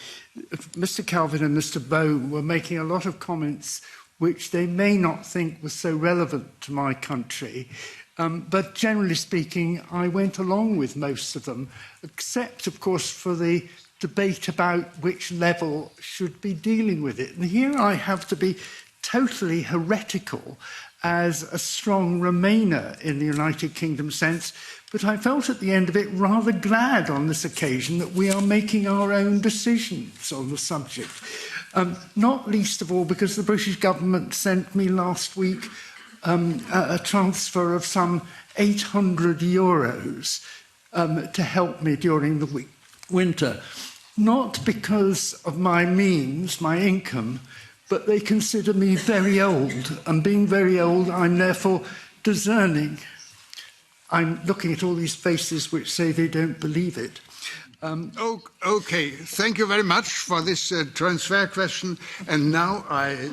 Mr. Calvin and Mr. Bohm were making a lot of comments which they may not think was so relevant to my country. But generally speaking, I went along with most of them, except, of course, for the debate about which level should be dealing with it. And here I have to be totally heretical as a strong Remainer in the United Kingdom sense, but I felt at the end of it rather glad on this occasion that we are making our own decisions on the subject. Not least of all because the British government sent me last week a transfer of some €800 to help me during the winter. Not because of my means, my income, but they consider me very old, and being very old, I'm therefore discerning. I'm looking at all these faces which say they don't believe it. Okay, thank you very much for this transfer question. And now I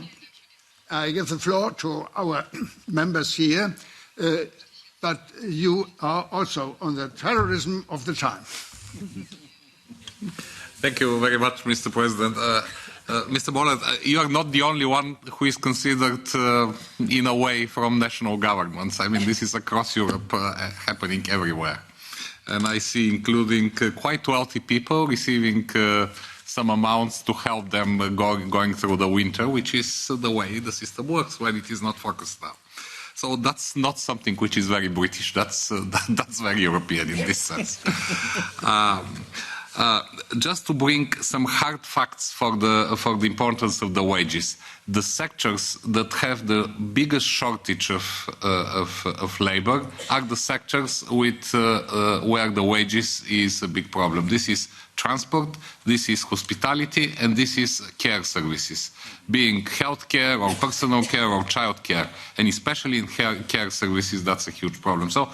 give the floor to our members here, but you are also on the terrorism of the time. Thank you very much, Mr. President. Mr. Moreland, you are not the only one who is considered, in a way, from national governments. I mean, this is across Europe happening everywhere. And I see including quite wealthy people receiving some amounts to help them going through the winter, which is the way the system works when it is not focused now. So that's not something which is very British. That's very European in this sense. Just to bring some hard facts for the importance of the wages, the sectors that have the biggest shortage of labor are the sectors with where the wages is a big problem. This is transport, this is hospitality, and this is care services, being healthcare or personal care or childcare, and especially in care services, that's a huge problem. So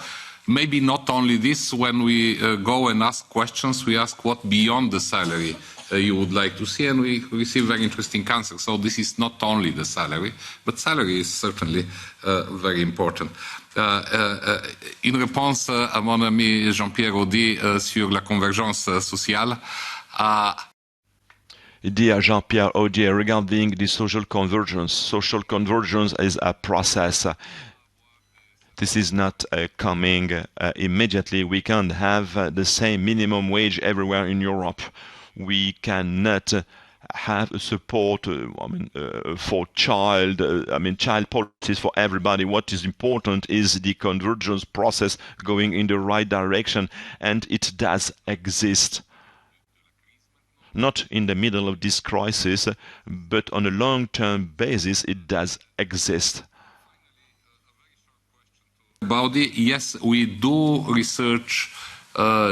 maybe not only this, when we go and ask questions, we ask what beyond the salary you would like to see, and we receive very interesting answers. So this is not only the salary, but salary is certainly very important. Une réponse à mon ami Jean-Pierre Audy sur la convergence sociale. Dear Jean-Pierre Audy, regarding the social convergence is a process. This is not coming immediately. We can't have the same minimum wage everywhere in Europe. We cannot have a support for child policies for everybody. What is important is the convergence process going in the right direction, and it does exist. Not in the middle of this crisis, but on a long-term basis, it does exist. Baudi, yes, we do research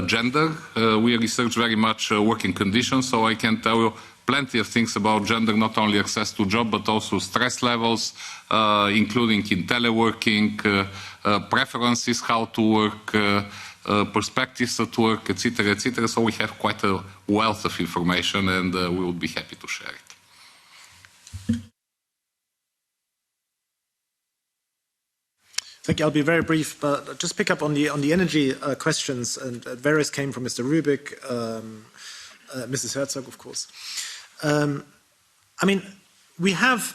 gender. We research very much working conditions, so I can tell you plenty of things about gender, not only access to job, but also stress levels, including in teleworking, preferences, how to work, perspectives at work, etc., etc. So we have quite a wealth of information, and we would be happy to share it. Thank you. I'll be very brief, but just pick up on the energy questions, and various came from Mr. Rubik, Mrs. Herzog, of course. I mean, we have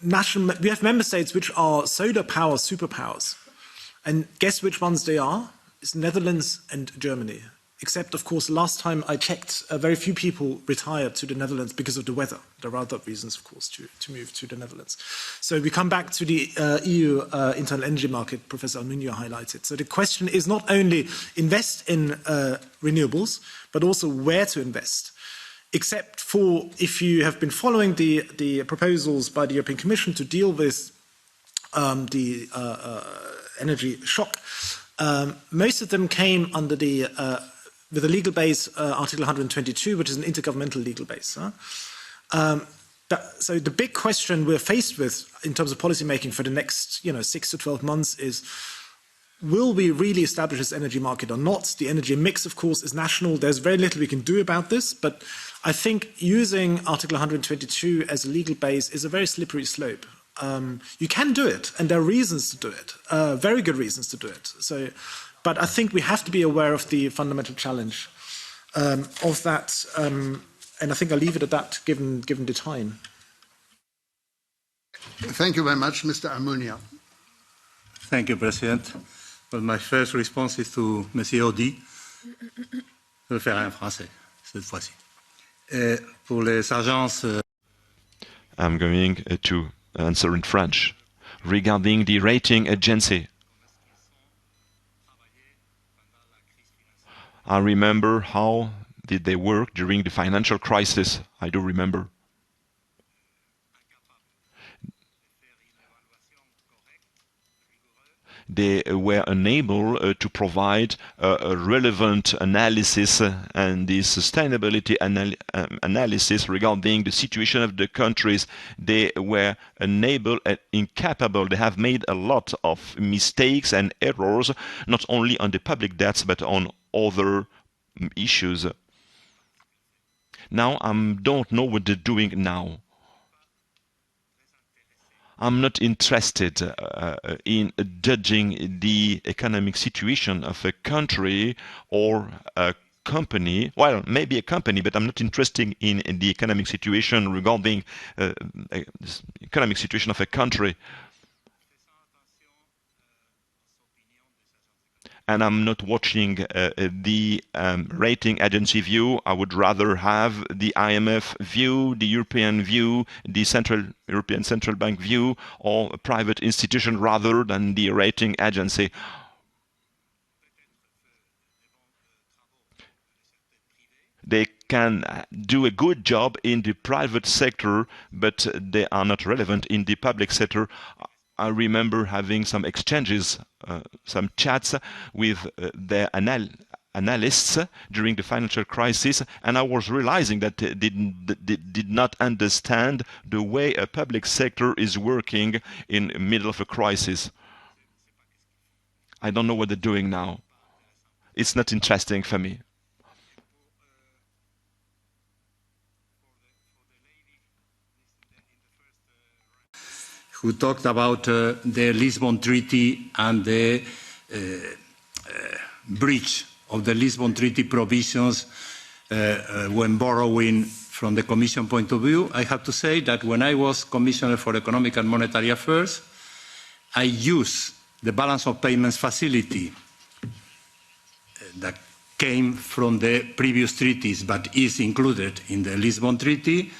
member states which are solar power superpowers, and guess which ones they are? It's Netherlands and Germany. Except, of course, last time I checked, very few people retired to the Netherlands because of the weather. There are other reasons, of course, to move to the Netherlands. So we come back to the EU internal energy market, Professor Almunia highlighted. So the question is not only invest in renewables, but also where to invest. Except for if you have been following the proposals by the European Commission to deal with the energy shock, most of them came under the with a legal base, Article 122, which is an intergovernmental legal base. So the big question we're faced with in terms of policy making for the next 6 to 12 months is, will we really establish this energy market or not? The energy mix, of course, is national. There's very little we can do about this, but I think using Article 122 as a legal base is a very slippery slope. You can do it, and there are reasons to do it, very good reasons to do it. But I think we have to be aware of the fundamental challenge of that, and I think I'll leave it at that, given the time. Thank you very much, Mr. Almunia. Thank you, President. Well, my first response is to Monsieur Audi. Je vais faire en français cette fois-ci. Pour les agences. I'm going to answer in French. Regarding the rating agency, I remember how did they work during the financial crisis. I do remember. They were unable to provide a relevant analysis and the sustainability analysis regarding the situation of the countries. They were unable and incapable. They have made a lot of mistakes and errors, not only on the public debts, but on other issues. Now I don't know what they're doing now. I'm not interested in judging the economic situation of a country or a company. Well, maybe a company, but I'm not interested in the economic situation regarding the economic situation of a country. And I'm not watching the rating agency view. I would rather have the IMF view, the European view, the European Central Bank view, or a private institution rather than the rating agency. They can do a good job in the private sector, but they are not relevant in the public sector. I remember having some exchanges, some chats with their analysts during the financial crisis, and I was realizing that they did not understand the way a public sector is working in the middle of a crisis. I don't know what they're doing now. It's not interesting for me. Who talked about the Lisbon Treaty and the breach of the Lisbon Treaty provisions when borrowing from the Commission point of view. I have to say that when I was Commissioner for Economic and Monetary Affairs, I used the balance of payments facility that came from the previous treaties but is included in the Lisbon Treaty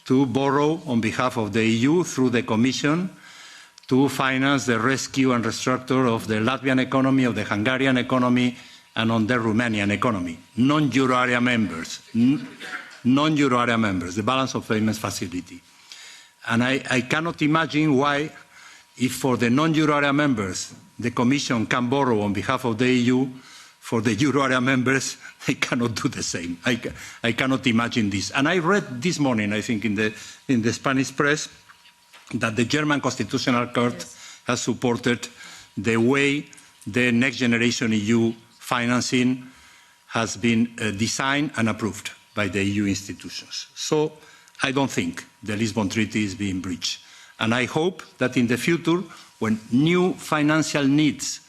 to borrow on behalf of the EU through the Commission to finance the rescue and restructure of the Latvian economy, of the Hungarian economy, and on the Romanian economy. Non-euro area members, non-euro area members, the balance of payments facility. And I cannot imagine why, if for the non-euro area members, the Commission can borrow on behalf of the EU, for the euro area members, they cannot do the same. I cannot imagine this. And I read this morning, I think, in the Spanish press, that the German Constitutional Court has supported the way the Next Generation EU financing has been designed and approved by the EU institutions. So I don't think the Lisbon Treaty is being breached. And I hope that in the future, when new financial needs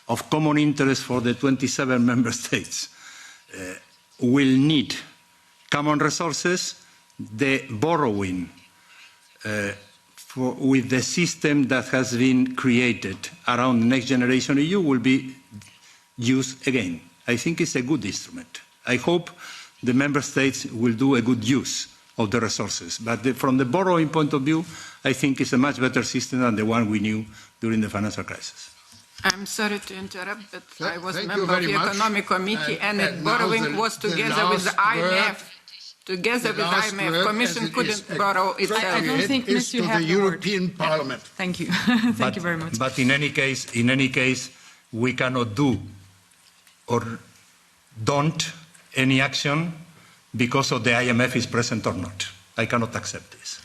of common interest for the 27 member states will need common resources, the borrowing with the system that has been created around the Next Generation EU will be used again. I think it's a good instrument. I hope the member states will do a good use of the resources. But from the borrowing point of view, I think it's a much better system than the one we knew during the financial crisis. I'm sorry to interrupt, but I was a member of the Economic Committee, and borrowing was together with the IMF. Together with the IMF, Commission couldn't borrow itself. I don't think, Miss, you have the European Parliament. Thank you. Thank you very much. But in any case, we cannot do or don't any action because of the IMF is present or not. I cannot accept this.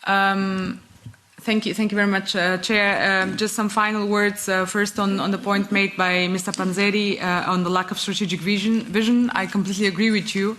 Thank you very much, Chair. Just some final words. First, on the point made by Mr. Panzeri on the lack of strategic vision. I completely agree with you.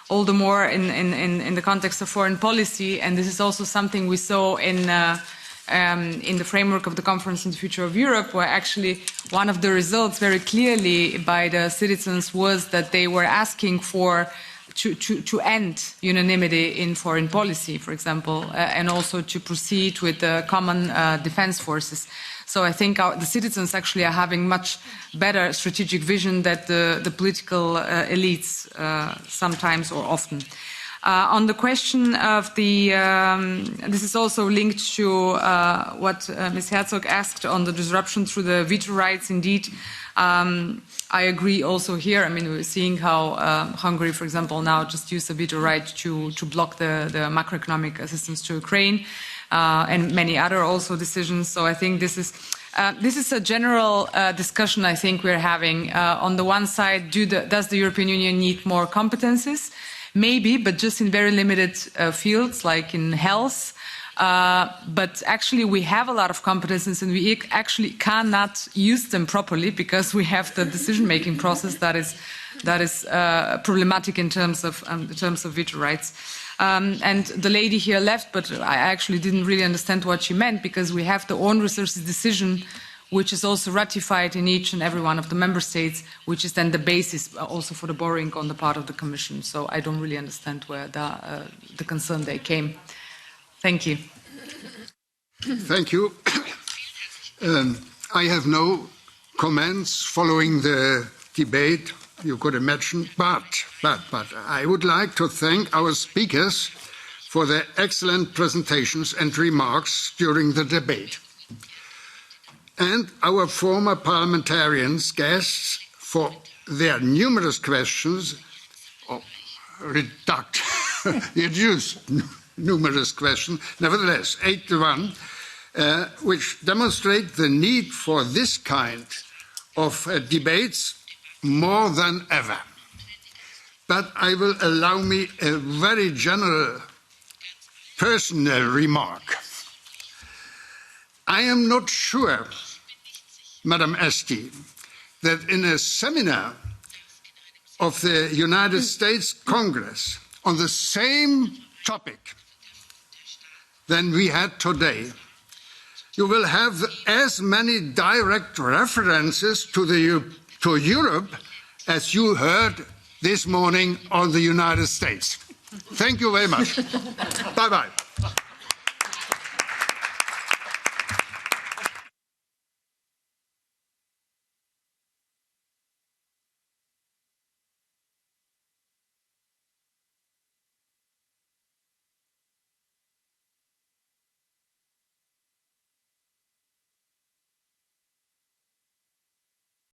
All the more in the context of foreign policy, and this is also something we saw in the framework of the Conference on the Future of Europe, where actually one of the results very clearly by the citizens was that they were asking for to end unanimity in foreign policy, for example, and also to proceed with the common defense forces. So I think the citizens actually are having much better strategic vision than the political elites sometimes or often. On the question of this is also linked to what Ms. Herzog asked on the disruption through the veto rights. Indeed, I agree also here. I mean, we're seeing how Hungary, for example, now just used the veto right to block the macroeconomic assistance to Ukraine, and many other also decisions. So I think this is a general discussion I think we're having. On the one side, does the European Union need more competences? Maybe, but just in very limited fields, like in health. But actually, we have a lot of competences, and we actually cannot use them properly because we have the decision-making process that is problematic in terms of veto rights. And the lady here left, but I actually didn't really understand what she meant, because we have the own resources decision, which is also ratified in each and every one of the member states, which is then the basis also for the borrowing on the part of the Commission. So I don't really understand where the concern they came. Thank you. Thank you. I have no comments following the debate, you could imagine, but I would like to thank our speakers for their excellent presentations and remarks during the debate, and our former parliamentarians, guests, for their numerous questions, reduce numerous questions, nevertheless, 81, which demonstrate the need for this kind of debates more than ever. But I will allow me a very general personal remark. I am not sure, Madam Ashton, that in a seminar of the United States Congress on the same topic than we had today, you will have as many direct references to Europe as you heard this morning on the United States. Thank you very much. Bye-bye.